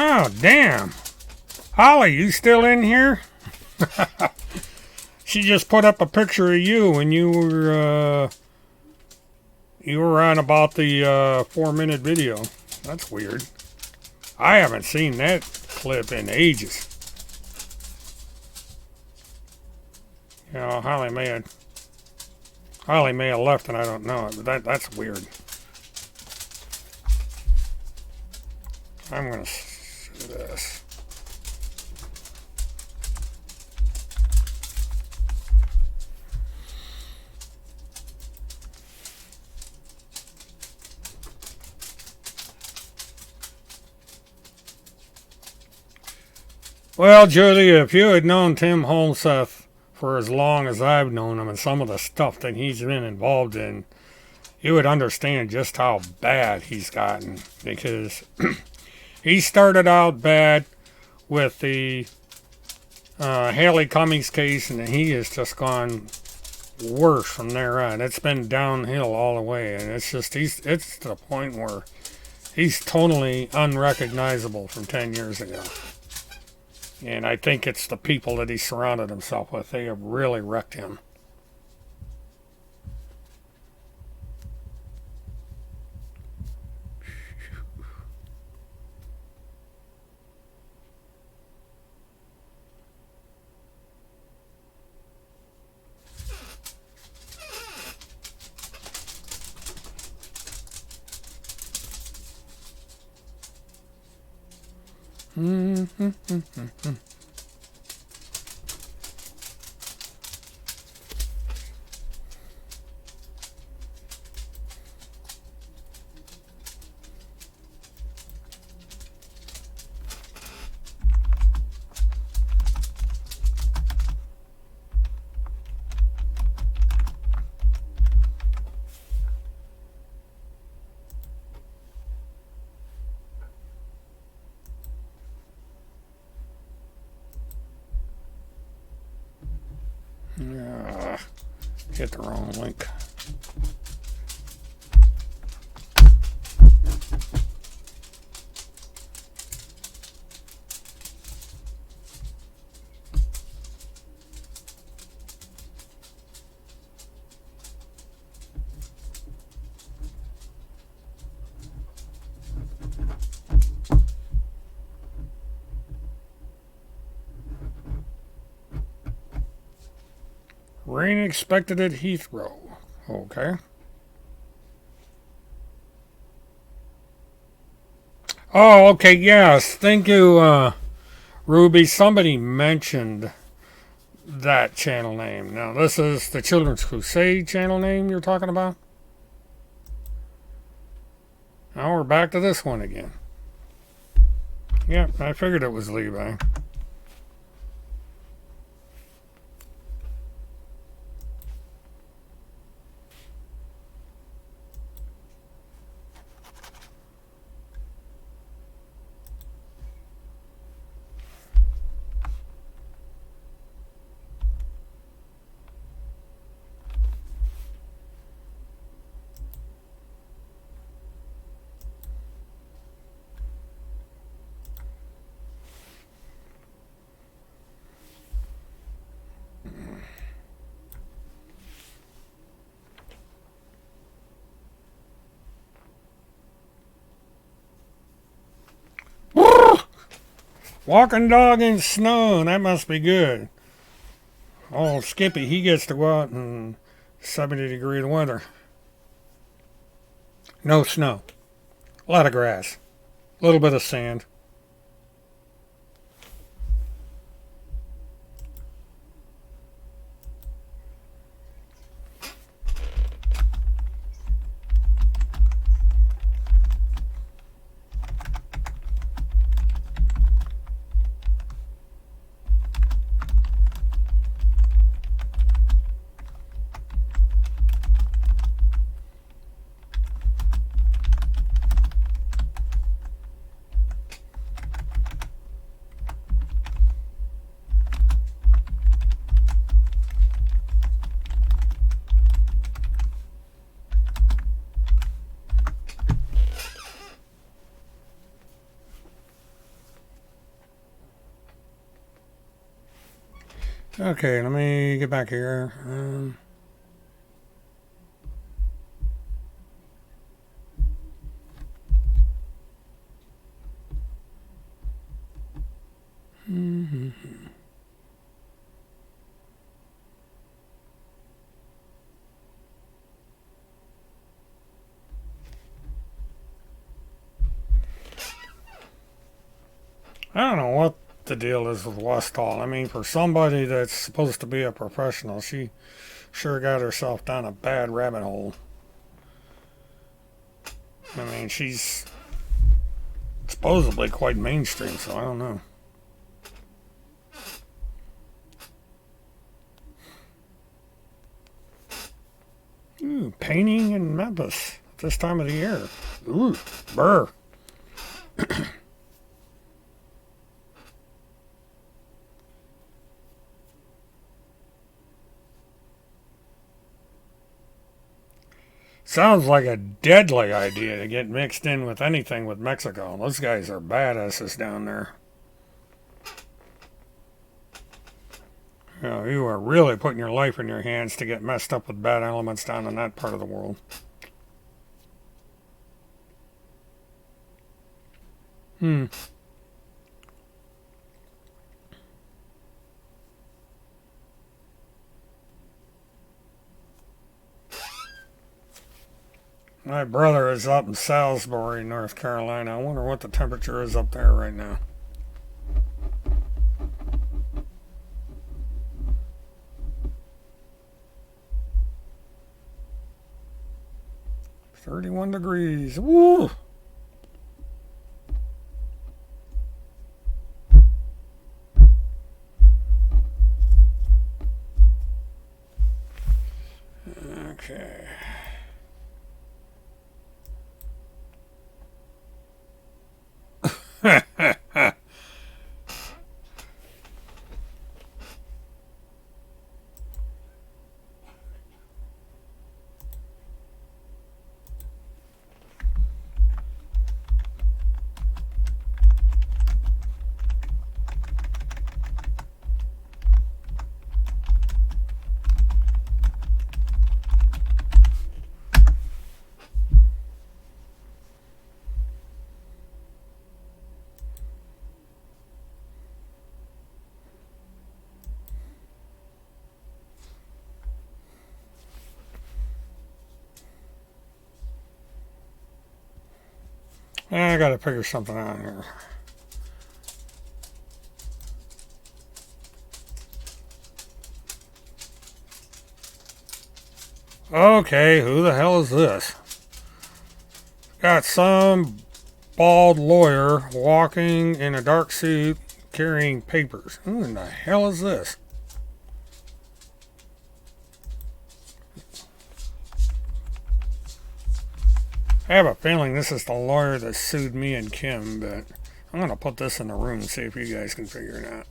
[SPEAKER 1] Oh, damn. Holly, you still in here? She just put up a picture of you when you were on about the 4-minute video. That's weird. I haven't seen that clip in ages. Holly may have left and I don't know it, but that's weird. I'm gonna do this. Well, Julia, if you had known Tim Holmseth for as long as I've known him and some of the stuff that he's been involved in, you would understand just how bad he's gotten. Because he started out bad with the Haley Cummings case, and he has just gone worse from there on. It's been downhill all the way, and it's to the point where he's totally unrecognizable from 10 years ago. And I think it's the people that he surrounded himself with. They have really wrecked him. Hit the wrong link. Rain expected at Heathrow. Okay. Oh, okay, yes. Thank you, Ruby. Somebody mentioned that channel name. Now, this is the Children's Crusade channel name you're talking about? Now we're back to this one again. Yeah, I figured it was Levi. Walking dog in snow, that must be good. Oh, Skippy, he gets to go out in 70-degree weather. No snow. A lot of grass. A little bit of sand. Okay, let me get back here. I don't know what the deal is with Westall. I mean, for somebody that's supposed to be a professional, she sure got herself down a bad rabbit hole. I mean, she's supposedly quite mainstream, so I don't know. painting in Memphis at this time of the year. Ooh, brr. Sounds like a deadly idea to get mixed in with anything with Mexico. Those guys are badasses down there. You know, you are really putting your life in your hands to get messed up with bad elements down in that part of the world. My brother is up in Salisbury, North Carolina. I wonder what the temperature is up there right now. $31. Woo! Okay. I gotta figure something out here. Okay, who the hell is this? Got some bald lawyer walking in a dark suit carrying papers. Who in the hell is this? I have a feeling this is the lawyer that sued me and Kim, but I'm going to put this in the room and see if you guys can figure it out.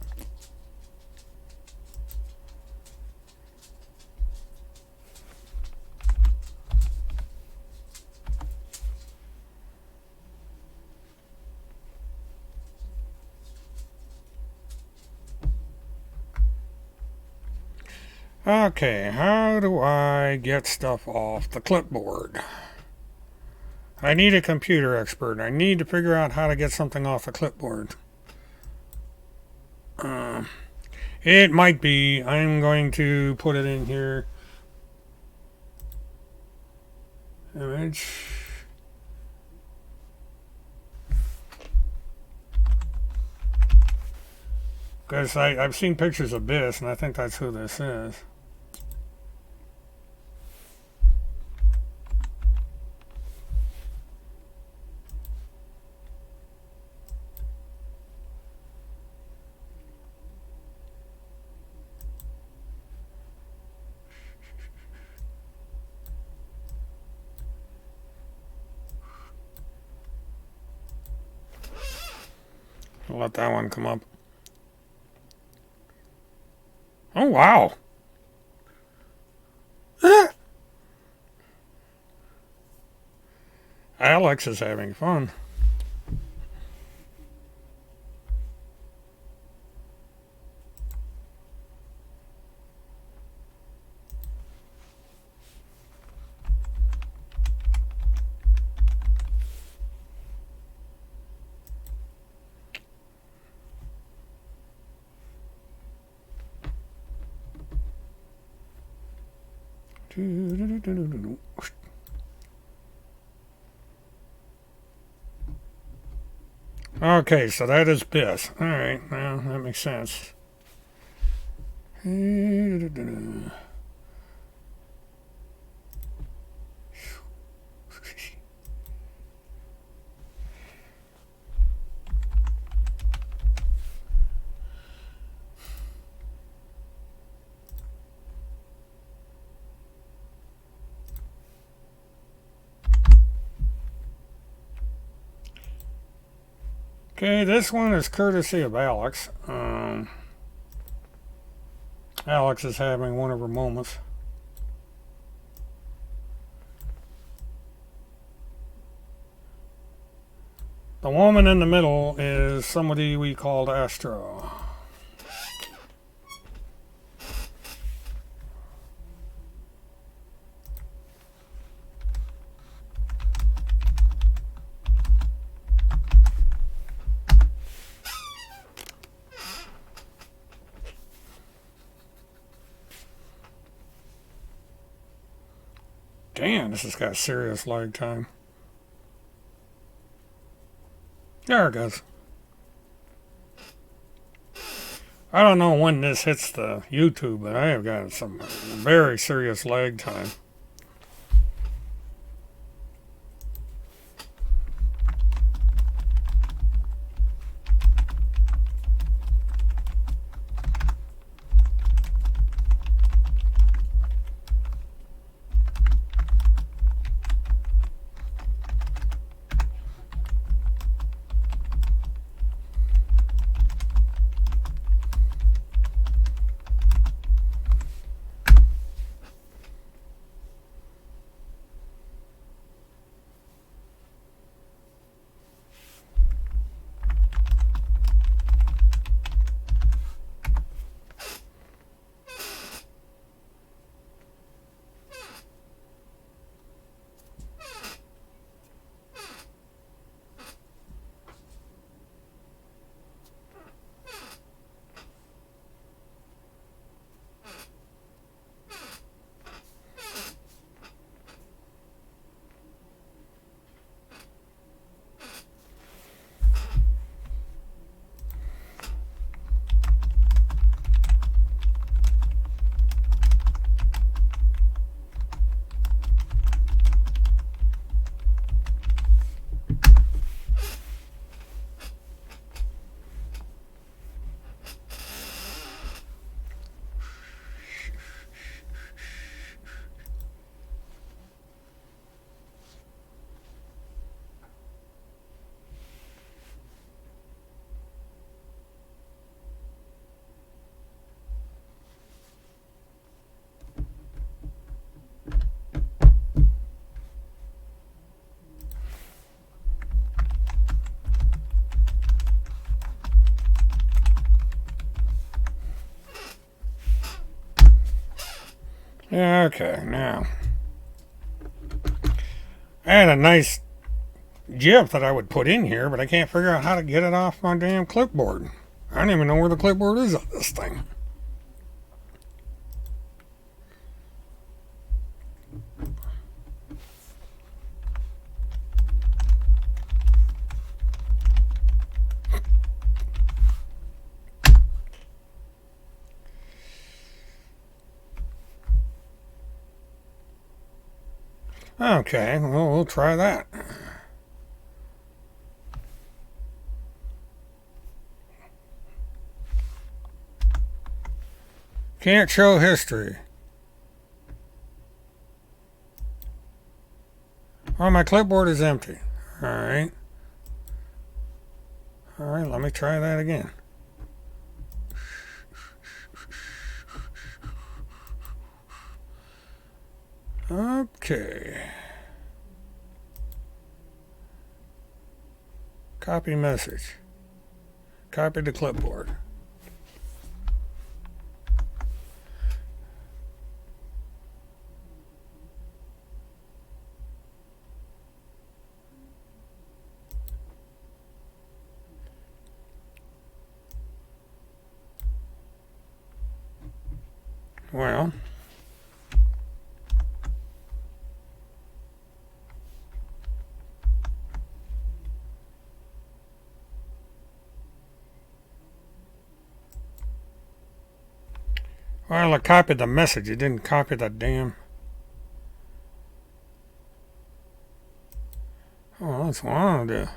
[SPEAKER 1] Okay, how do I get stuff off the clipboard? I need a computer expert. I need to figure out how to get something off the clipboard. It might be. I'm going to put it in here. Image. Because I've seen pictures of this, and I think that's who this is. I'll let that one come up. Oh, wow. Alex is having fun. Okay, so that is BIS. Alright, well, that makes sense. Okay, this one is courtesy of Alex. Alex is having one of her moments. The woman in the middle is somebody we called Astro. Damn, this has got serious lag time. There it goes. I don't know when this hits the YouTube, but I have got some very serious lag time. Yeah, okay, now. I had a nice GIF that I would put in here, but I can't figure out how to get it off my damn clipboard. I don't even know where the clipboard is on this thing. Okay, well, we'll try that. Can't show history. Oh, my clipboard is empty. Alright. Alright, let me try that again. Okay. Copy message. Copy the clipboard. Well, I copied the message. It didn't copy the damn. Oh, that's what I want to do.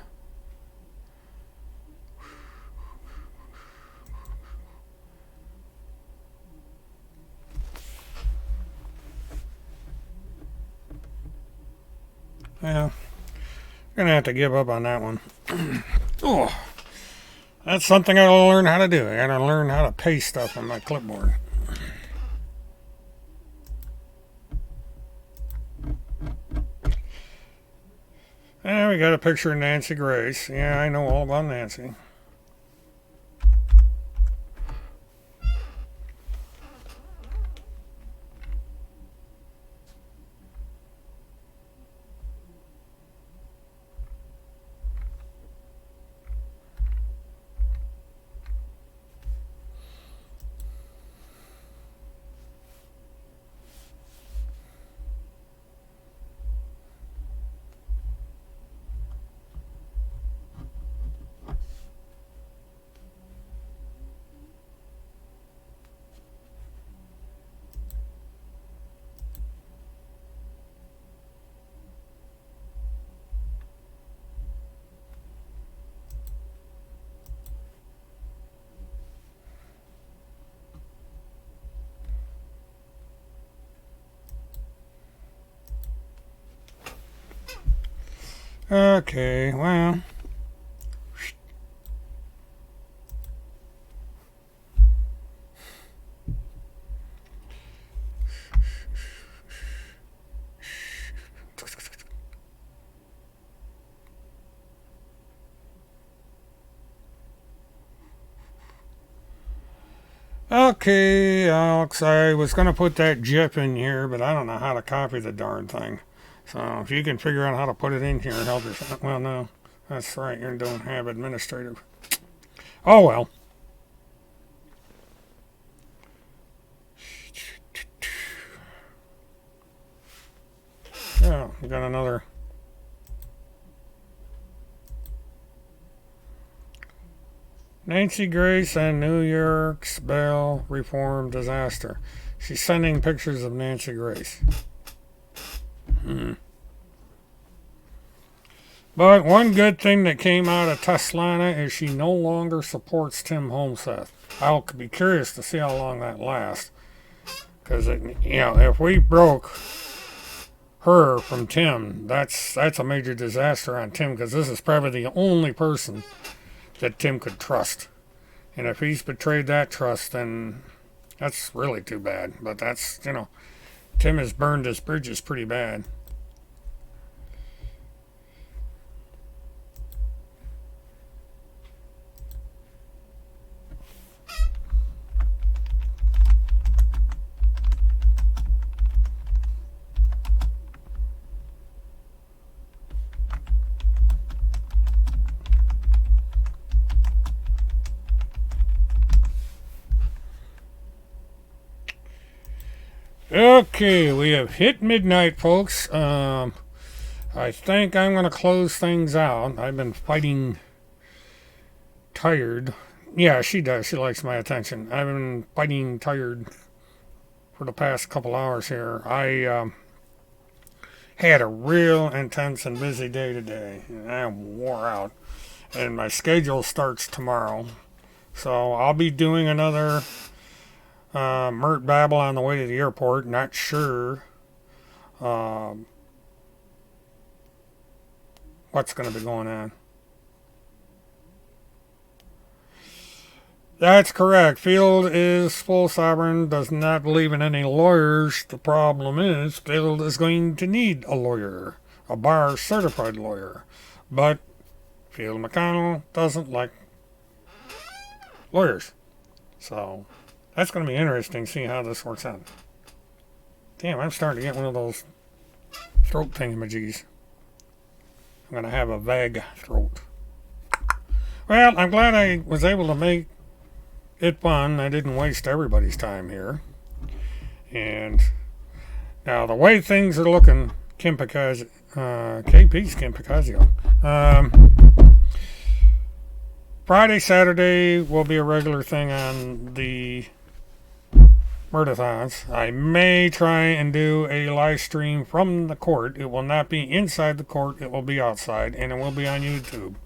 [SPEAKER 1] Yeah, I'm gonna have to give up on that one. Oh. That's something I gotta learn how to do. I gotta learn how to paste stuff on my clipboard. And we got a picture of Nancy Grace. Yeah, I know all about Nancy. Okay, well. Okay, Alex, I was going to put that GIF in here, but I don't know how to copy the darn thing. So if you can figure out how to put it in here, help yourself. Well, no, that's right, you don't have administrative. Oh, well. Yeah, we got another. Nancy Grace and New York's bail reform disaster. She's sending pictures of Nancy Grace. But one good thing that came out of Teslana is she no longer supports Tim Homeseth. I'll be curious to see how long that lasts. Because, if we broke her from Tim, that's a major disaster on Tim, because this is probably the only person that Tim could trust. And if he's betrayed that trust, then that's really too bad. But that's, Tim has burned his bridges pretty bad. Okay, we have hit midnight, folks. I think I'm going to close things out. I've been fighting tired. Yeah, she does. She likes my attention. I've been fighting tired for the past couple hours here. I had a real intense and busy day today. I'm wore out. And my schedule starts tomorrow. So I'll be doing another Mert Babble on the way to the airport. Not sure what's going to be going on. That's correct. Field is full sovereign, does not believe in any lawyers. The problem is, Field is going to need a lawyer, a bar certified lawyer. But Field McConnell doesn't like lawyers. So that's going to be interesting to see how this works out. Damn, I'm starting to get one of those throat thingamajiggies. I'm going to have a vague throat. Well, I'm glad I was able to make it fun. I didn't waste everybody's time here. And now the way things are looking, KP's Kim Picazio. Friday, Saturday will be a regular thing on the Murtathons. I may try and do a live stream from the court. It will not be inside the court. It will be outside, and it will be on YouTube.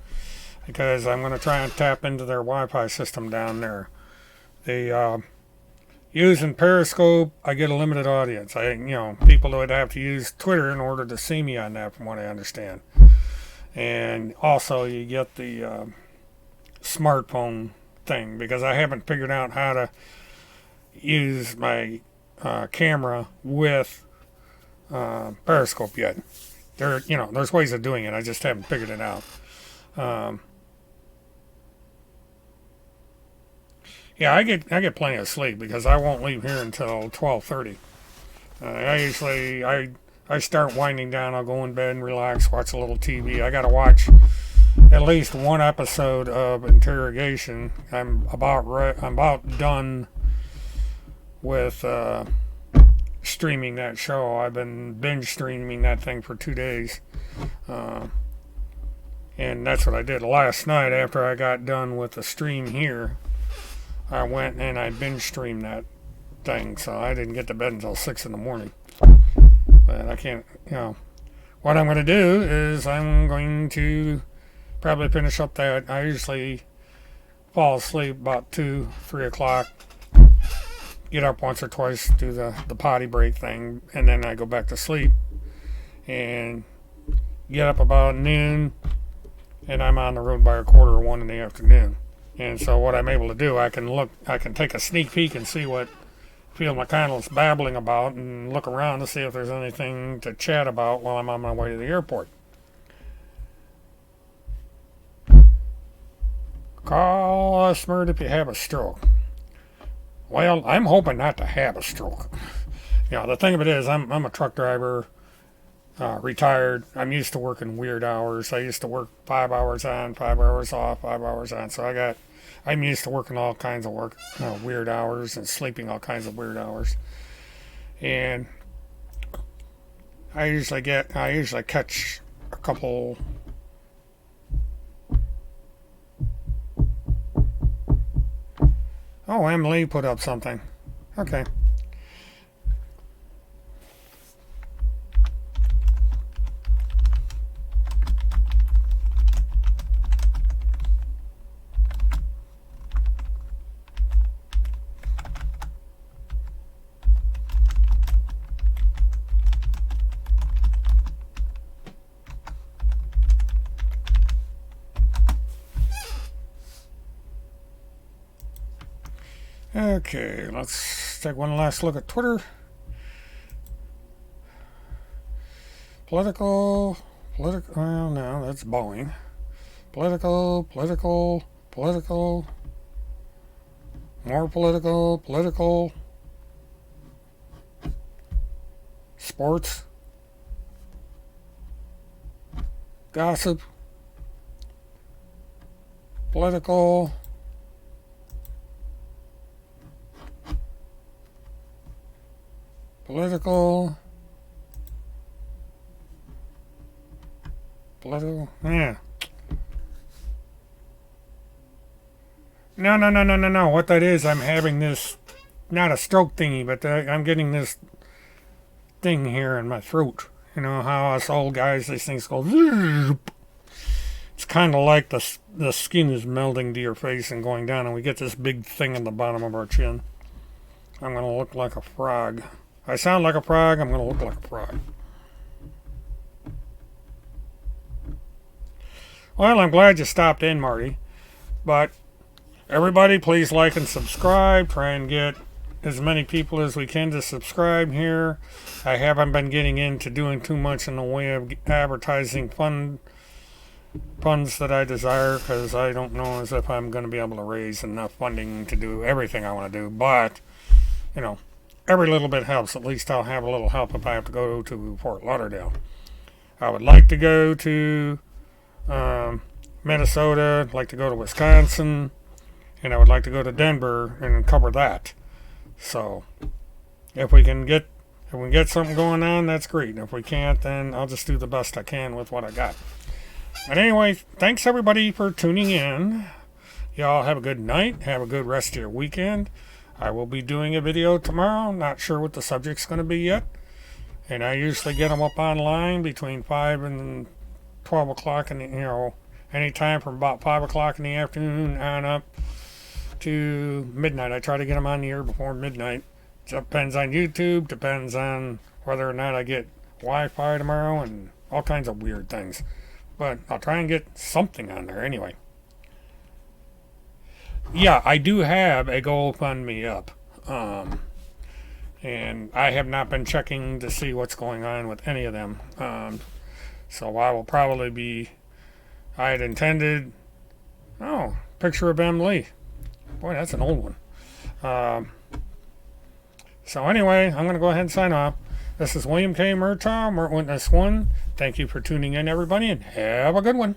[SPEAKER 1] Because I'm going to try and tap into their Wi-Fi system down there. They using Periscope, I get a limited audience. People would have to use Twitter in order to see me on that, from what I understand. And also, you get the smartphone thing because I haven't figured out how to use my camera with Periscope yet. There's ways of doing it. I just haven't figured it out. Um, yeah, I get plenty of sleep because I won't leave here until 12:30. I start winding down. I'll go in bed and relax, watch a little TV. I got to watch at least one episode of Interrogation. I'm about done with streaming that show. I've been binge streaming that thing for 2 days. And that's what I did last night after I got done with the stream here. I went and I binge streamed that thing, so I didn't get to bed until 6 in the morning. But I can't, what I'm going to do is I'm going to probably finish up that. I usually fall asleep about 2, 3 o'clock, get up once or twice, do the potty break thing, and then I go back to sleep and get up about noon, and I'm on the road by 1:15 in the afternoon. And so what I'm able to do, I can take a sneak peek and see what Field McConnell's babbling about and look around to see if there's anything to chat about while I'm on my way to the airport. Call us, Mert, if you have a stroke. Well, I'm hoping not to have a stroke. The thing of it is, I'm a truck driver, retired. I'm used to working weird hours. I used to work 5 hours on, 5 hours off, 5 hours on. So I'm used to working all kinds of weird hours and sleeping all kinds of weird hours. And I usually catch a couple. Oh, Emily put up something. Okay. Okay, let's take one last look at Twitter. Well, no, that's Boeing. Political, more political, sports, gossip, political, yeah. No. What that is, I'm having this, not a stroke thingy, but I'm getting this thing here in my throat. You know how us old guys, these things go. It's kind of like the skin is melting to your face and going down, and we get this big thing on the bottom of our chin. I'm going to look like a frog. I sound like a frog, I'm going to look like a frog. Well, I'm glad you stopped in, Marty. But everybody, please like and subscribe. Try and get as many people as we can to subscribe here. I haven't been getting into doing too much in the way of advertising funds that I desire, because I don't know as if I'm going to be able to raise enough funding to do everything I want to do. But, every little bit helps. At least I'll have a little help if I have to go to Fort Lauderdale. I would like to go to Minnesota. I'd like to go to Wisconsin. And I would like to go to Denver and cover that. So, if we can get something going on, that's great. If we can't, then I'll just do the best I can with what I got. But anyway, thanks everybody for tuning in. Y'all have a good night. Have a good rest of your weekend. I will be doing a video tomorrow. Not sure what the subject's going to be yet. And I usually get them up online between 5 and 12 o'clock. And, anytime from about 5 o'clock in the afternoon on up to midnight. I try to get them on the air before midnight. Depends on YouTube. Depends on whether or not I get Wi-Fi tomorrow and all kinds of weird things. But I'll try and get something on there anyway. Yeah, I do have a GoFundMe up. And I have not been checking to see what's going on with any of them. So I will probably be. I had intended. Oh, picture of M. Lee. Boy, that's an old one. Um, so anyway, I'm going to go ahead and sign off. This is William K. Murtaugh, Mert Witness 1. Thank you for tuning in, everybody, and have a good one.